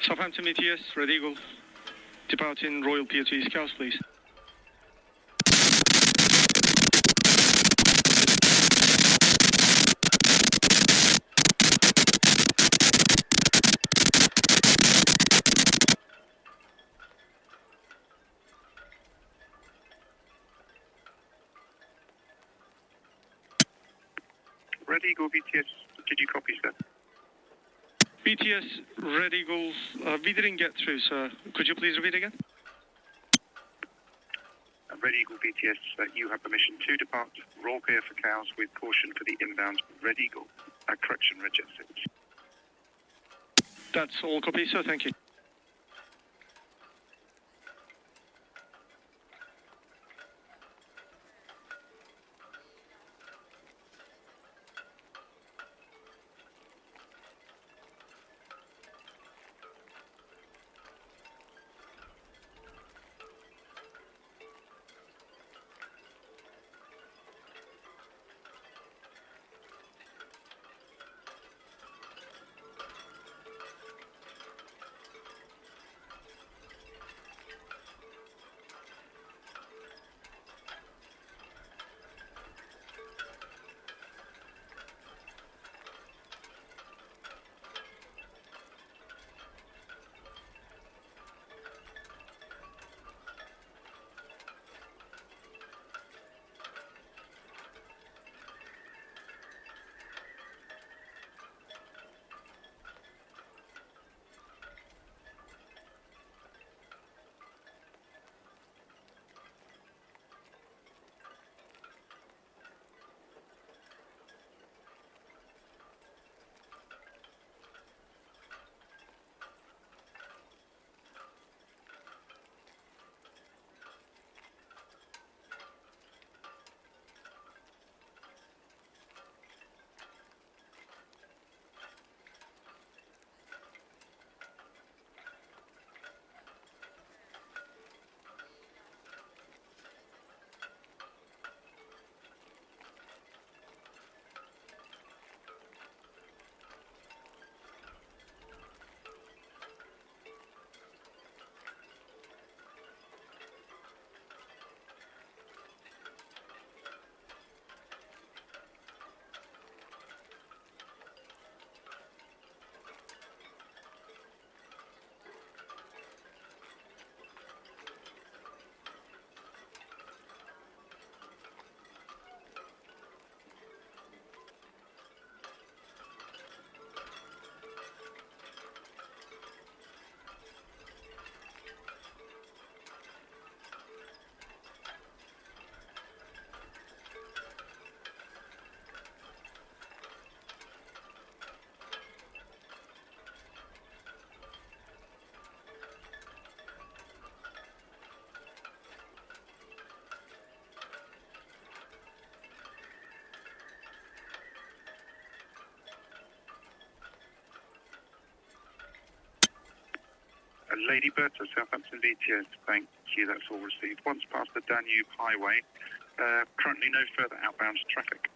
Southampton BTS, Red Eagle, departing Royal POT Scouts, please. Red Eagle, VTS, did you copy, sir? BTS, Red Eagles, we didn't get through, sir. Could you please repeat again? Red Eagle, VTS, you have permission to depart Royal Pier for Cows with caution for the inbound Red Eagle. Correction, Red Jet 6. That's all copy, sir. Thank you. Ladybird to Southampton VTS, thank you, that's all received. Once past the Danube Highway, currently no further outbound traffic.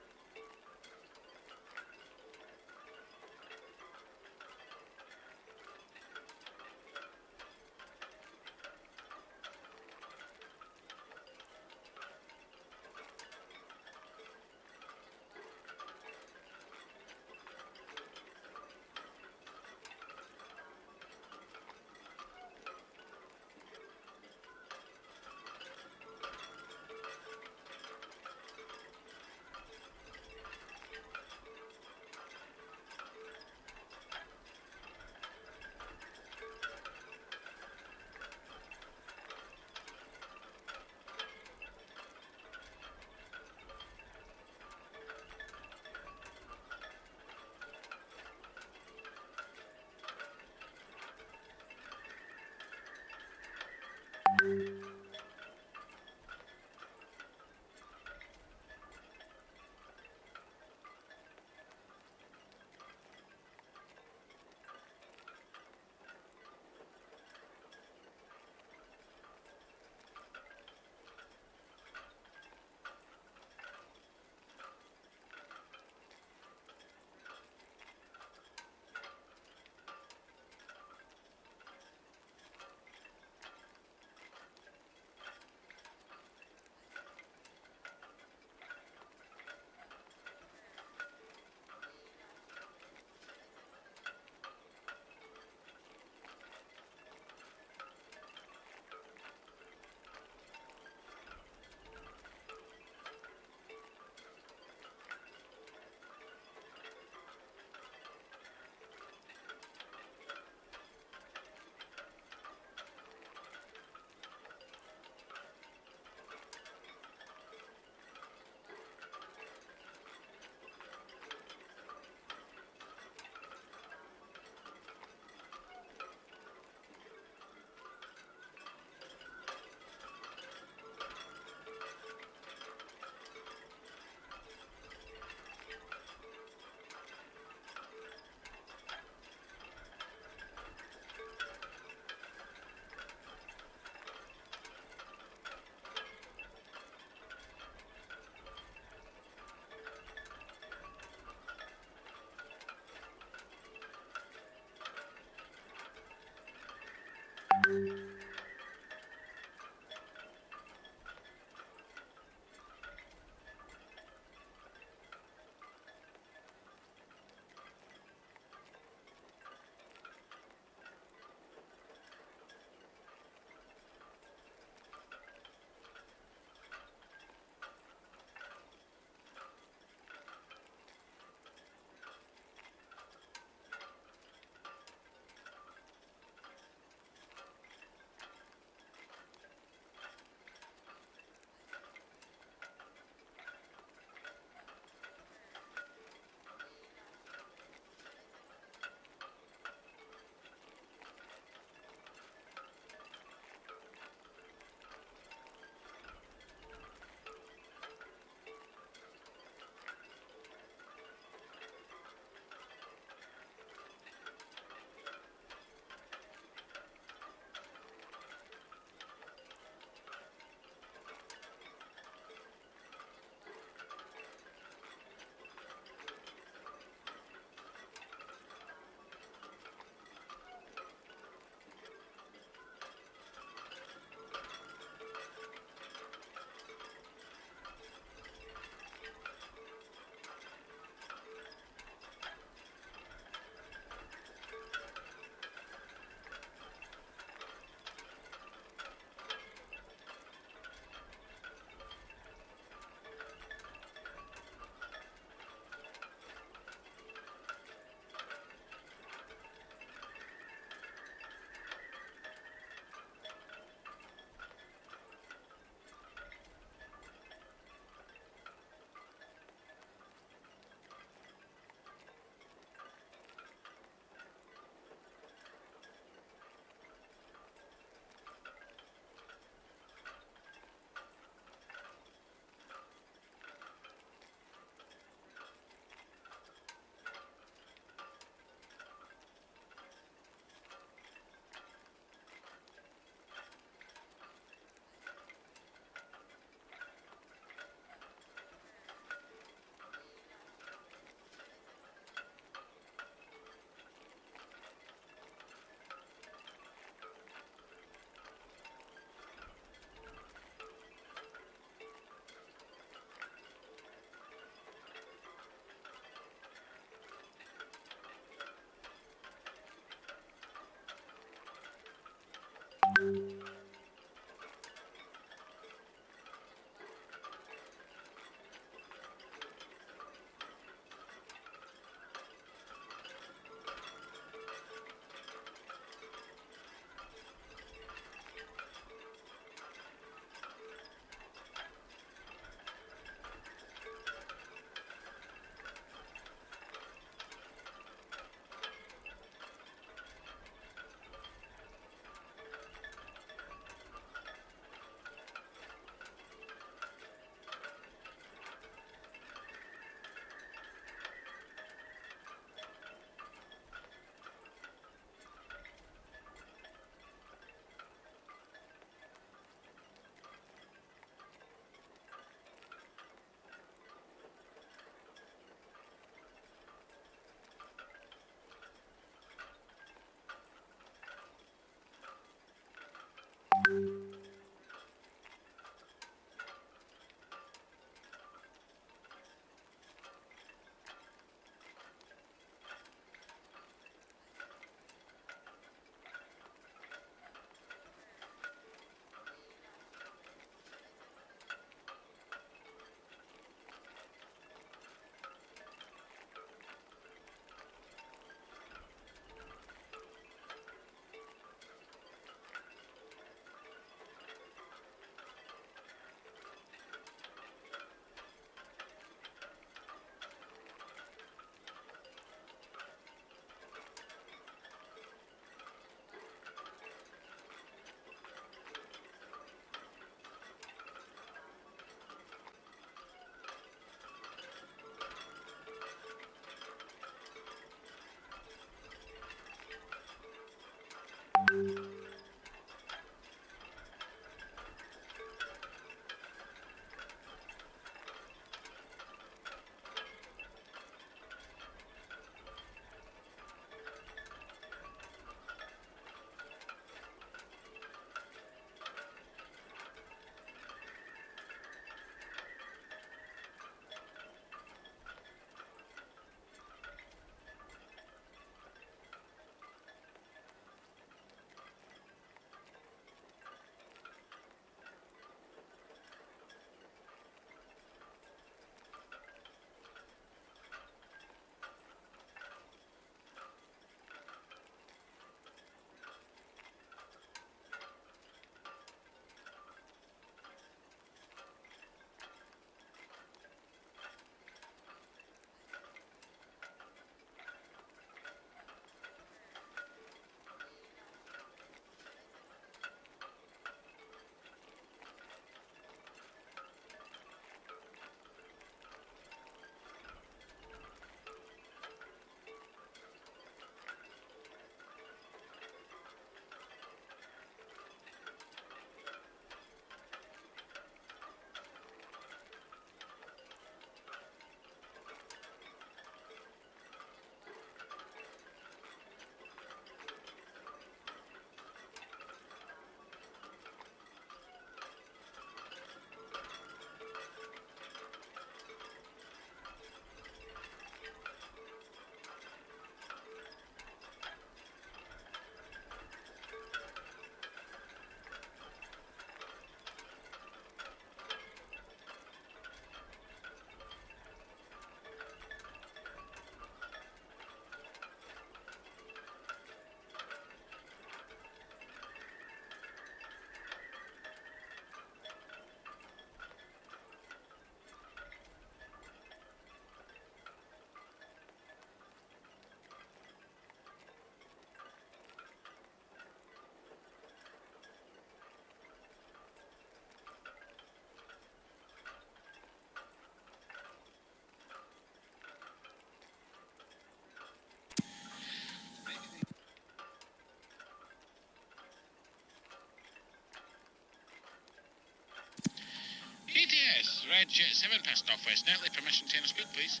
Red Jet 7 past Northwest Netley. Permission to speed, please.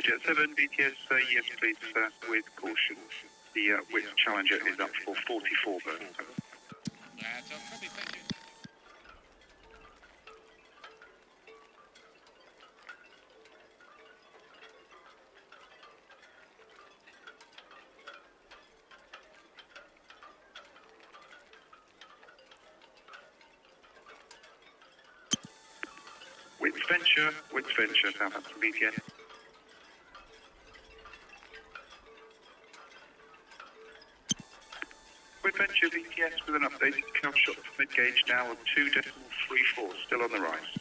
Jet 7, BTS, yes please, with caution. The width Challenger is up for 44 berths. That's all, copy, thank you. Width Venture, Southampton BTS. Width Venture BTS with an updated count shot for mid-gauge now of 2.34, still on the rise.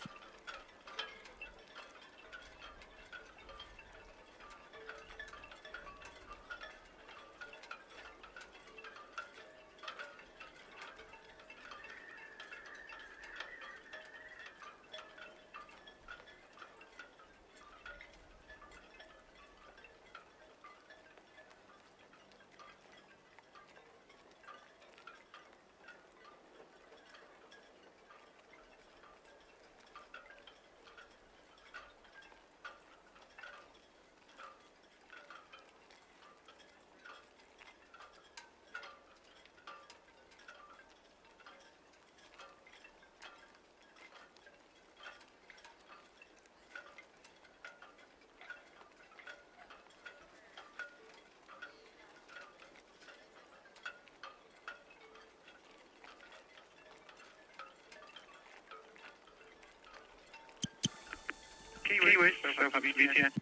Kiwi, Southampton BTS.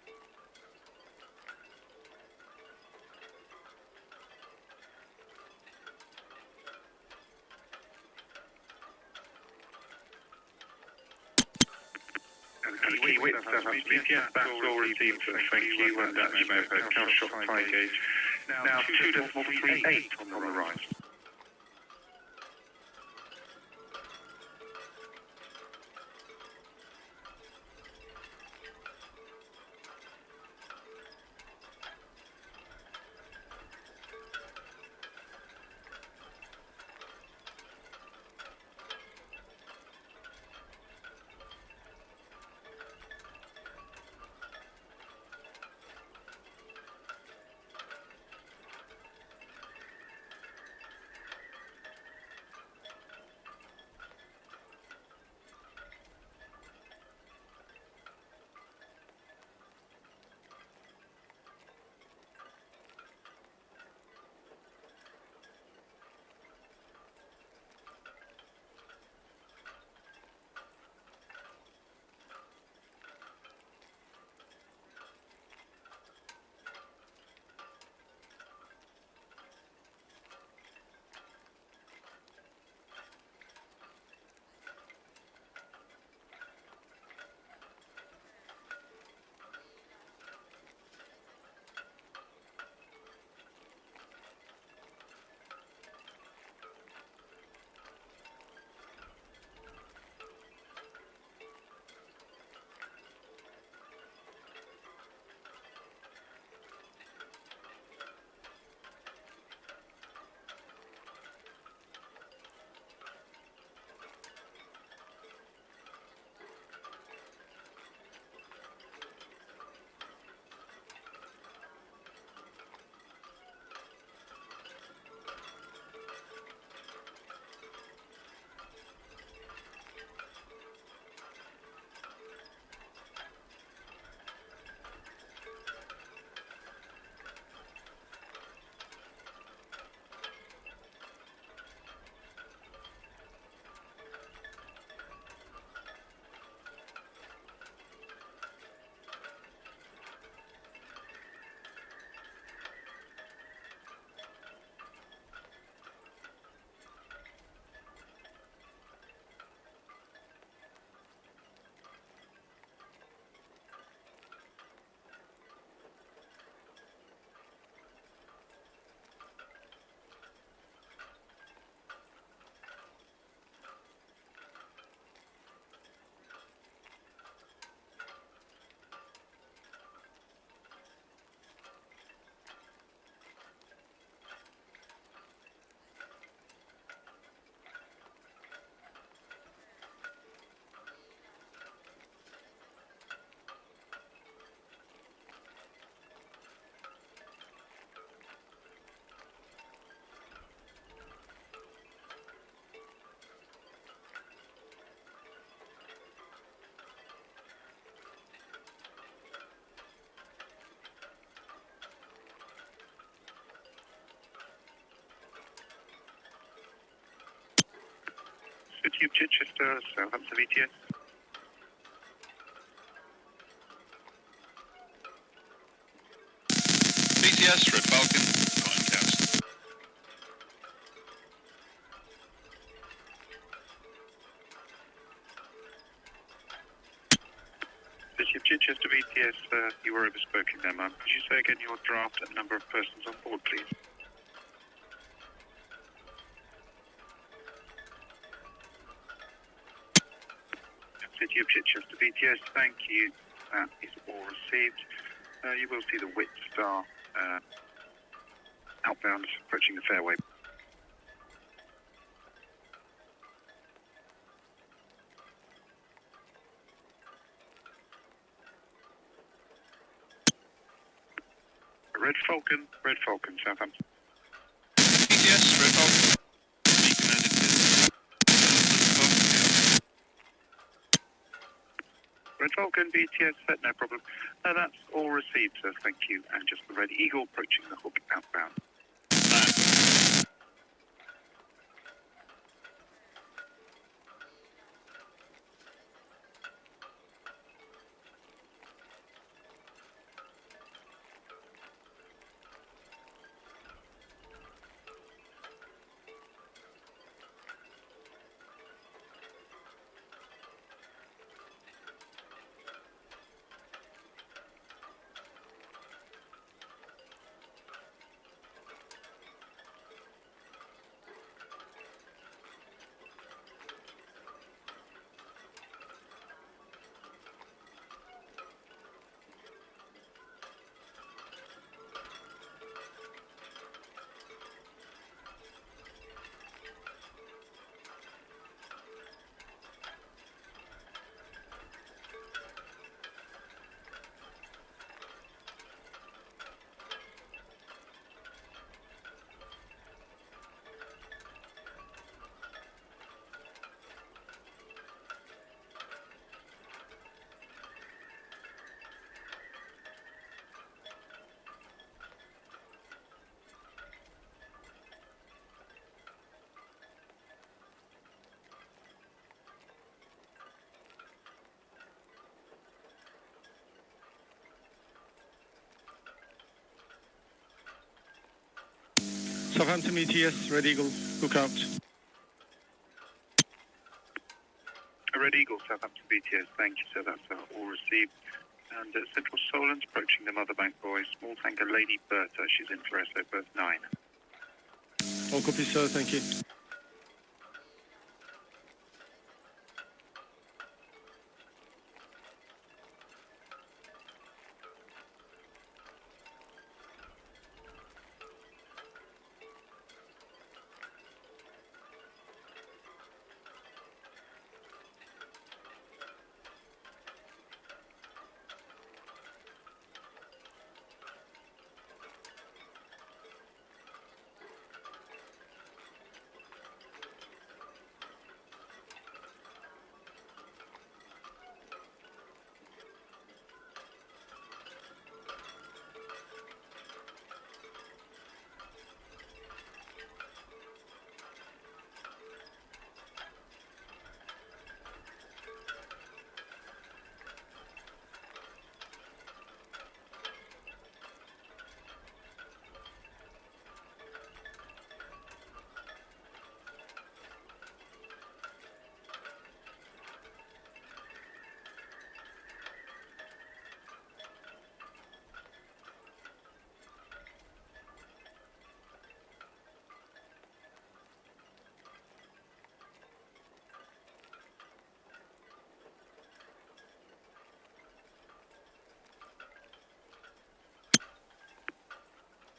Kiwi, Southampton BTS. That's all received, thank you, and that you may have heard count shot high gauge. Now 2.38 on the rise. Chichester, Southampton VTS. BTS, Red Falcon, Comcast. Bishop Chichester VTS, you were overspoken there, ma'am. Could you say again your draft and number of persons on board, please? City of Chichester VTS, thank you. That is all received. You will see the Wit Star outbound approaching the fairway. Red Falcon, Southampton. BTS, Red Falcon. Red Falcon, BTS, set, no problem. That's all received, sir, thank you. And just the Red Eagle approaching the hook outbound. Southampton ETS, Red Eagle, look out. Red Eagle, Southampton BTS, thank you, sir, that's all received. And Central Solent approaching the Motherbank boys, small tanker Lady Bertha, she's in for SO berth 9. All copy, sir, thank you.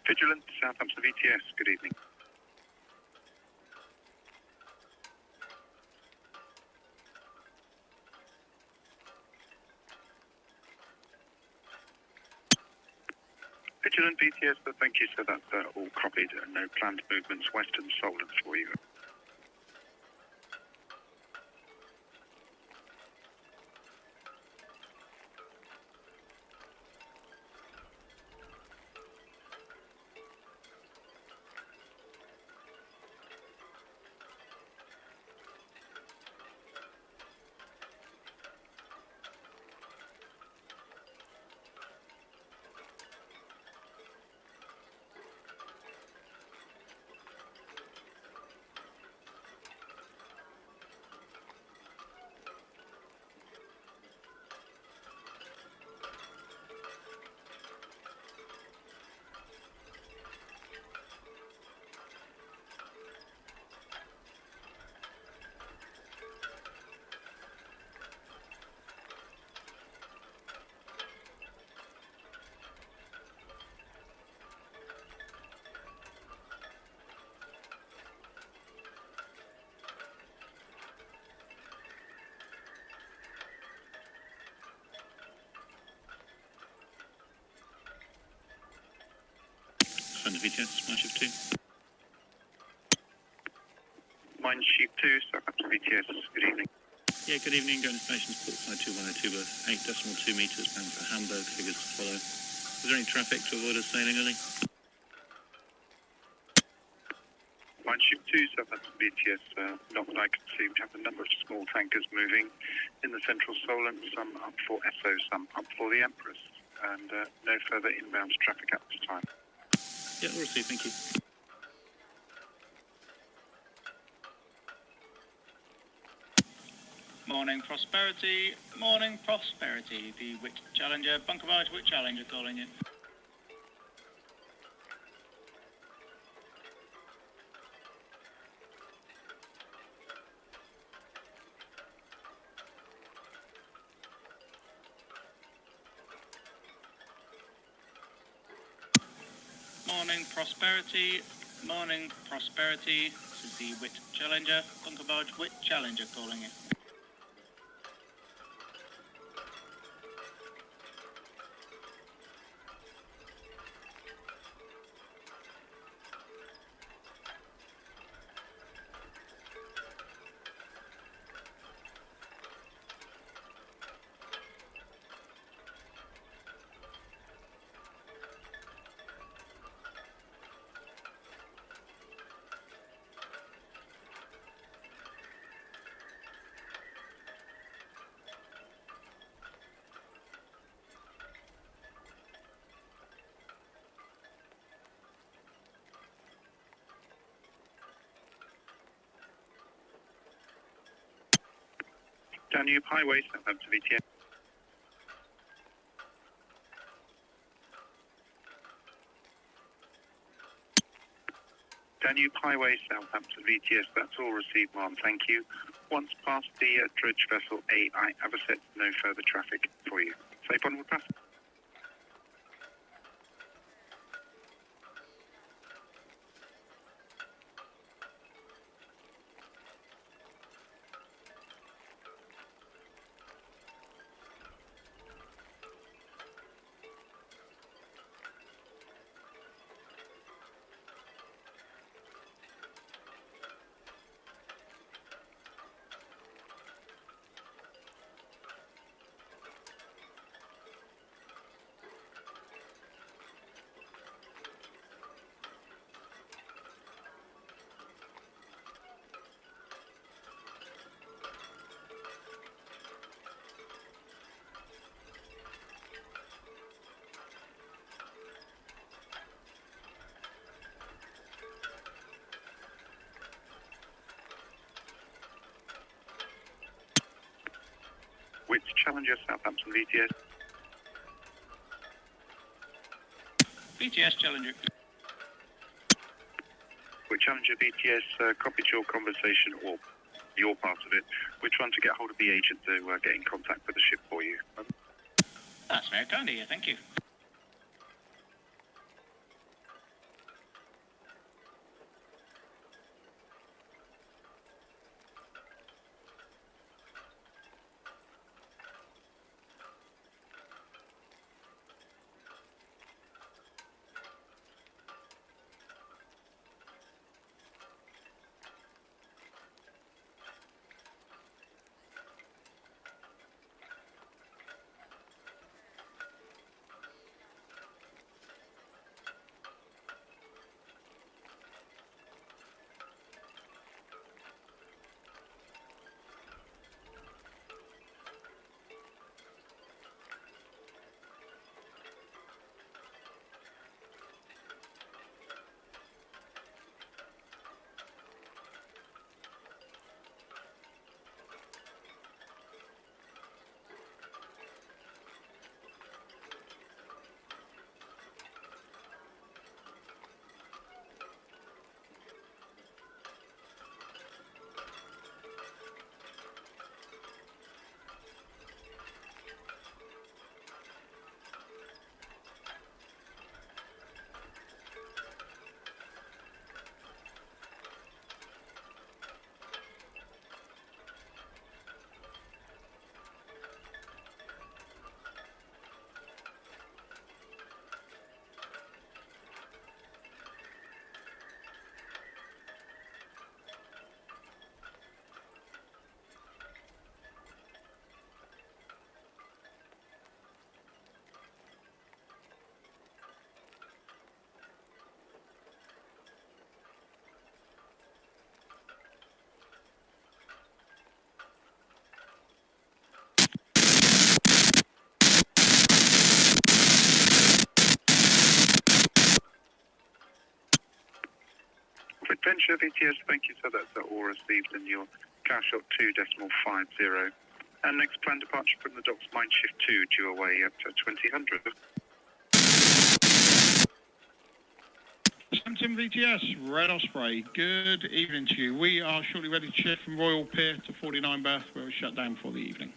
Vigilant, Southampton VTS, good evening. Vigilant BTS, but thank you, so that's all copied and no planned movements western Solent for you. Southampton VTS, Mineship 2. Mineship 2, Southampton VTS, good evening. Yeah, good evening. Going information portside 2102 berth 8.2 metres bound for Hamburg. Figures to follow. Was there any traffic to avoid us sailing early? Mineship 2, Southampton VTS, not that I can see. We have a number of small tankers moving in the central Solent, some up for Esso, some up for the Empress, and no further inbound traffic at this time. Yeah, we'll see. Thank you. Morning Prosperity, morning Prosperity. The Wit Challenger, bunker barge Wit Challenger calling you. Morning Prosperity, morning Prosperity. This is the Wit Challenger, bunker barge Wit Challenger calling you. Danube Highway, Southampton VTS. Danube Highway, Southampton VTS, that's all received, ma'am, thank you. Once past the dredge vessel A, I have a set no further traffic for you. Safe onward pass. Wit Challenger, Southampton VTS. VTS Challenger. Wit Challenger VTS, copied your conversation, or your part of it. We're trying to get hold of the agent to get in contact with the ship for you. That's very kind of you, thank you. Adventure VTS, thank you, sir. That's all received in your car shot 2.50. And next planned departure from the docks, Mind Shift 2, due away at 2000. Southampton VTS, Red Osprey, good evening to you. We are shortly ready to shift from Royal Pier to 49 berth, where we're shut down for the evening.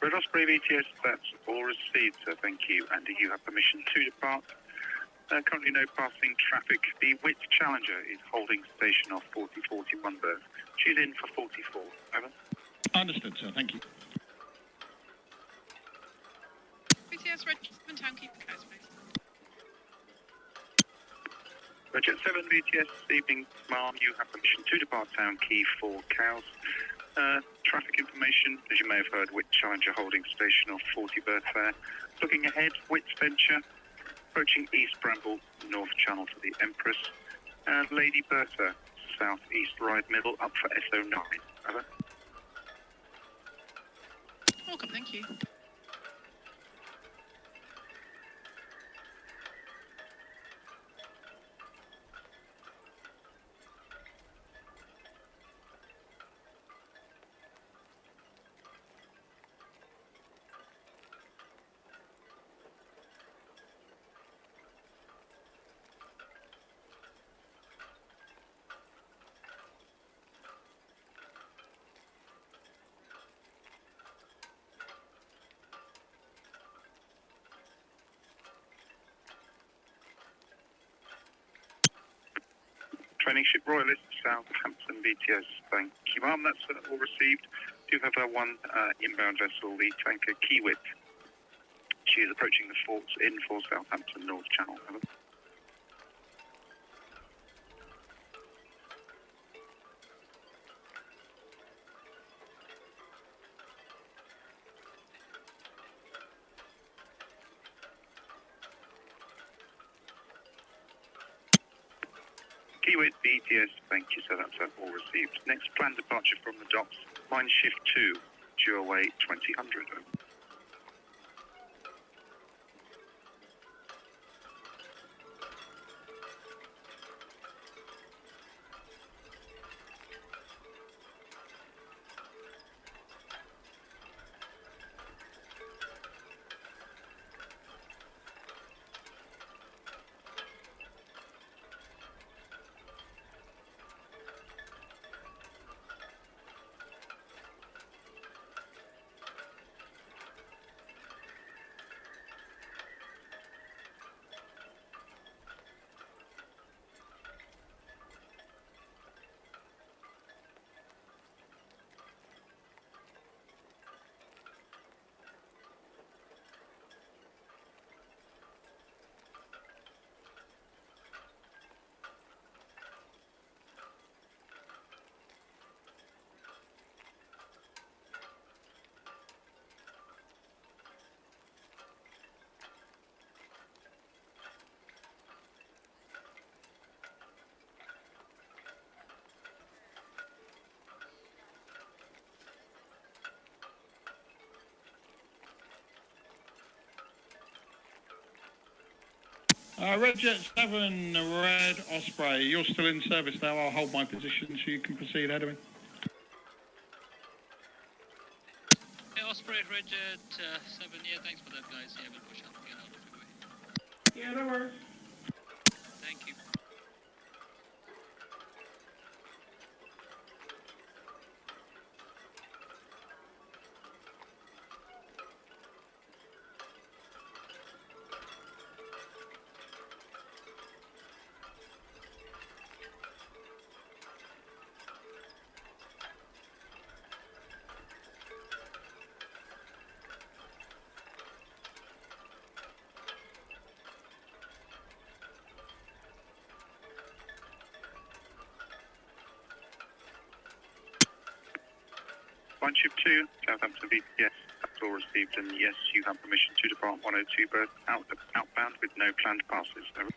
Red Osprey VTS, that's all received, sir, thank you. And you have permission to depart. Currently no passing traffic. The Wit Challenger is holding station off 4041 berth. She's in for 44. Over. Understood, sir, thank you. BTS Red Town Quay for cows, please. Jet 7 VTS, this evening, ma'am, you have permission to depart Town Quay for cows. Traffic information, as you may have heard, Wit Challenger holding station off 40 berth fare. Looking ahead, Wit's Venture, approaching East Bramble, North Channel for the Empress. Lady Bertha, South East Ride Middle, up for SO9. Over. Welcome, thank you. Training Ship Royalist, Southampton VTS. Thank you, ma'am. That's all received. Do have one inbound vessel, the tanker Kiewit. She is approaching the forts in for Southampton North Channel. Over. Kiewit BTS, thank you, sir. That's all received. Next planned departure from the docks, Mind Shift 2, due away 2000. Red Jet 7, Red Osprey, you're still in service now. I'll hold my position so you can proceed, Edwin. Hey, Osprey, Red Jet 7, yeah, thanks for that, guys. Yeah, we'll push up again out of the way. Yeah, no worries. Thank you. Mind Shift 2, Southampton VTS, that's all received, and yes, you have permission to depart 102 berth outbound with no planned passes. Over.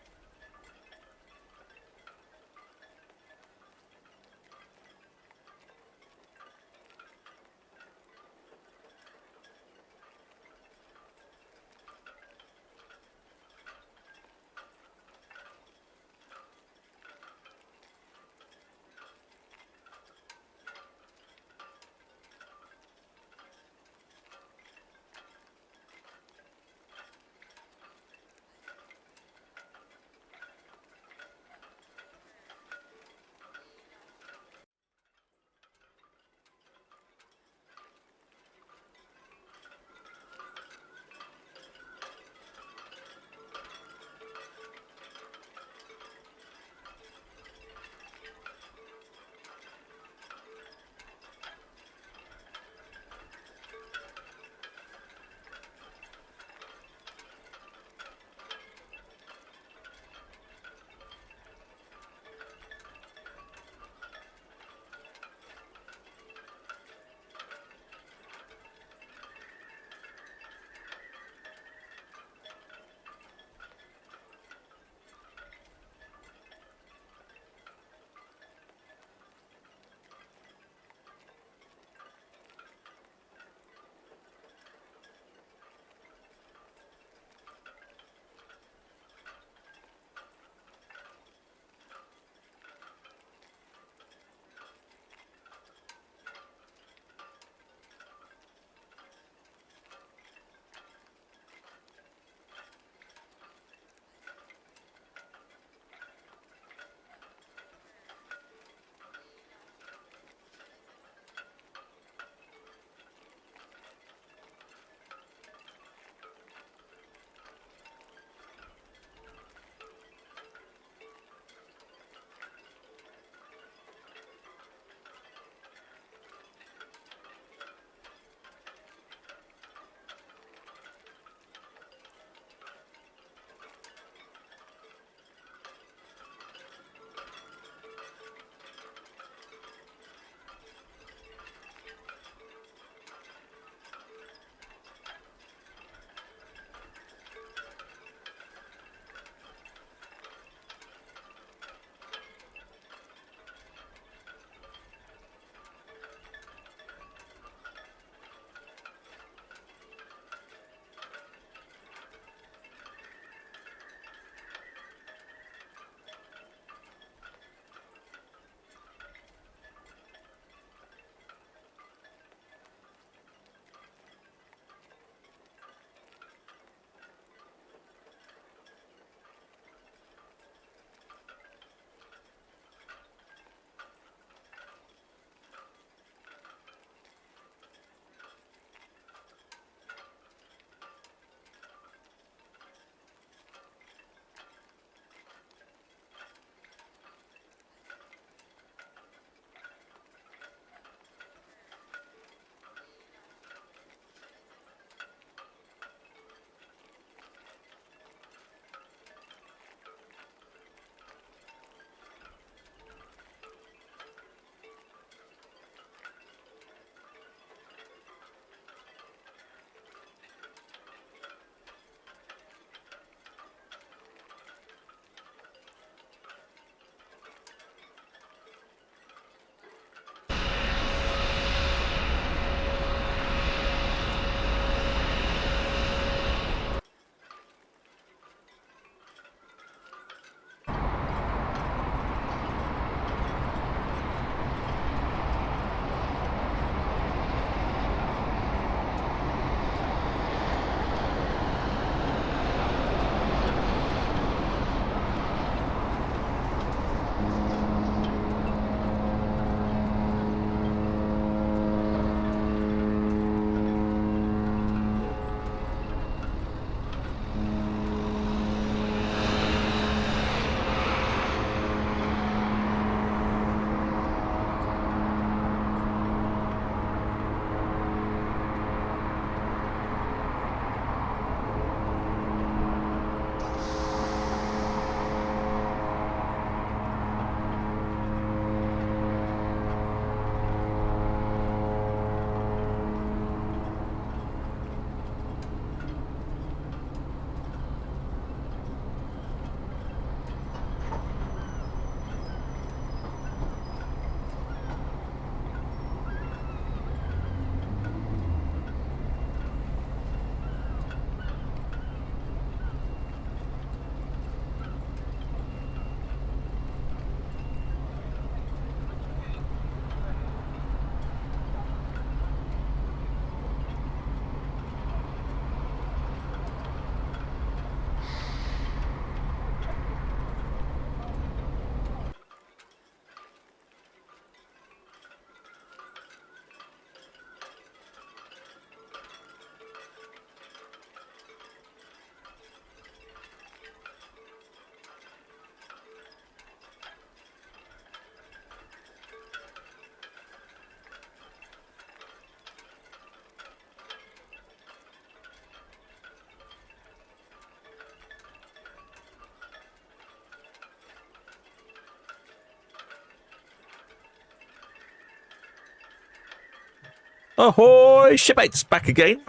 Ahoy, shipmates, back again.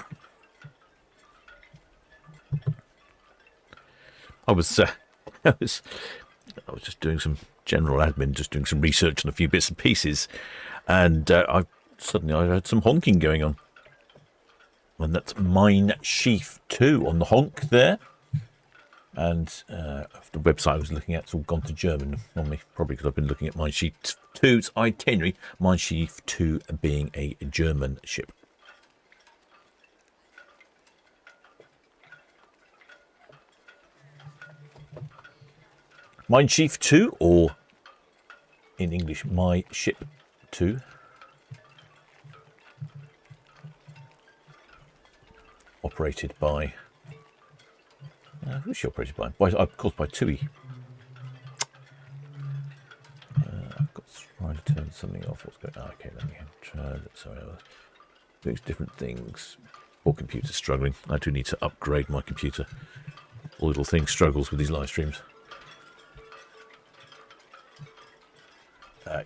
I was just doing some general admin, just doing some research on a few bits and pieces, and I heard some honking going on. And that's Mine Sheaf 2 on the honk there. And the website I was looking at, it's all gone to German on me, probably because I've been looking at Mine Sheaf 2's itinerary, Mine Sheaf 2 being a German ship. Mine Sheaf 2, or in English, My Ship 2. Operated by... who's she operated by? Of course, by TUI. I've got to try to turn something off. What's going on? Okay, let me try. Sorry, those different things. Poor computer's struggling. I do need to upgrade my computer. All little thing struggles with these live streams.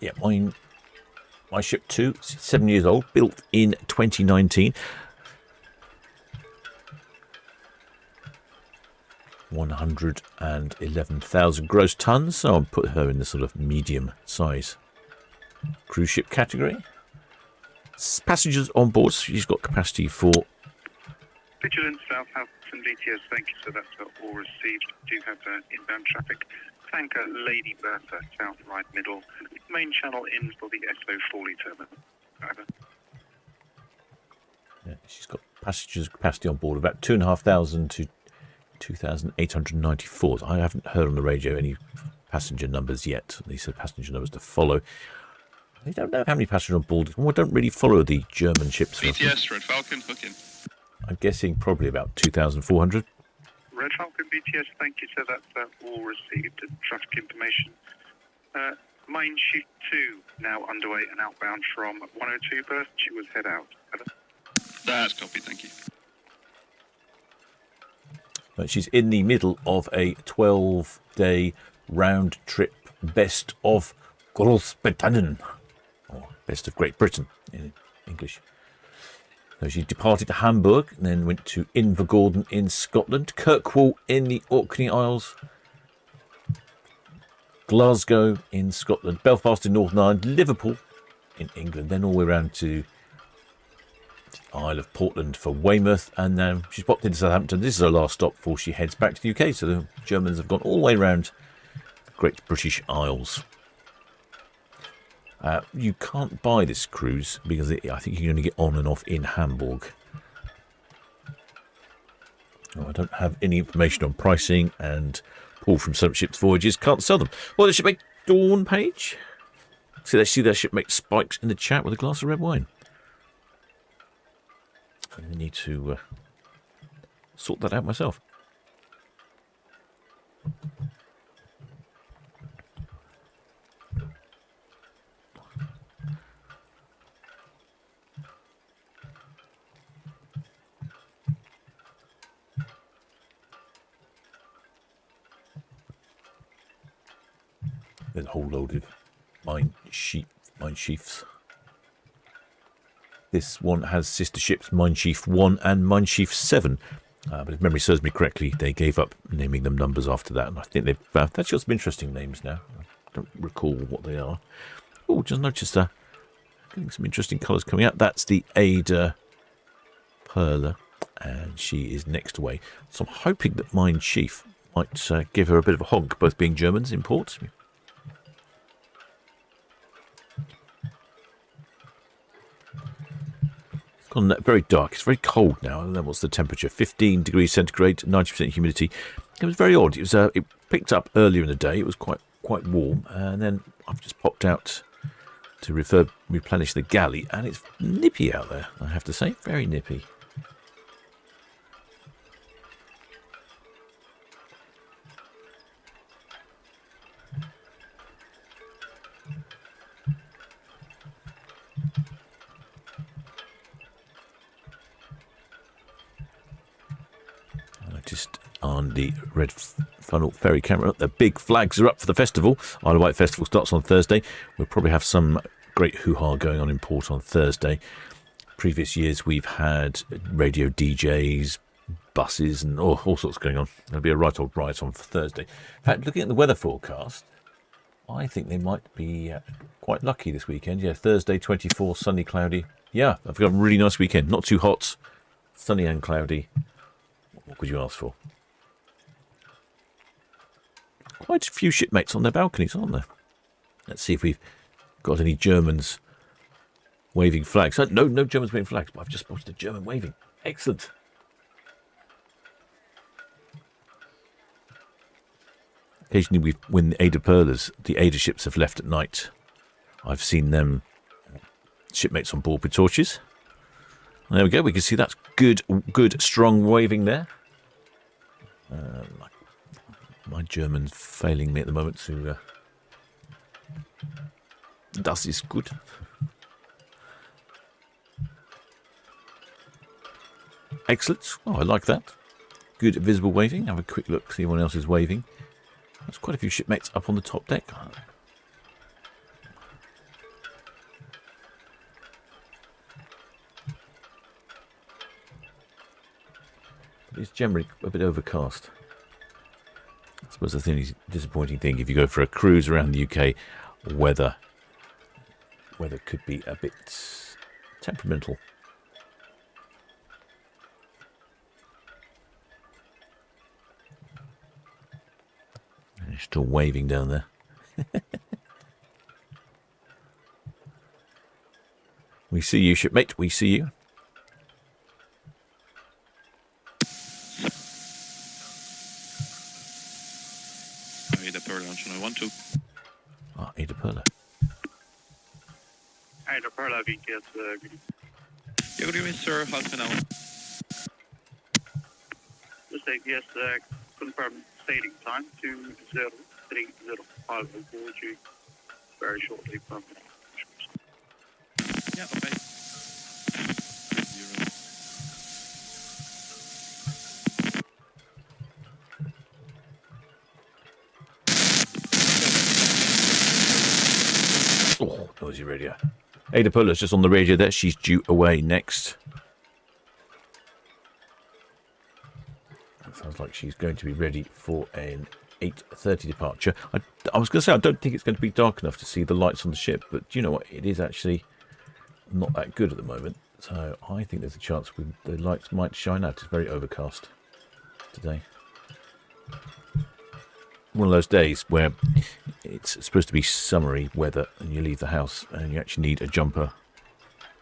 Yeah, my ship 2, 7 years old, built in 2019. 111,000 gross tons, so I'll put her in the sort of medium size cruise ship category. Passengers on board, she's got capacity for... Vigilant, Southampton, BTS, thank you, so that's all received. Do have inbound traffic. Tanker Lady Bertha, south right middle. Main channel in for the SO Forley terminal. Over. Yeah, she's got passengers capacity on board about 2,500 to 2,894. I haven't heard on the radio any passenger numbers yet. They said passenger numbers to follow. They don't know how many passengers on board. We don't really follow the German ships. BTS, Red Falcon, booking. I'm guessing probably about 2,400. Red Falcon BTS, thank you, so that's all received. Traffic information. Mine Sheet 2 now underway and outbound from 102 berth. She was head out. Over. That's copied, thank you. But she's in the middle of a 12-day round trip best of Großbritannien, or best of Great Britain in English. So she departed Hamburg and then went to Invergordon in Scotland, Kirkwall in the Orkney Isles, Glasgow in Scotland, Belfast in Northern Ireland, Liverpool in England, then all the way around to the Isle of Portland for Weymouth, and then she's popped into Southampton. This is her last stop before she heads back to the UK. So the Germans have gone all the way around the Great British Isles. You can't buy this cruise because I think you can only get on and off in Hamburg. Oh, I don't have any information on pricing, and Paul from Solent Ships Voyages can't sell them. Well, the shipmate Dawn page. See their shipmate Spikes in the chat with a glass of red wine. I need to sort that out myself. There's a whole load of mine sheafs. This one has sister ships Mine Sheaf 1 and Mine Sheaf 7. But if memory serves me correctly, they gave up naming them numbers after that. And I think they've actually got some interesting names now. I don't recall what they are. Oh, just noticed getting some interesting colours coming out. That's the Ada Perla, and she is next away. So I'm hoping that Mine Sheaf might give her a bit of a honk, both being Germans in port. Gone very dark. It's very cold now. I don't know what's the temperature. 15 degrees centigrade, 90% humidity. It was very odd. It was. It picked up earlier in the day. It was quite warm, and then I've just popped out to replenish the galley, and it's nippy out there. I have to say, very nippy. Just on the Red Funnel Ferry camera, the big flags are up for the festival. Isle of Wight Festival starts on Thursday. We'll probably have some great hoo-ha going on in port on Thursday. previous years we've had radio DJs, buses, and all sorts going on. There'll be a right old riot on for Thursday. In fact, looking at the weather forecast, I think they might be quite lucky this weekend. Yeah, Thursday, 24, sunny, cloudy. Yeah, I've got a really nice weekend. Not too hot, sunny and cloudy. What could you ask for? Quite a few shipmates on their balconies, aren't there? Let's see if we've got any Germans waving flags. No Germans waving flags, but I've just spotted a German waving. Excellent. Occasionally, when the Ada Perlers, the Ada ships have left at night, I've seen them, shipmates on board with torches. There we go. We can see that's good, strong waving there. My German's failing me at the moment to... Das ist gut. Excellent. Oh, I like that. Good visible waving. Have a quick look, see anyone else is waving. There's quite a few shipmates up on the top deck. It's generally a bit overcast. I suppose the thing is disappointing thing if you go for a cruise around the UK, weather could be a bit temperamental. And you're still waving down there. We see you, shipmate. We see you. Ada Perla on channel 12. Ah, Ada Perla. Ada Perla, VTS. Yeah, good evening, sir. Half an hour. Mistake, yes, confirm sailing time 20305 will board you very shortly from Yeah, okay. Oh, noisy radio. Ada Perla's just on the radio there. She's due away next. It sounds like she's going to be ready for an 8:30 departure. I was going to say, I don't think it's going to be dark enough to see the lights on the ship, but you know what? It is actually not that good at the moment. So I think there's a chance the lights might shine out. It's very overcast today. One of those days where it's supposed to be summery weather and you leave the house and you actually need a jumper,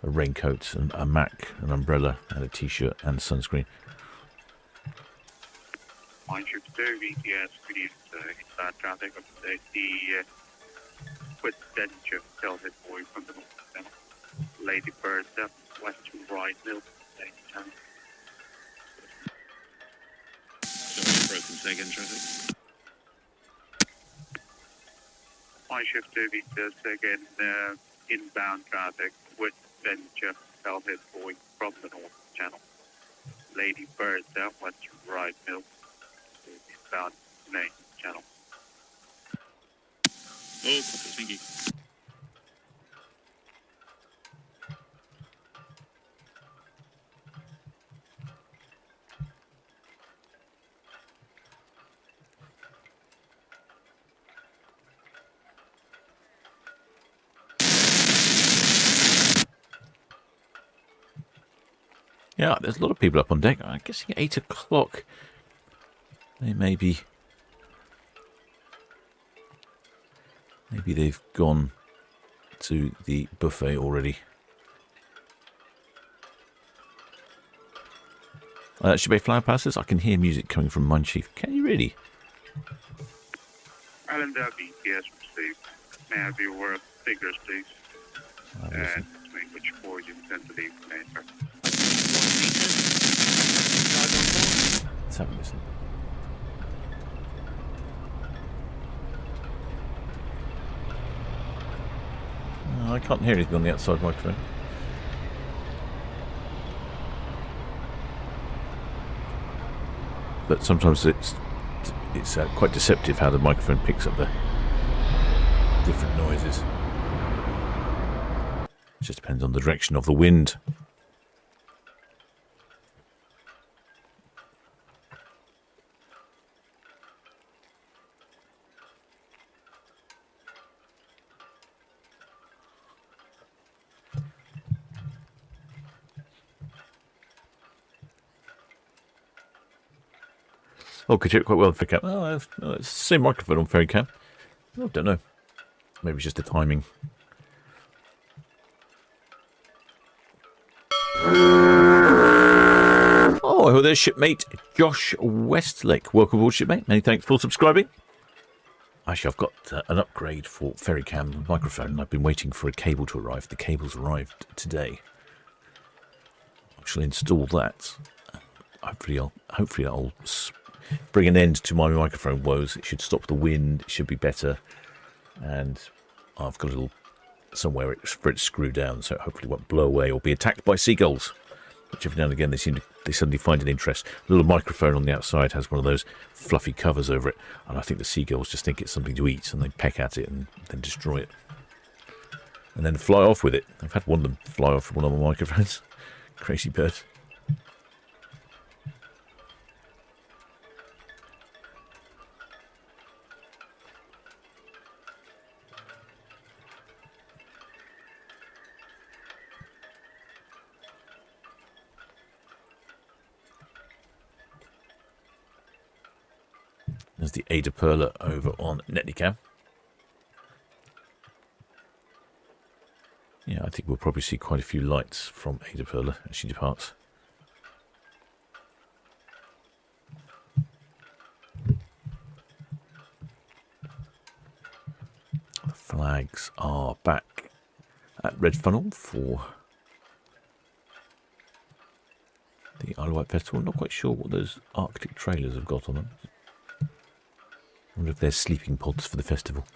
a raincoat, and a Mac, an umbrella, and a t-shirt and sunscreen. Mind you, VTS, good evening, inbound traffic up to the with Denture, Velvet Boy from the north, Lady Bird, west to right, middle, town. Broken second traffic. My shift to VTS again, inbound traffic with Denture, Velvet Boy from the north channel. Lady Bird, west to right, middle. Inbound main channel. Oh, thank you. Yeah, there's a lot of people up on deck. I'm guessing at 8 o'clock they maybe they've gone to the buffet already. Should be flower passes. I can hear music coming from Mine Chief. Can you really? Island BTS received. May I have your figures, please? And between which board you intend to leave the main. Let's have a listen. I can't hear anything on the outside microphone. But sometimes it's quite deceptive how the microphone picks up the different noises. It just depends on the direction of the wind. Oh, could you hear it quite well on Ferrycam? Oh, it's the same microphone on Ferrycam. I don't know. Maybe it's just the timing. Oh, hello there, shipmate Josh Westlake. Welcome aboard, shipmate. Many thanks for subscribing. Actually, I've got an upgrade for Ferrycam microphone. I've been waiting for a cable to arrive. The cable's arrived today. I shall install that. Hopefully that'll bring an end to my microphone woes. It should stop the wind. It should be better. And I've got a little somewhere for it to screw down, so hopefully it won't blow away or be attacked by seagulls. Which every now and again they suddenly find an interest. The little microphone on the outside has one of those fluffy covers over it, and I think the seagulls just think it's something to eat, and they peck at it and then destroy it, and then fly off with it. I've had one of them fly off one of my microphones. Crazy bird. There's the Ada Perla over on Netlicam. Yeah, I think we'll probably see quite a few lights from Ada Perla as she departs. The flags are back at Red Funnel for the Isle of Wight Festival. I'm not quite sure what those Arctic trailers have got on them. I wonder if they're sleeping pods for the festival.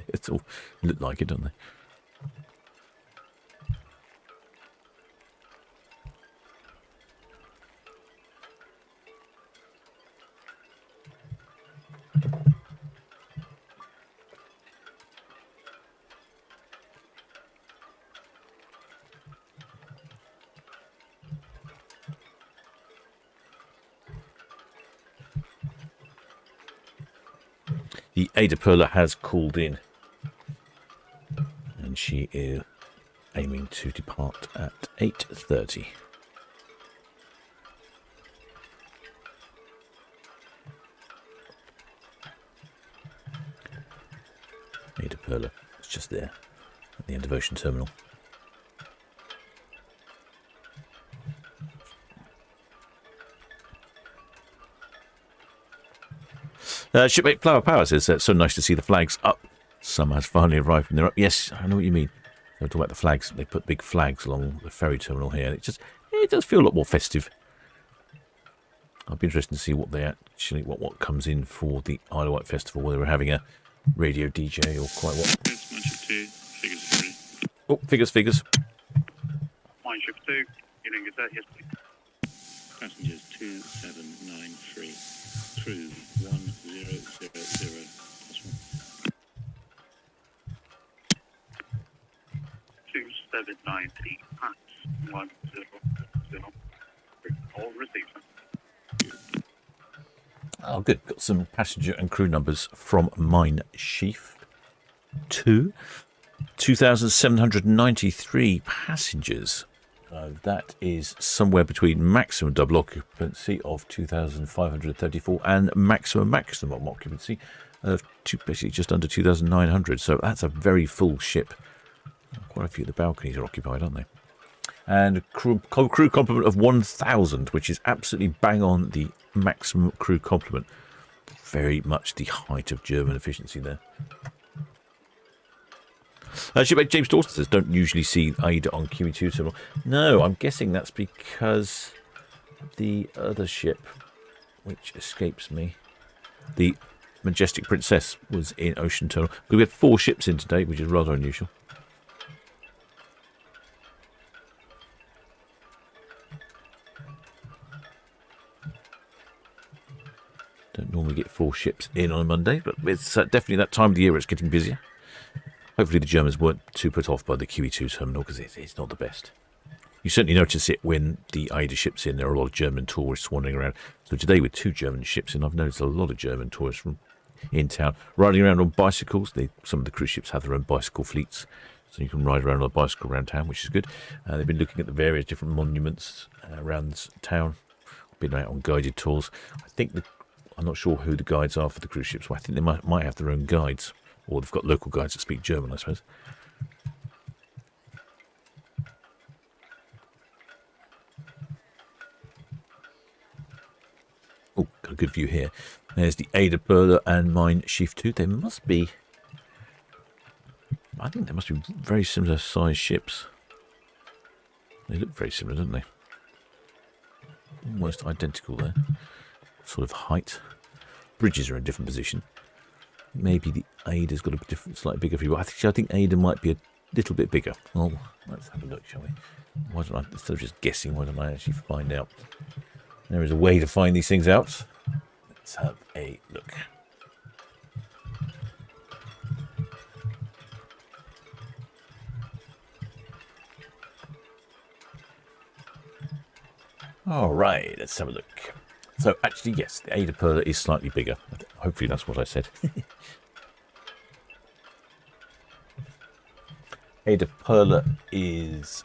It's all look like it, don't they? The Ada Perla has called in, and she is aiming to depart at 8:30. Ada Perla is just there at the end of Ocean Terminal. Shipmate Flower Power says, it's so nice to see the flags up. Summer has finally arrived and they're up. Yes, I know what you mean. They're talking about the flags. They put big flags along the ferry terminal here. It does feel a lot more festive. I'll be interested to see what they actually, what comes in for the Isle of Wight Festival, whether we're having a radio DJ or quite what. Yes, Manship 2, figures 3. Oh, figures. Manship 2, Union Gazette, yes please. Passengers 2793, crew 1000. That's one. 2790 at 100. All received. Oh, good. Got some passenger and crew numbers from Mine Sheaf 2. 2,793 passengers. That is somewhere between maximum double occupancy of 2,534 and maximum occupancy of basically just under 2,900. So that's a very full ship. Quite a few of the balconies are occupied, aren't they? And a crew complement of 1,000, which is absolutely bang on the maximum crew complement. Very much the height of German efficiency there. Shipmate James Dawson says, don't usually see Ada on QE2 terminal. No, I'm guessing that's because the other ship, which escapes me, the Majestic Princess, was in Ocean Terminal. We had 4 ships in today, which is rather unusual. Don't normally get 4 ships in on a Monday, but it's definitely that time of the year where it's getting busier. Hopefully the Germans weren't too put off by the QE2 terminal, because it's not the best. You certainly notice it when the Ada ships in. There are a lot of German tourists wandering around. So today with 2 German ships in, I've noticed a lot of German tourists from in town riding around on bicycles. Some of the cruise ships have their own bicycle fleets, so you can ride around on a bicycle around town, which is good. They've been looking at the various different monuments around town. Been out on guided tours. I think I'm not sure who the guides are for the cruise ships. Well, I think they might have their own guides, or they've got local guides that speak German, I suppose. Oh, got a good view here. There's the Ada Perla and Mein Schiff 2. They must be... I think they must be very similar sized ships. They look very similar, don't they? Almost identical there. Sort of height. Bridges are in a different position. Maybe the Ada's got a different, slightly bigger view. I think Ada might be a little bit bigger. Well, let's have a look, shall we? Why don't I, instead of just guessing, why don't I actually find out? There is a way to find these things out. Let's have a look. All right, let's have a look. So actually, yes, the Ada Perla is slightly bigger. Hopefully that's what I said. Ada Perla is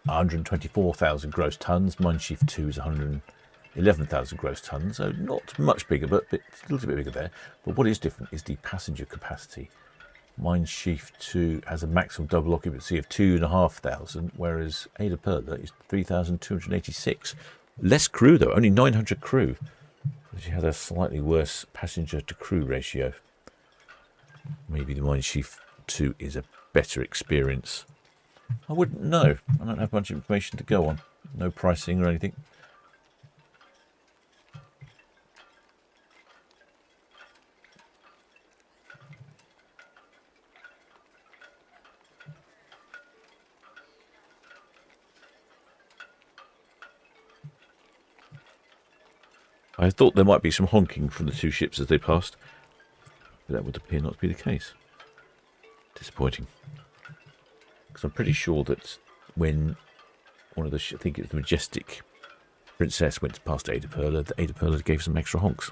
124,000 gross tons. Mein Schiff 2 is 111,000 gross tons. So not much bigger, but a little bit bigger there. But what is different is the passenger capacity. Mein Schiff 2 has a maximum double occupancy of 2,500, whereas Ada Perla is 3,286. Less crew though, only 900 crew. She has a slightly worse passenger to crew ratio. Maybe the Mein Schiff 2 is a better experience. I wouldn't know. I don't have much information to go on. No pricing or anything. I thought there might be some honking from the two ships as they passed, but that would appear not to be the case. Disappointing. Because I'm pretty sure that when one of the, I think it was the Majestic Princess went past Ada Perla, the Ada Perla gave some extra honks.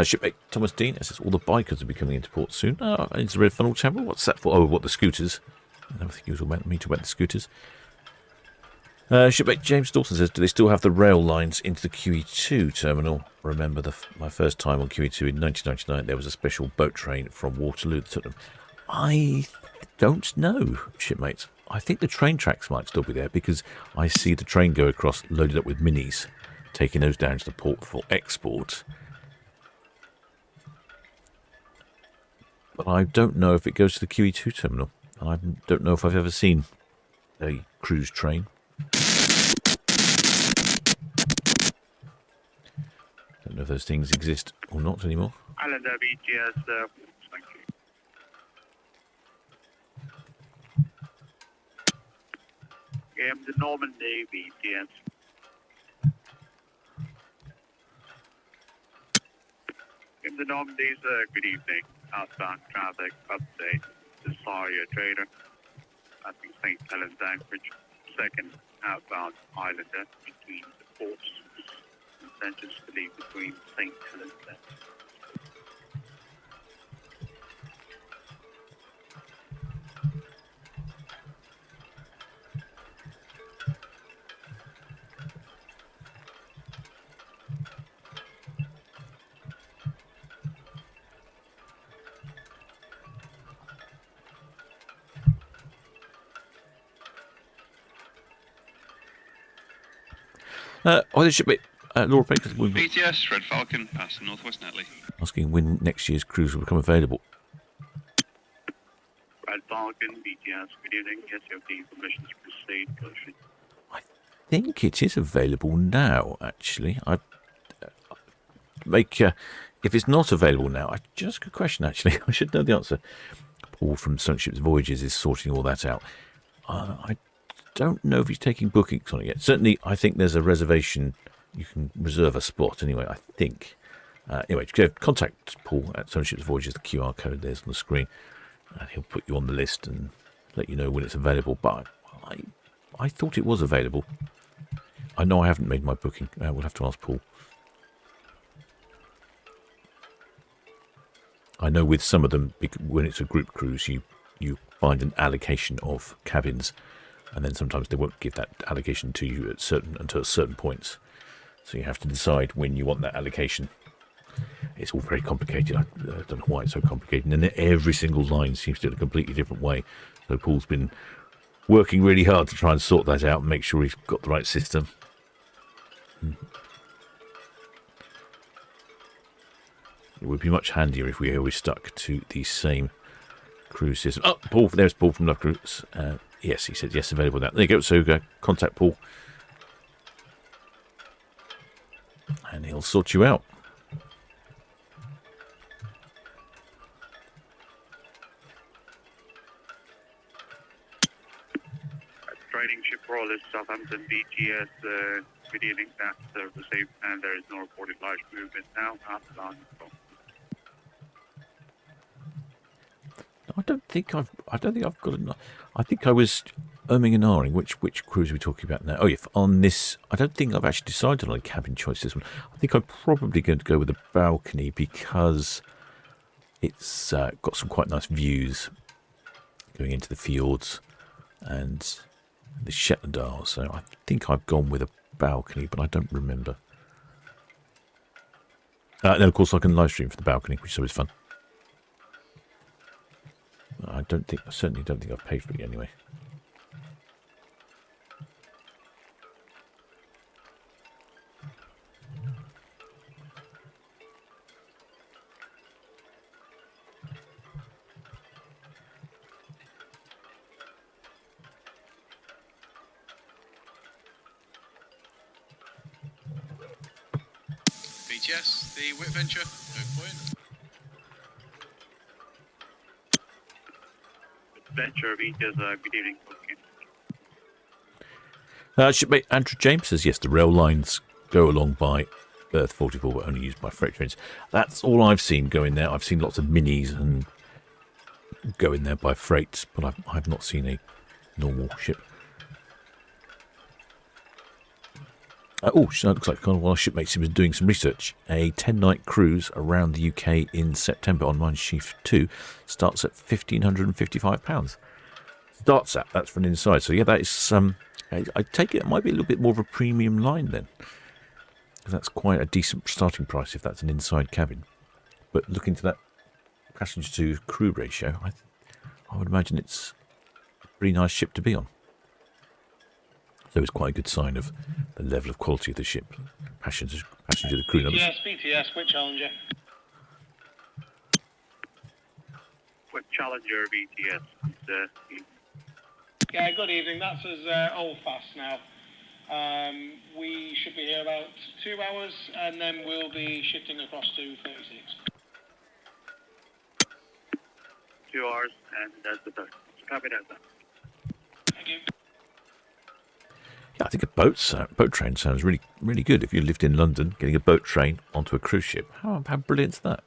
Shipmate Thomas Dean says all the bikers will be coming into port soon. It's the red funnel chamber. What's that for? Oh, what, the scooters? I don't think he was about me to about the scooters. Shipmate James Dawson says, do they still have the rail lines into the QE2 terminal? Remember my first time on QE2 in 1999, there was a special boat train from Waterloo that took them. I don't know, shipmates. I think the train tracks might still be there because I see the train go across loaded up with minis, taking those down to the port for export. But I don't know if it goes to the QE2 terminal. I don't know if I've ever seen a cruise train. Don't know if those things exist or not anymore. Islander BTS, thank you. The Normandy BTS. The Normandy's, good evening. Outbound traffic update. Desire Trader. I think St. Helens Anchorage. Second outbound Islander between the ports. Intentions to leave between St. Helens and there should be Laura Baker BTS, Red Falcon, past the Northwest Netley. asking when next year's cruise will become available. Red Falcon, BTS, good evening. Yes, you have the permission to proceed. I think it is available now, actually. If it's not available now, just a good question, actually. I should know the answer. Paul from Solent Ships Voyages is sorting all that out. I don't know if he's taking bookings on it yet. Certainly, I think there's a reservation. You can reserve a spot anyway, I think. Anyway, contact Paul at Solent Ships Voyages. The QR code there's on the screen. And he'll put you on the list and let you know when it's available. But I thought it was available. I know I haven't made my booking. We'll have to ask Paul. I know with some of them, when it's a group cruise, you find an allocation of cabins, and then sometimes they won't give that allocation to you until certain points. So you have to decide when you want that allocation. It's all very complicated. I don't know why it's so complicated. And then every single line seems to do it a completely different way. So Paul's been working really hard to try and sort that out and make sure he's got the right system. It would be much handier if we always stuck to the same cruise system. Oh, Paul, there's Paul from Love Cruise. Yes, he said yes, available now. There you go. So contact Paul and he'll sort you out. Trading ship rollers, Southampton BTS, revealing that the safe and there is no reported large movement now. I don't think I've got enough. I think I was umming and ahhing which cruise we're talking about now. Oh yeah, on this, I don't think I've actually decided on a cabin choice this one. I think I'm probably going to go with a balcony because it's got some quite nice views going into the fjords and the Shetland Isles. So I think I've gone with a balcony, but I don't remember. And of course I can live stream from the balcony, which is always fun. I certainly don't think I've paid for it anyway. BTS, the Whit Venture, no point. Venture BTS, good evening. Shipmate Andrew James says yes, the rail lines go along by berth 44 but only used by freight trains. That's all I've seen go in there. I've seen lots of minis and go in there by freight, but I've not seen a normal ship. Looks like one of our shipmates was doing some research. A 10-night cruise around the UK in September on Minesheaf 2 starts at £1,555. Starts at, that's for an inside. So yeah, that is I take it might be a little bit more of a premium line then, because that's quite a decent starting price if that's an inside cabin. But looking to that passenger to crew ratio, I would imagine it's a pretty nice ship to be on. So it's quite a good sign of the level of quality of the ship. Passenger the crew numbers. Yes, BTS, Whit Challenger. Whit Challenger BTS. Yeah, good evening. That's us all fast now. We should be here about 2 hours, and then we'll be shifting across to 36. 2 hours, and that's the best. Copy that. Thank you. Yeah, I think a boat train sounds really, really good. If you lived in London, getting a boat train onto a cruise ship, how brilliant is that?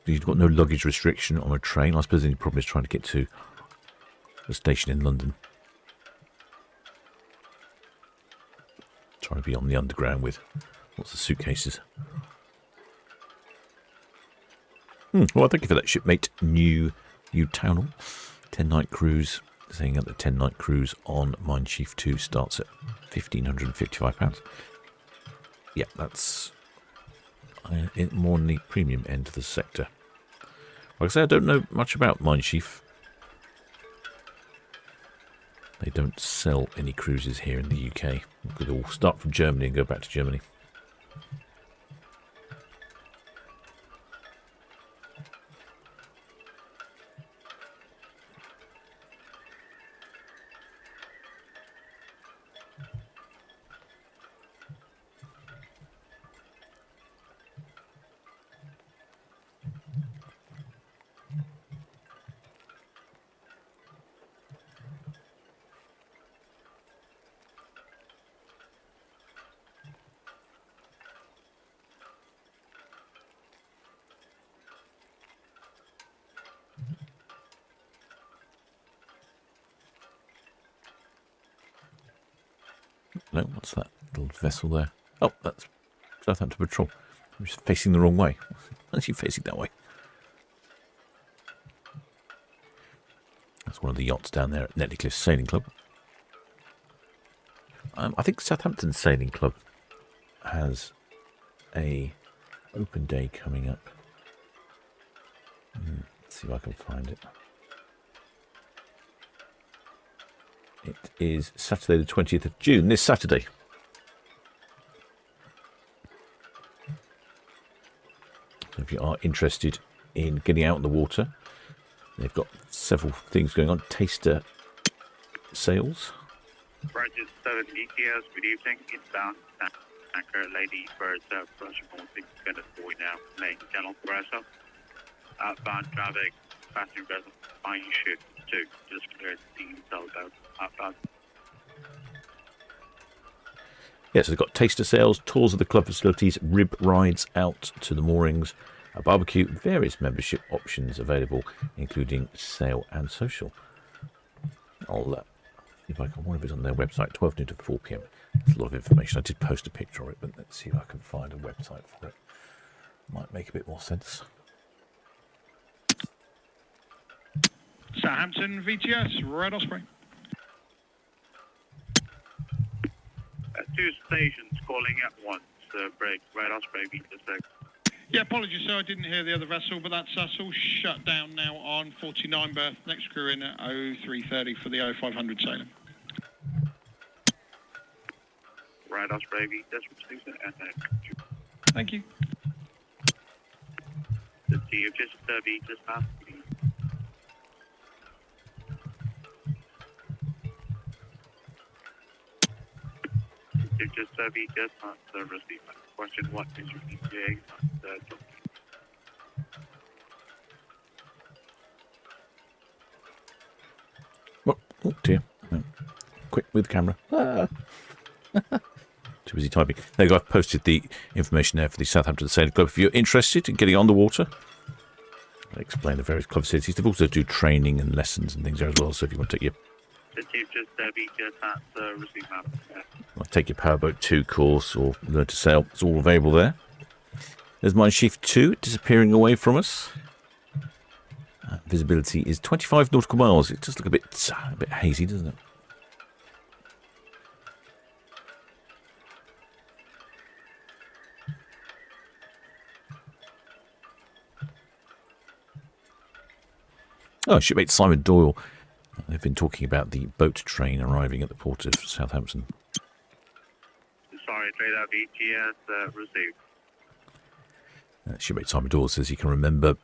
You've got no luggage restriction on a train. I suppose the only problem is trying to get to a station in London. Trying to be on the underground with lots of suitcases. Well, thank you for that, shipmate. New Town 10-night cruise. Saying that the 10-night cruise on Minesheaf 2 starts at £1,555. Yeah, that's more on the premium end of the sector. Like I say, I don't know much about Minesheaf. They don't sell any cruises here in the UK. They all start from Germany and go back to Germany. No, what's that little vessel there? Oh, that's Southampton Patrol. I'm just facing the wrong way. Why are you facing that way? of the yachts down there at Netley Cliff Sailing Club. I think Southampton Sailing Club has a open day coming up. Let's see if I can find it. It is Saturday the 20th of June, this Saturday. So if you are interested in getting out on the water, they've got several things going on. Taster sales. Roger 7 ETS, good evening. Inbound anchor Lady Bird, Russian Baltic, Gunner Boy now, main channel pressure. Outbound traffic, passenger vessel, fine shift 2, just cleared the southbound, outbound. Yes, they've got taster sales, tours of the club facilities, rib rides out to the moorings, a barbecue, various membership options available, including sail and social. I'll see if I can, one of it on their website, 12 noon to 4 p.m. It's a lot of information. I did post a picture of it, but let's see if I can find a website for it. Might make a bit more sense. Southampton VTS, Red Osprey. 2 stations calling at once, break, Red Osprey, VTS. Yeah, apologies, sir, I didn't hear the other vessel, but that's us all shut down now on 49 berth. Next crew in at 0330 for the 0500 sailing. Red Osprey, VTS, and thank you. The T of just VTS now. Just VTS, not receive. Question, what is your ETA? Oh dear. Quick with the camera. Too busy typing. There you go. I've posted the information there for the Southampton Sailing Club. If you're interested in getting on the water, I'll explain the various club facilities. They also do training and lessons and things there as well. So if you want to take your take your Powerboat 2 course or learn to sail, it's all available there. There's Mein Schiff 2 disappearing away from us. Visibility is 25 nautical miles. It does look a bit hazy, doesn't it? Oh, shipmate Simon Doyle. They've been talking about the boat train arriving at the port of Southampton. Sorry, Trader VTS, received. Shipmate Simon Doyle says he can remember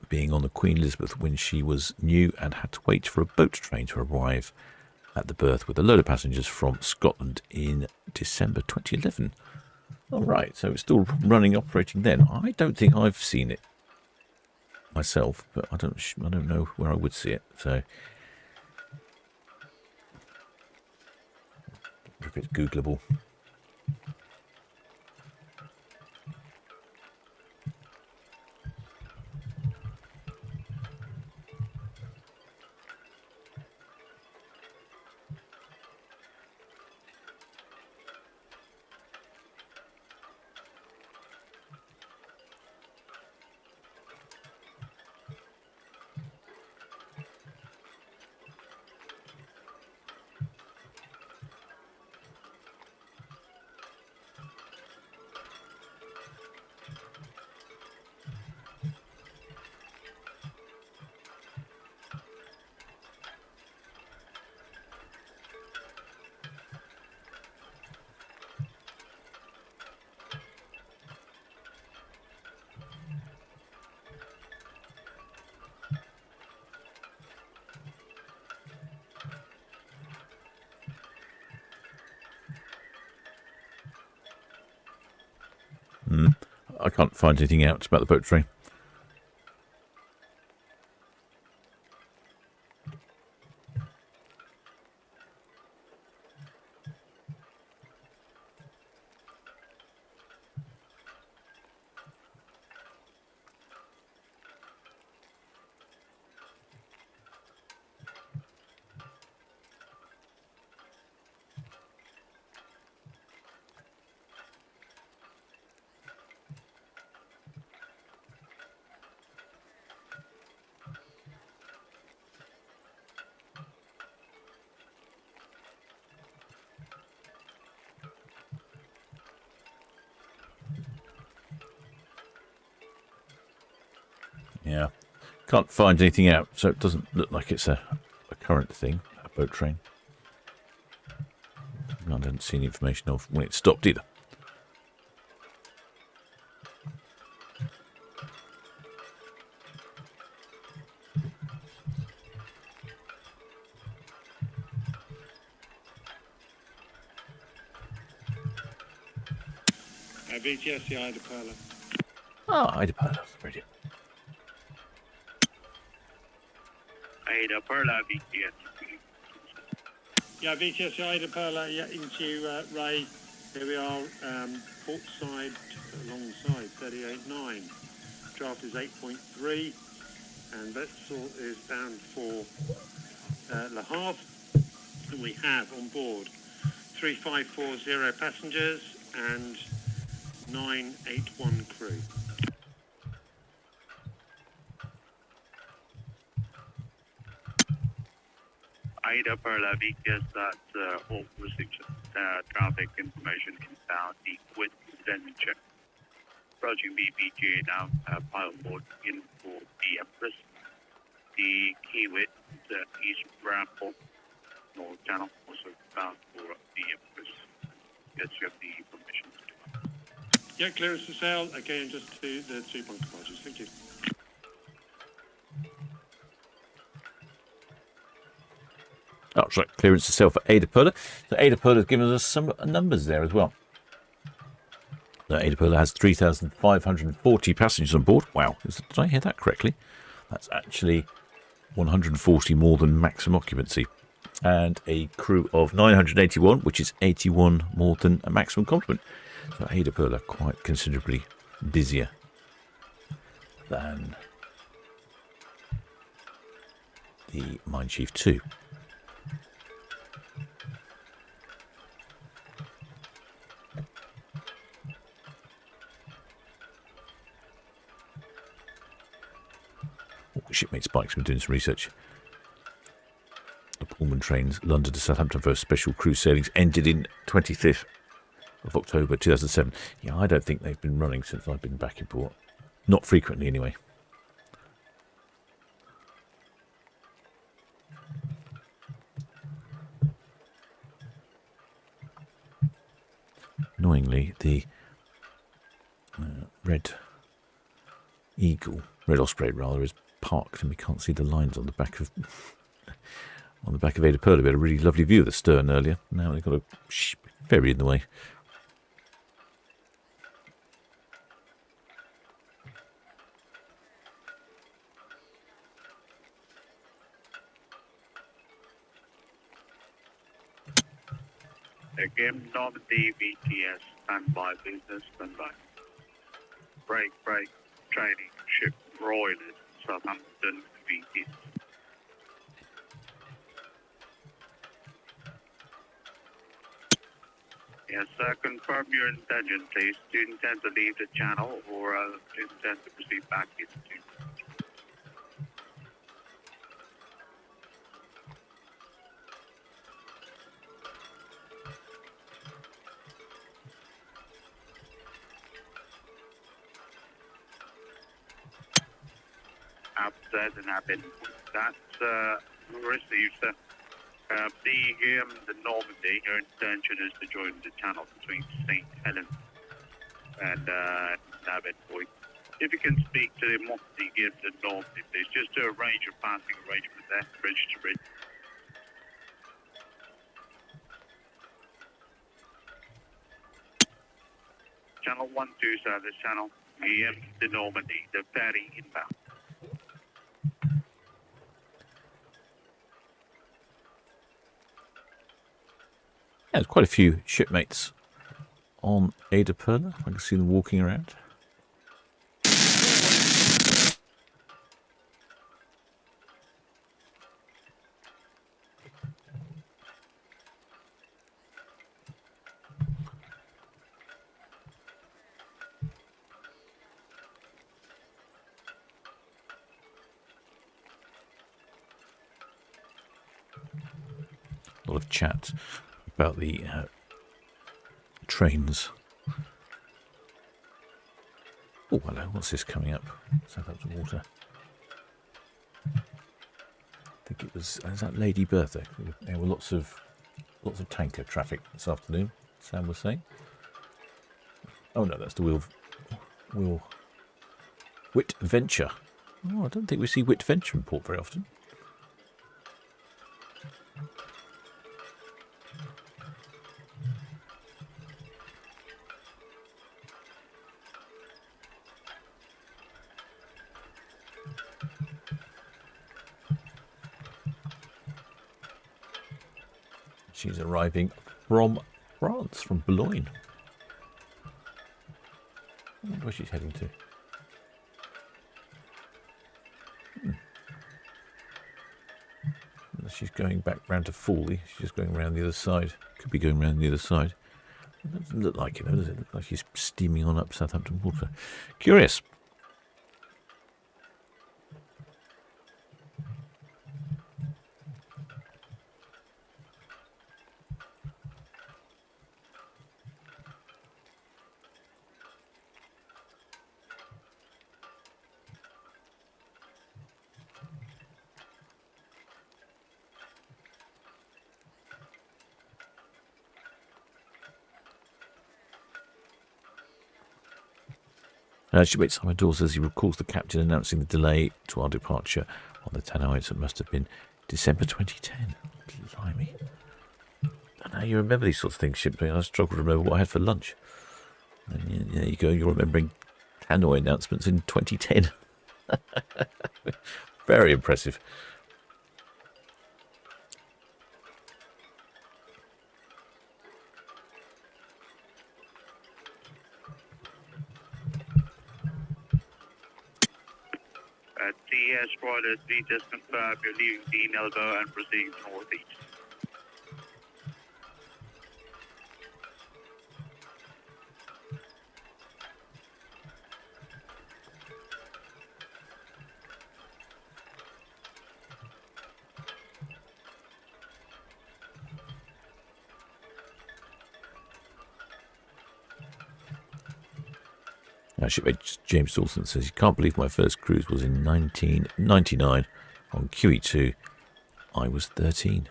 being on the Queen Elizabeth when she was new and had to wait for a boat train to arrive at the berth with a load of passengers from Scotland in December 2011. All right, so it's still running, operating then. I don't think I've seen it myself, but I don't know where I would see it. So if it's Googleable. I can't find anything out about the boat train. Yeah. Can't find anything out, so it doesn't look like it's a current thing, a boat train. I don't see any information of when it stopped either. VTS, the Ida Perla. Oh, Ida Perla, brilliant. Ida Perla, VTS. Yeah, VTS, the Ida Perla, yeah, into Ray. Here we are, port side, alongside 38.9. Draft is 8.3, and vessel is bound for Le Havre. And we have on board 3540 passengers and 981 crew. Ida Perla, VTS, that's all restriction. Traffic information inbound, the quit Denver. Approaching BPGA now, pilot board in for the Empress. The keyway is Bramble, North Channel, also bound for the Empress. Yes, you have the information. Yeah, clearance to sail. Okay, and just to the 2 bunker barges. Thank you. Oh, that's right. Clearance to sail for Ada Perla. So Ada Perla has given us some numbers there as well. The Ada Perla has 3,540 passengers on board. Wow, did I hear that correctly? That's actually 140 more than maximum occupancy. And a crew of 981, which is 81 more than a maximum complement. So Ada Perla quite considerably busier than the Mine Chief 2. Shipmates Bikes, we're doing some research. The Pullman trains London to Southampton for special cruise sailings ended in 25th of October 2007. Yeah, I don't think they've been running since I've been back in port. Not frequently, anyway. Annoyingly, the Red Osprey rather, is parked, and we can't see the lines on the back of Ada Perla. We had a really lovely view of the stern earlier. Now they've got a ferry in the way. Again, Normandy, VTS, standby, business, standby. Break, training, ship, Royal, Southampton, VTS. Yes, confirm your intention, please. Do you intend to leave the channel or do you intend to proceed back into? Upset and happen. That's received, sir. The Normandy, your intention is to join the channel between St. Helens and Mavic Point. If you can speak to the Normandy, give the Normandy, please, just to arrange a passing arrangement there, bridge to bridge. Channel 12, sir, this channel, the Normandy, the ferry inbound. There's quite a few shipmates on Ada Perla. I can see them walking around. A lot of chat about the trains. Oh, hello. What's this coming up? Southampton Water. think it was that Lady Bertha. There were lots of tanker traffic this afternoon. Sam was saying. Oh no, that's the Wheel Wit Venture. Oh, I don't think we see Wit Venture in port very often. She's arriving from France, from Boulogne. I wonder where she's heading to. She's going back round to Fawley. She's just going around the other side. Could be going around the other side. It doesn't look like it, though, does it? Look like she's steaming on up Southampton Water. Curious. Shipmate Simon Dawes says he recalls the captain announcing the delay to our departure on the Tannoids. It must have been December 2010. Blimey. I know you remember these sorts of things, shipmate. I struggle to remember what I had for lunch. And there you go, you're remembering Tannoy announcements in 2010. Very impressive. TS Brothers, we just confirm you're leaving the Elbow and proceeding northeast. Shipmate James Dawson says he can't believe my first cruise was in 1999 on QE2. I was 13.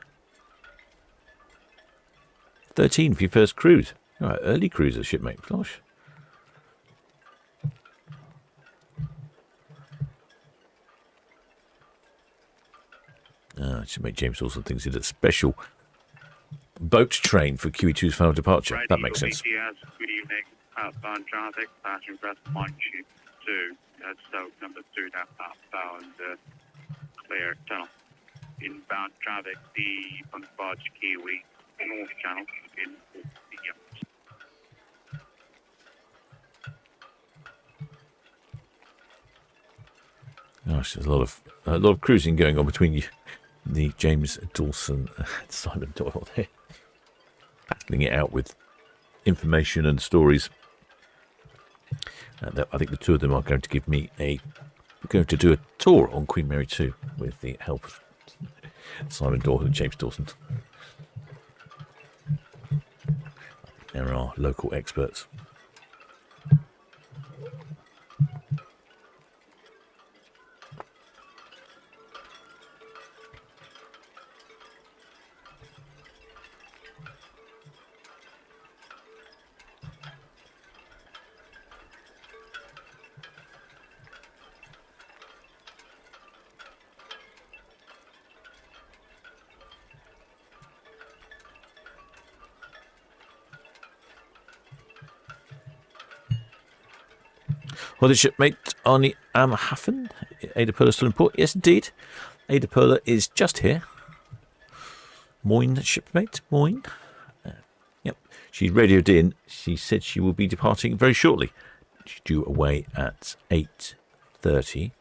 13 for your first cruise. All right, early cruiser, shipmate. Gosh. Shipmate James Dawson thinks it's a special boat train for QE2's final departure. Ready That makes sense. BTS, good evening. Outbound traffic, passenger press 1 ship 2. That's Stoke number 2, that's outbound clear tunnel. Inbound traffic, the Bunbarge Kiwi North Channel in Gosh, there's a lot of cruising going on between the James Dawson and Simon Doyle there, battling it out with information and stories. I think the two of them are going to give me going to do a tour on Queen Mary 2 with the help of Simon Doyle and James Dawson. There are local experts. Well, the shipmate Arnie Amhafen, Ada Perla still in port? Yes, indeed. Ada Perla is just here. Moyne, shipmate, Moyne. Yep, she's radioed in. She said she will be departing very shortly. She's due away at 8:30.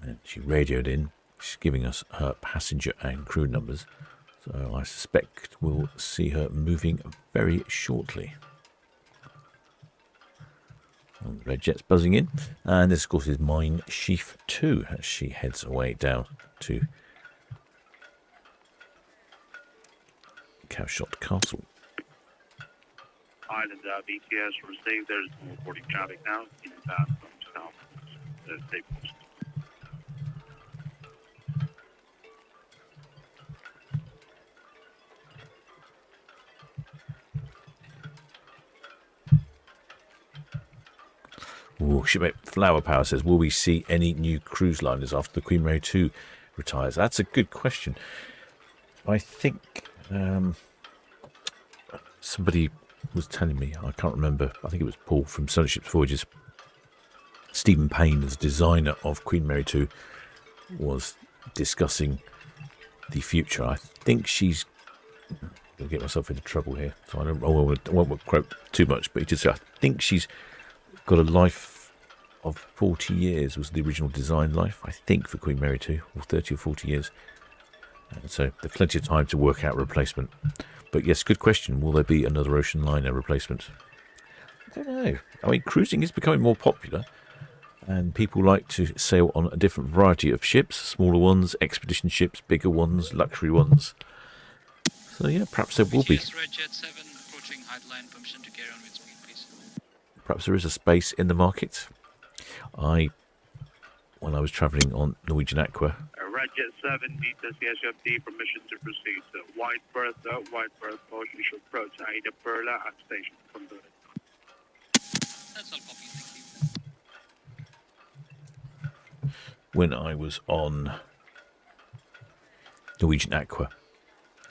And she radioed in. She's giving us her passenger and crew numbers. So I suspect we'll see her moving very shortly. And the red jet's buzzing in, and this of course is Mine Sheaf 2 as she heads away down to Cowshot Castle. Island BTS received. There's no reporting traffic now. Inbound from south. Stay posted. Ooh, Shipmate Flower Power says, will we see any new cruise liners after the Queen Mary 2 retires? That's a good question. I think somebody was telling me, I can't remember, I think it was Paul from Solent Ships Voyages. Stephen Payne, the designer of Queen Mary 2, was discussing the future. I think she's going to get myself into trouble here, so I won't quote too much, but he just said, I think she's got a life of 40 years, was the original design life, I think, for Queen Mary 2, or 30 or 40 years. And so there's plenty of time to work out a replacement. But yes, good question. Will there be another ocean liner replacement? I don't know. I mean, cruising is becoming more popular, and people like to sail on a different variety of ships, smaller ones, expedition ships, bigger ones, luxury ones. So yeah, perhaps there will be. Red Jet 7 approaching height line, permission to carry on with speed, please. Perhaps there is a space in the market. When I was travelling on Norwegian Aqua. Red Jet 7 meters CSFD, permission to proceed. White berth, motion should approach Aida Perla at station from the. That's all copy, thank you. When I was on Norwegian Aqua,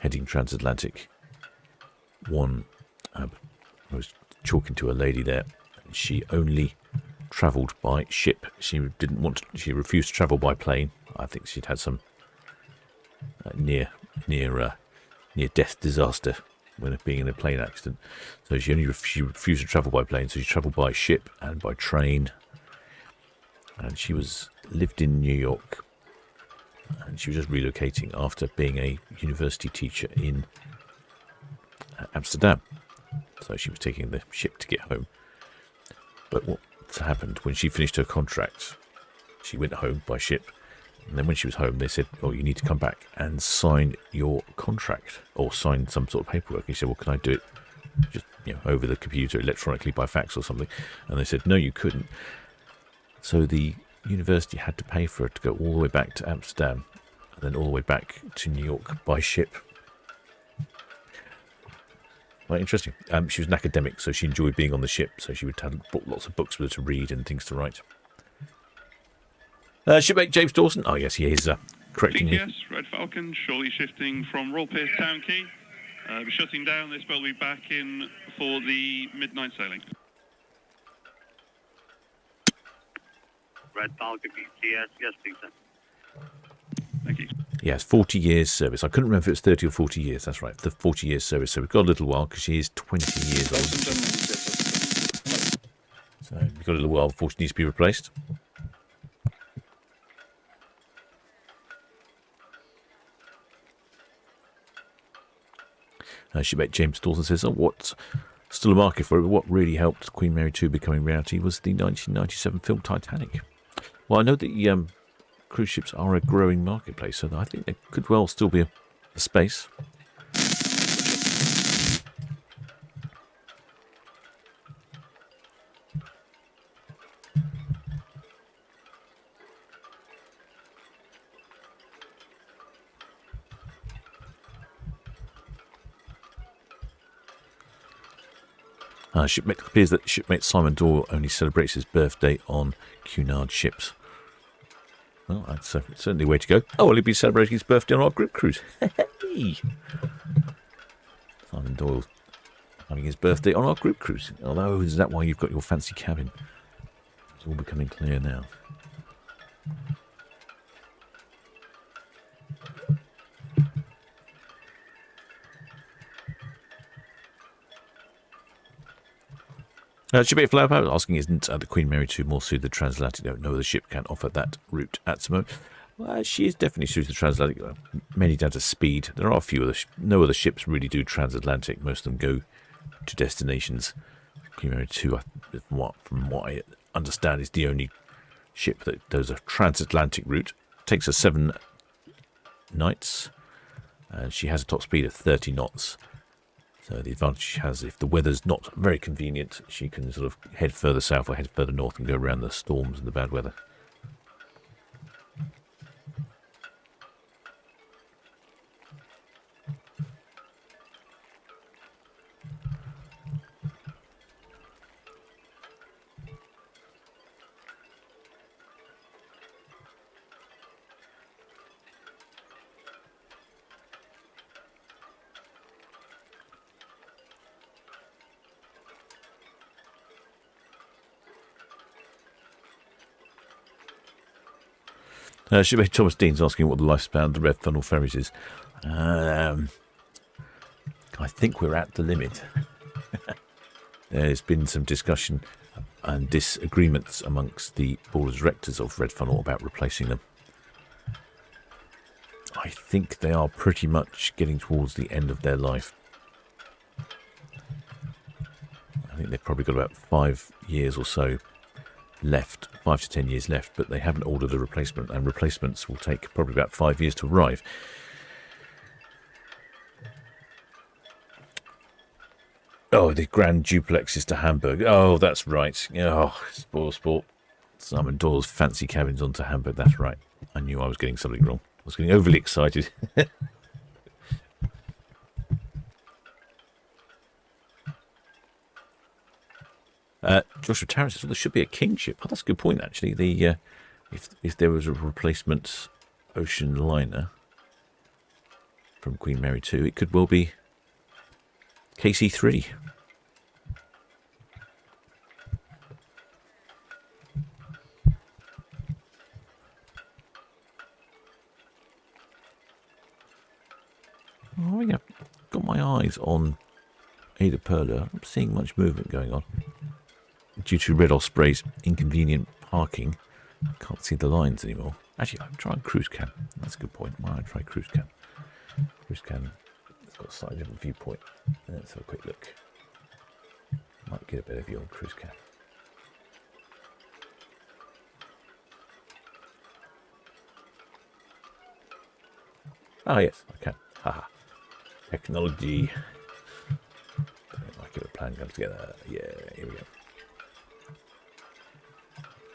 heading transatlantic, I was talking to a lady there, and she only travelled by ship. She refused to travel by plane. I think she'd had some near death disaster when being in a plane accident. So she refused to travel by plane. So she travelled by ship and by train. And she lived in New York, and she was just relocating after being a university teacher in Amsterdam. So she was taking the ship to get home. But what happened when she finished her contract? She went home by ship, and then when she was home, they said, "Oh, you need to come back and sign your contract or sign some sort of paperwork." And she said, "Well, can I do it just over the computer, electronically by fax or something?" And they said, "No, you couldn't." So the university had to pay for her to go all the way back to Amsterdam and then all the way back to New York by ship. Quite interesting. She was an academic, so she enjoyed being on the ship, so she would have brought lots of books with her to read and things to write. Shipmate James Dawson. Oh, yes, he is correcting me. GTS, Red Falcon, shortly shifting from Royal Pierce Town Quay. We're shutting down. This boat will be back in for the midnight sailing. Red Falcon BTS, yes, please, sir. Thank you. Yes, 40 years service. I couldn't remember if it was 30 or 40 years. That's right, the 40 years service. So we've got a little while because she is 20 years old. So we've got a little while before she needs to be replaced. Shipmate James Dawson says, what's still a market for it? What really helped Queen Mary 2 becoming reality was the 1997 film Titanic. Well, I know that cruise ships are a growing marketplace, so I think there could well still be a space. It appears that shipmate Simon Doyle only celebrates his birthday on Cunard ships. Well, that's certainly a way to go. Oh, well, he'll be celebrating his birthday on our group cruise. Hey! Simon Doyle having his birthday on our group cruise. Although, is that why you've got your fancy cabin? It's all becoming clear now. Shipmate Flower Power asking, isn't the Queen Mary 2 more suited the transatlantic? No other ship can offer that route at the moment. Well, she is definitely suited the transatlantic, mainly down to speed. There are a few no other ships really do transatlantic. Most of them go to destinations. Queen Mary 2, from what I understand, is the only ship that does a transatlantic route. It takes her 7 nights, and she has a top speed of 30 knots. So the advantage she has, if the weather's not very convenient, she can sort of head further south or head further north and go around the storms and the bad weather. Shipmate Thomas Dean's asking what the lifespan of the Red Funnel ferries is. I think we're at the limit. There's been some discussion and disagreements amongst the board of directors of Red Funnel about replacing them. I think they are pretty much getting towards the end of their life. I think they've probably got about 5 years or so left, 5 to 10 years left, but they haven't ordered a replacement, and replacements will take probably about 5 years to arrive. Oh, the Grand Duplexes to Hamburg. Oh, that's right. Oh, spoil sport. Simon Doyle's fancy cabins onto Hamburg. That's right. I knew I was getting something wrong. I was getting overly excited. Joshua Tarrant says, well, there should be a kingship. Oh, that's a good point, actually. The if there was a replacement ocean liner from Queen Mary 2, it could well be KC3. Oh, yeah. Got my eyes on Ada Perla. I'm not seeing much movement going on. Due to Red Osprey's inconvenient parking, I can't see the lines anymore. Actually, I'm trying cruise cam. That's a good point. Why don't I try cruise cam? Cruise cam has got a slightly different viewpoint. Let's have a quick look. Might get a better view on cruise cam. Ah, yes, I can. Haha. Technology. Don't like it, a plan comes together. Yeah, here we go.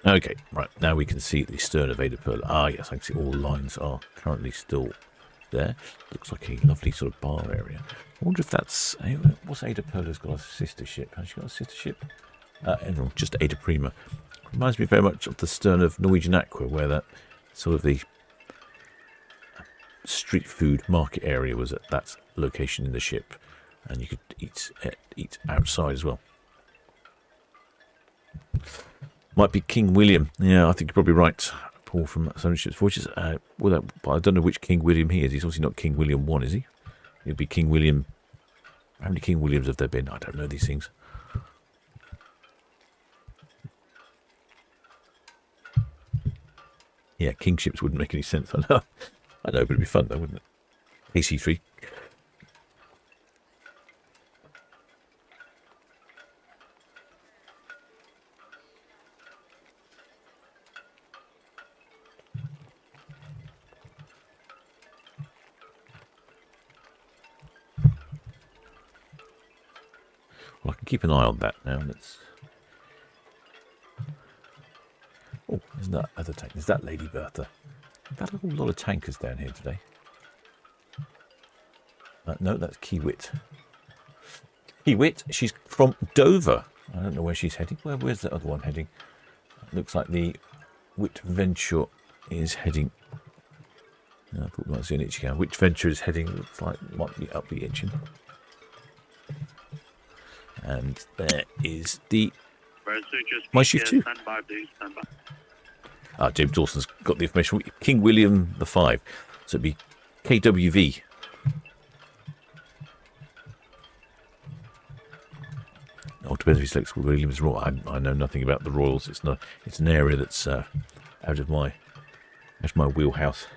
Okay, right, now we can see the stern of Ada Perla. Ah, yes, I can see all the lines are currently still there. Looks like a lovely sort of bar area. I wonder if that's... What's Ada Perla's got a sister ship? Has she got a sister ship? Everyone, just Ada Prima. Reminds me very much of the stern of Norwegian Aqua, where that sort of the street food market area was at that location in the ship. And you could eat outside as well. Might be King William. Yeah, I think you're probably right. Paul from Solent Ships Voyages. But I don't know which King William he is. He's obviously not King William 1, is he? He'll be King William... How many King Williams have there been? I don't know these things. Yeah, kingships wouldn't make any sense. I know, but it'd be fun though, wouldn't it? AC3. Well, I can keep an eye on that now. Let's. Oh, isn't that other tank? Is that Lady Bertha? We've had a whole lot of tankers down here today. No, that's Kiewit. Kiewit, she's from Dover. I don't know where she's heading. Where's the other one heading? It looks like the Wit Venture is heading. No, I thought we might see an itchy cow. Wit Venture is heading. Looks like it might be up the itching. And there is the My Shift 2. James Dawson's got the information. King William V. So it'd be KWV. Oh, depends if he selects Williams Royal. I know nothing about the Royals. It's not. It's an area that's out of my wheelhouse.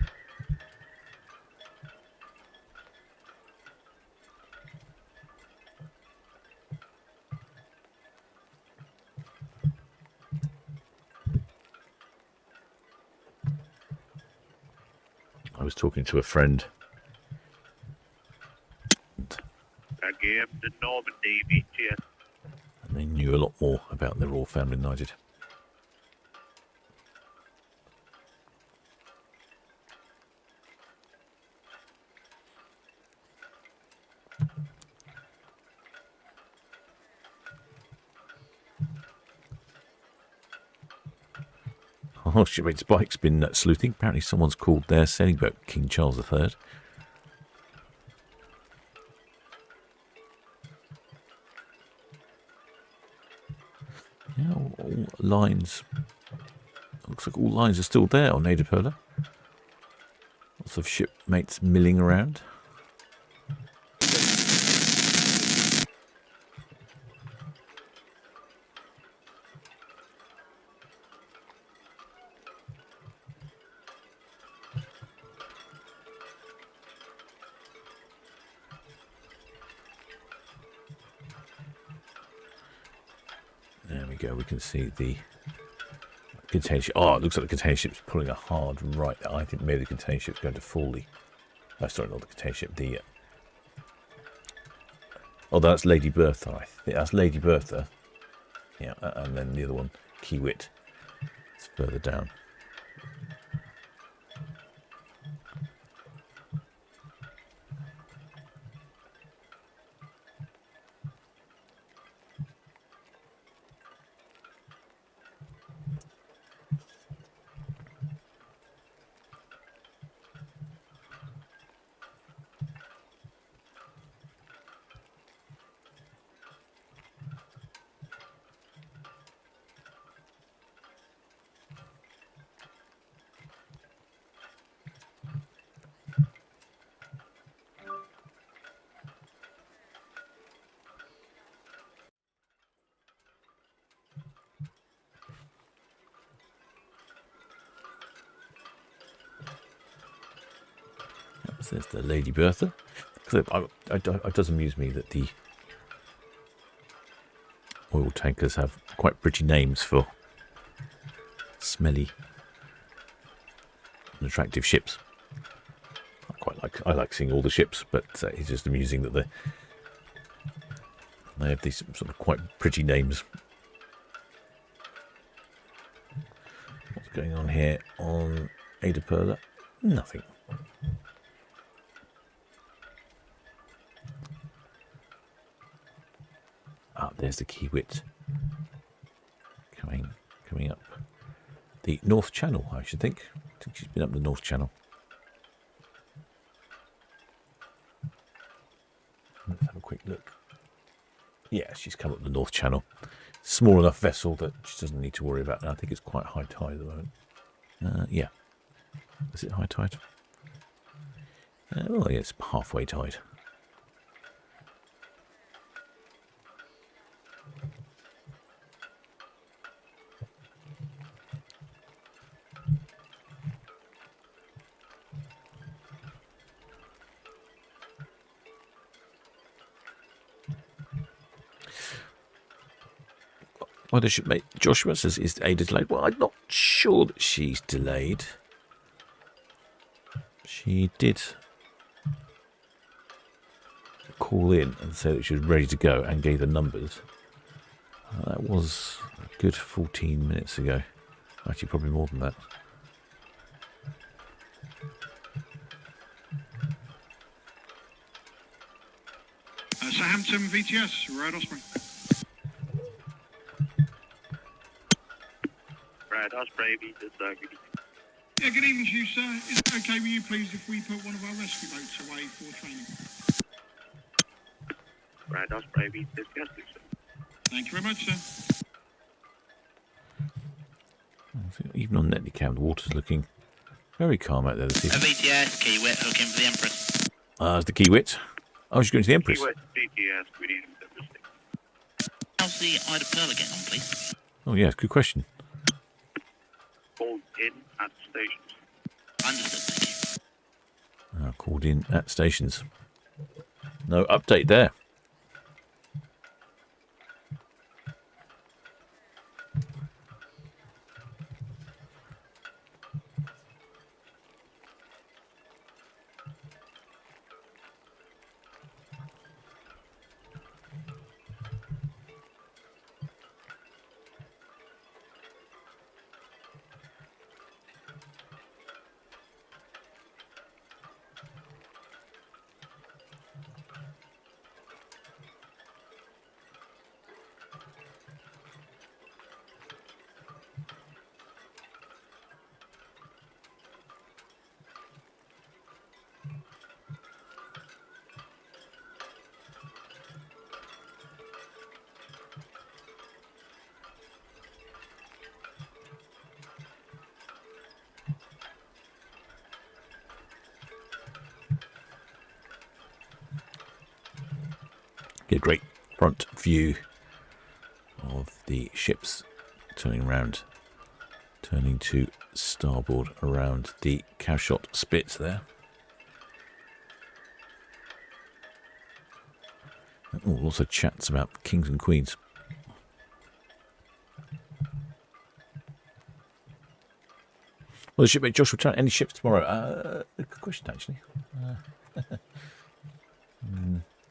I was talking to a friend. Again, the Norman Navy, yes. And they knew a lot more about the Royal Family than I did. Oh, Shipmates Bike's been sleuthing. Apparently someone's called their sailing boat King Charles III. Yeah, all lines. Looks like all lines are still there on Ada Perla. Lots of shipmates milling around. There we go. We can see the container ship. Oh, it looks like the container ship's pulling a hard right. I think maybe the container ship's going to Fawley. Oh, sorry, not the container ship. The oh, that's Lady Bertha. I think that's Lady Bertha. Yeah, and then the other one, Kiewit. It's further down. There's the Lady Bertha. It does amuse me that the oil tankers have quite pretty names for smelly and attractive ships. I like seeing all the ships, but it's just amusing that they have these sort of quite pretty names. What's going on here on Ada Perla? Nothing. Ah, there's the Kiewit coming up the North Channel, I should think. I think she's been up the North Channel. Let's have a quick look. Yeah, she's come up the North Channel. Small enough vessel that she doesn't need to worry about that. I think it's quite high tide at the moment. Yeah. Is it high tide? Well, yeah, it's halfway tide. Well, the shipmate Joshua says, is Ada delayed? Well, I'm not sure that she's delayed. She did call in and say that she was ready to go and gave the numbers. That was a good 14 minutes ago. Actually, probably more than that. Southampton VTS, Red Osprey. Red Osprey, VTS, Yeah, good evening to you, sir. Is it okay with you, please, if we put one of our rescue boats away for training? Red Osprey, VTS, yes, please, sir. Thank you very much, sir. Even on Netlycam, the water's looking very calm out there this evening. VTS, Kiewit, hooking for the Empress. It's the Kiewit. Oh, she's going to the Empress. Kiewit, VTS, we need How's the Ida Perla getting on, please? Oh, yeah, good question. called in at stations. Understood, thank you. Called in at stations. No update there. a great front view of the ships turning around, turning to starboard around the cowshot spits there. And also chats about kings and queens. Well, the shipmate Josh return any ships tomorrow? Good question, actually.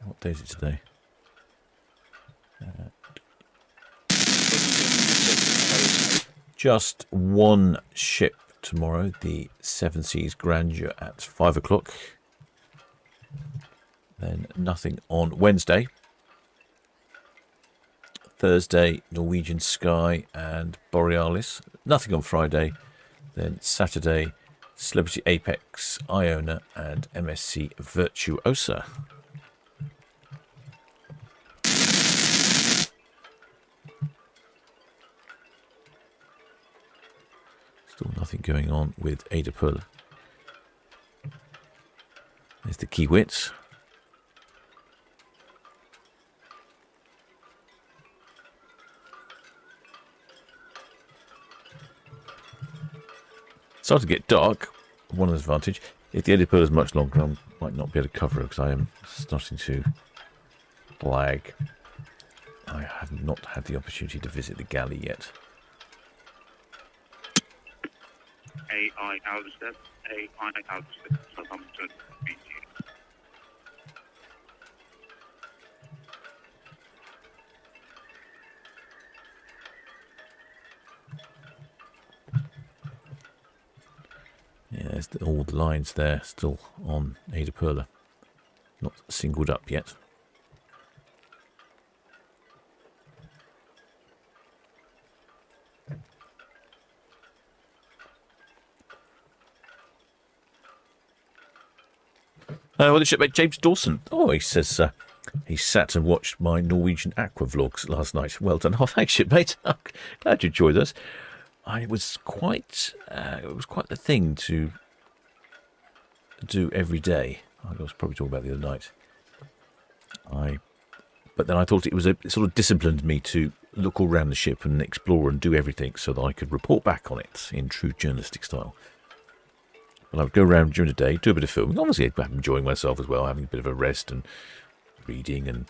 What day is it today? Just one ship tomorrow, the Seven Seas Grandeur at 5 o'clock. Then nothing on Wednesday. Thursday, Norwegian Sky and Borealis. Nothing on Friday. Then Saturday, Celebrity Apex, Iona and MSC Virtuosa. Still nothing going on with Ada Pearl. There's the Kiewit. Starting to get dark. One advantage. If the Ada Pearl is much longer, I might not be able to cover it because I am starting to lag. I have not had the opportunity to visit the galley yet. AI Alcester, AI Alcester, Southampton, BT. Yeah, there's all the lines there still on Ada Perla. Not singled up yet. Well, the shipmate James Dawson. Oh, he says he sat and watched my Norwegian aqua vlogs last night. Well done. Oh, thanks, shipmate. Glad you enjoyed those. It was quite the thing to do every day. I was probably talking about the other night. But then I thought it sort of disciplined me to look all around the ship and explore and do everything so that I could report back on it in true journalistic style. But I would go around during the day, do a bit of filming. Obviously, I'm enjoying myself as well, having a bit of a rest and reading and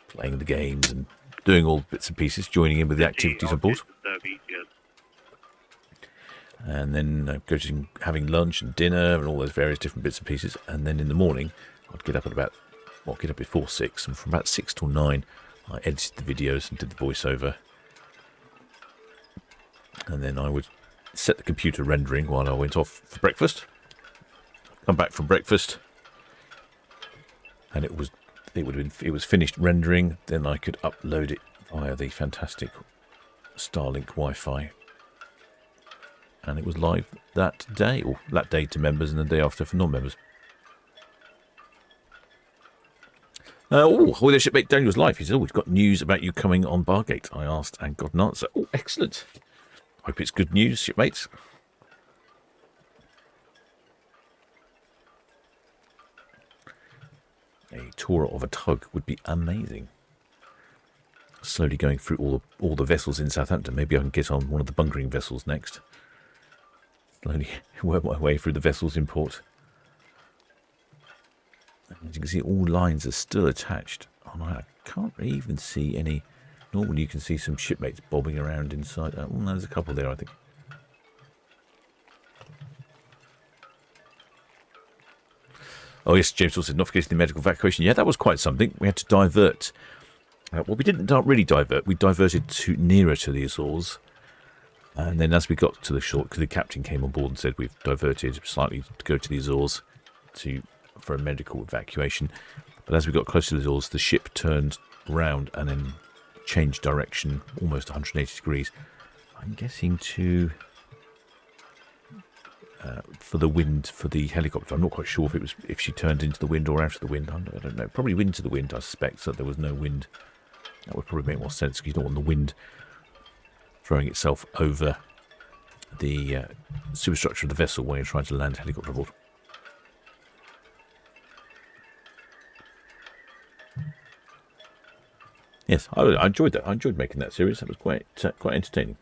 playing the games and doing all bits and pieces, joining in with the activities on board. And then having lunch and dinner and all those various different bits and pieces. And then in the morning, I'd get up get up before 6. And from about 6 till 9, I edited the videos and did the voiceover. And then I would set the computer rendering while I went off for breakfast. Come back from breakfast. And it was finished rendering. Then I could upload it via the fantastic Starlink Wi-Fi. And it was live that day, or that day to members and the day after for non-members. The shipmate Daniel's live. He said, we've got news about you coming on Bargate. I asked and got an answer. Oh, excellent. Hope it's good news, shipmates. A tour of a tug would be amazing. Slowly going through all the vessels in Southampton. Maybe I can get on one of the bunkering vessels next. Slowly work my way through the vessels in port. As you can see, all lines are still attached. Oh, I can't even see any. Normally you can see some shipmates bobbing around inside. Oh, no, there's a couple there, I think. Oh, yes, James also said, not forgetting the medical evacuation. Yeah, that was quite something. We had to divert. Well, we didn't really divert. We diverted nearer to the Azores. And then as we got to the shore, the captain came on board and said, we've diverted slightly to go to the Azores for a medical evacuation. But as we got close to the Azores, the ship turned round and then changed direction almost 180 degrees. I'm guessing for the wind for the helicopter. I'm not quite sure if she turned into the wind or out of the wind. I don't know. Probably into the wind, I suspect, so there was no wind. That would probably make more sense because you don't want the wind throwing itself over the superstructure of the vessel when you're trying to land a helicopter aboard. Yes, I enjoyed that. I enjoyed making that series. That was quite entertaining.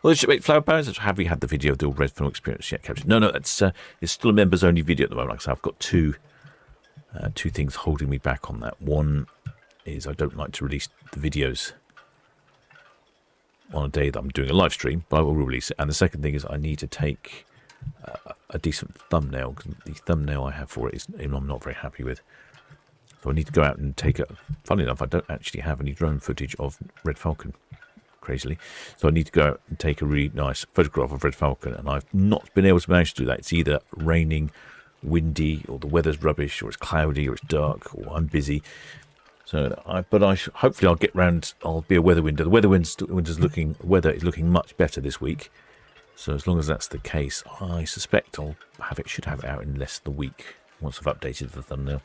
Well, Flower Barons, have we had the video of the Red Film experience yet, Captain? No, it's still a members-only video at the moment. Like I said, I've got two things holding me back on that. One is I don't like to release the videos on a day that I'm doing a live stream, but I will release it. And the second thing is I need to take a decent thumbnail, because the thumbnail I have for it is I'm not very happy with. So I need to go out and take funny enough, I don't actually have any drone footage of Red Falcon, crazily. So I need to go out and take a really nice photograph of Red Falcon, and I've not been able to manage to do that. It's either raining, windy, or the weather's rubbish, or it's cloudy, or it's dark, or I'm busy. So, hopefully I'll get round. I'll be a weather window. The weather is looking much better this week. So as long as that's the case, I suspect should have it out in less than a week once I've updated the thumbnail.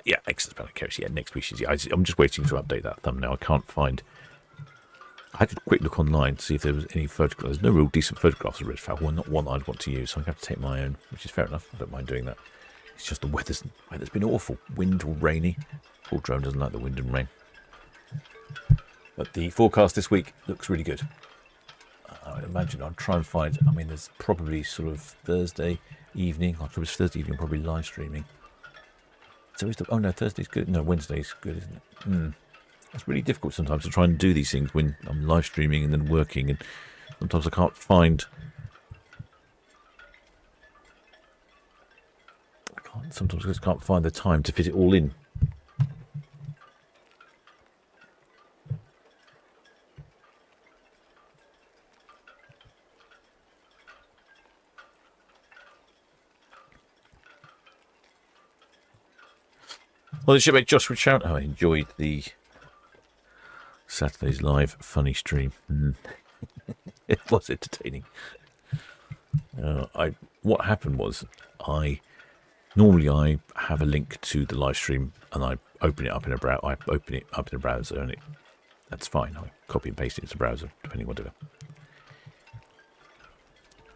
Yeah, excellent spelling carrots. Yeah, next species. Yeah, I'm just waiting to update that thumbnail. I can't find. I had a quick look online to see if there was any photographs. There's no real decent photographs of Red Falcon. Not one I'd want to use, so I'm going to have to take my own, which is fair enough. I don't mind doing that. It's just the weather's been awful. Wind or rainy. Poor drone doesn't like the wind and rain. But the forecast this week looks really good. I would imagine I'll try and find. I mean, there's probably sort of Thursday evening. Probably live streaming. So oh no, Thursday's good. No, Wednesday's good, isn't it? It's really difficult sometimes to try and do these things when I'm live streaming and then working, and sometimes I can't find. Sometimes I just can't find the time to fit it all in. Well, the shipmate Josh would shout, I enjoyed the Saturday's live funny stream. It was entertaining. What happened was, normally I have a link to the live stream and I open it up in a browser. And that's fine. I copy and paste it into the browser, depending whatever.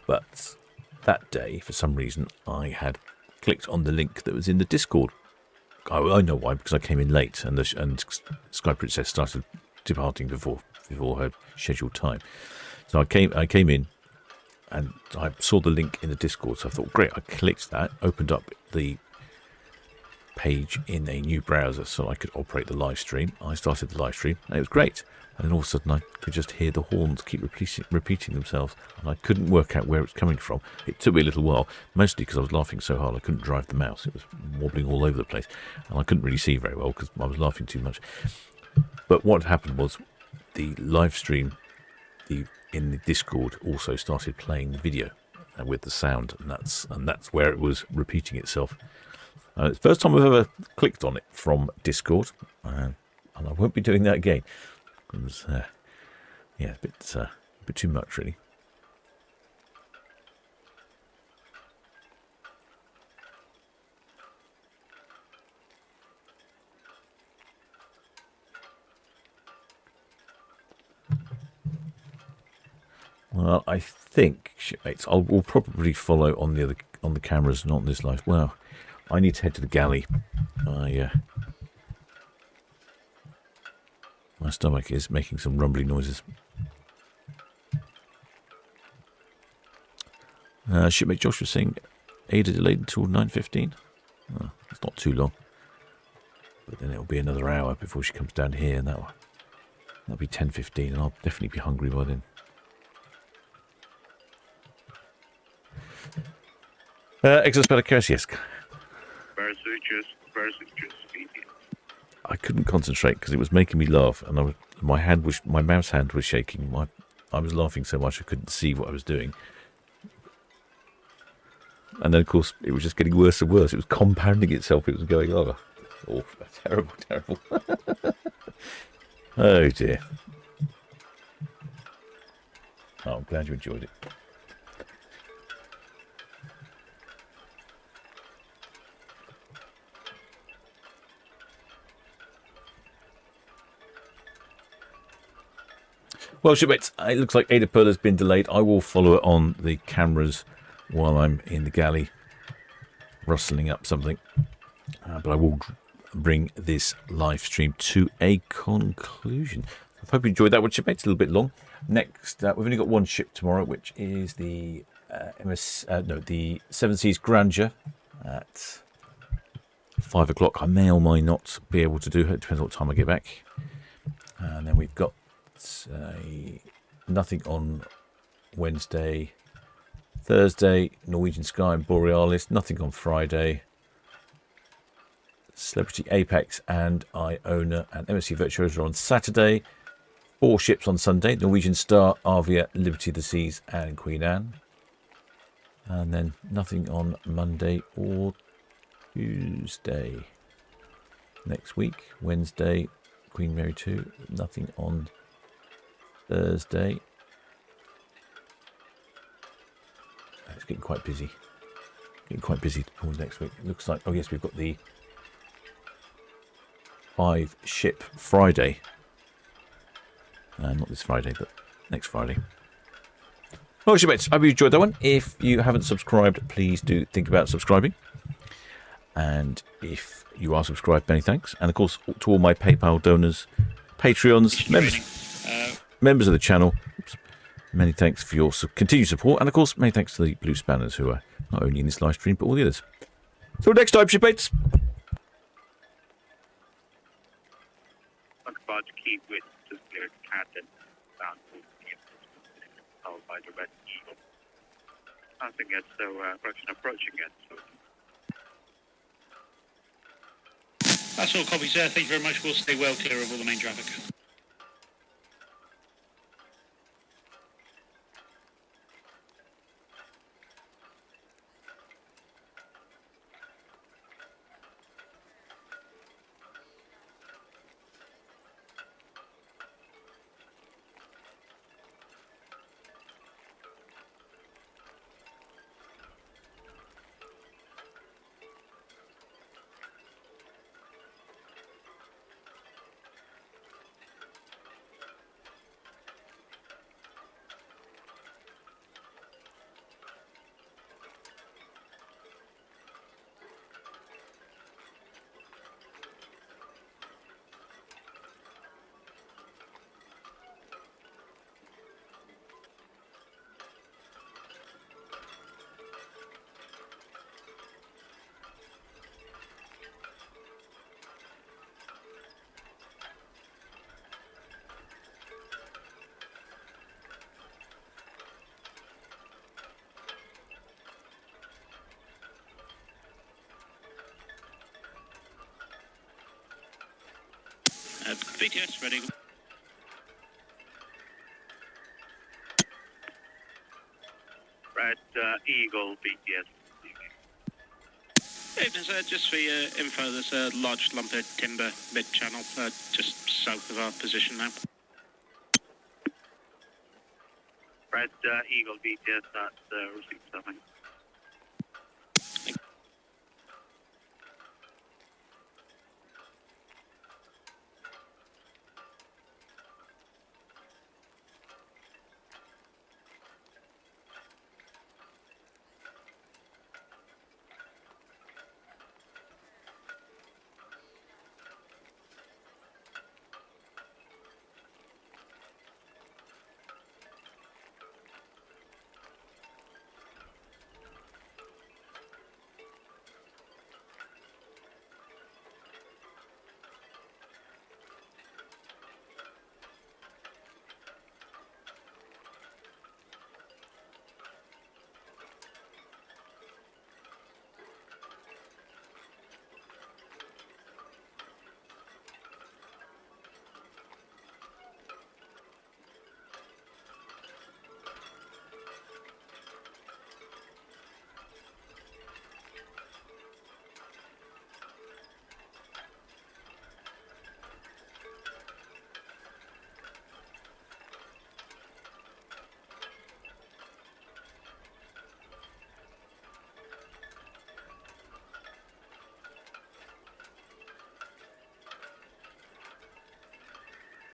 But that day, for some reason, I had clicked on the link that was in the Discord. I know why, because I came in late and Sky Princess started departing before her scheduled time. So I came in and I saw the link in the Discord. So I thought, great, I clicked that, opened up the page in a new browser so I could operate the live stream. I started the live stream and it was great. And then all of a sudden I could just hear the horns keep repeating themselves, and I couldn't work out where it was coming from. It took me a little while, mostly because I was laughing so hard I couldn't drive the mouse. It was wobbling all over the place, and I couldn't really see very well because I was laughing too much. But what happened was the live stream in the Discord also started playing the video with the sound, and that's where it was repeating itself. It's the first time I've ever clicked on it from Discord, and I won't be doing that again. It was, a bit too much, really. Well, I think, shipmates, we'll probably follow on the cameras, not on this live. Well, I need to head to the galley. My stomach is making some rumbling noises. Shipmate Josh was saying Ada delayed until 9:15. Oh, it's not too long. But then it'll be another hour before she comes down here, and that'll be 10:15, and I'll definitely be hungry by then. Exospellicaris, yes. I couldn't concentrate because it was making me laugh, and my mouse hand was shaking. I was laughing so much I couldn't see what I was doing. And then, of course, it was just getting worse and worse. It was compounding itself. It was going, oh terrible, terrible. Oh, dear. Oh, I'm glad you enjoyed it. Well, shipmates, it looks like Ada Pearl has been delayed. I will follow it on the cameras while I'm in the galley, rustling up something. But I will bring this live stream to a conclusion. I hope you enjoyed that one, shipmates. A little bit long. Next, we've only got one ship tomorrow, which is the the Seven Seas Grandeur at 5 o'clock. I may or may not be able to do it. Depends what time I get back. And then we've got nothing on Wednesday, Thursday, Norwegian Sky and Borealis. Nothing on Friday. Celebrity Apex and Iona and MSC Virtuosa are on Saturday. 4 ships on Sunday: Norwegian Star, Avia, Liberty of the Seas and Queen Anne. And then nothing on Monday or Tuesday. Next week, Wednesday, Queen Mary 2. Nothing on Thursday. It's getting quite busy. Towards next week. It looks like, oh yes, we've got the 5 ship Friday. Not this Friday, but next Friday. Well, shipmates, I hope you enjoyed that one. If you haven't subscribed, please do think about subscribing. And if you are subscribed, many thanks. And of course, to all my PayPal donors, Patreons, members of the channel, many thanks for your continued support. And of course, many thanks to the Blue Spanners who are not only in this live stream, but all the others. Till next time, shipmates. About to keep with the clear Catton down to the by the Red Eagle. Nothing yet, so approaching it. So. That's all, copy, sir. Thank you very much. We'll stay well clear of all the main traffic. BTS ready. Red Eagle, BTS. Evening, sir. Just for your info, there's a large lump of timber mid-channel, just south of our position now. Red Eagle, BTS, that's received 7.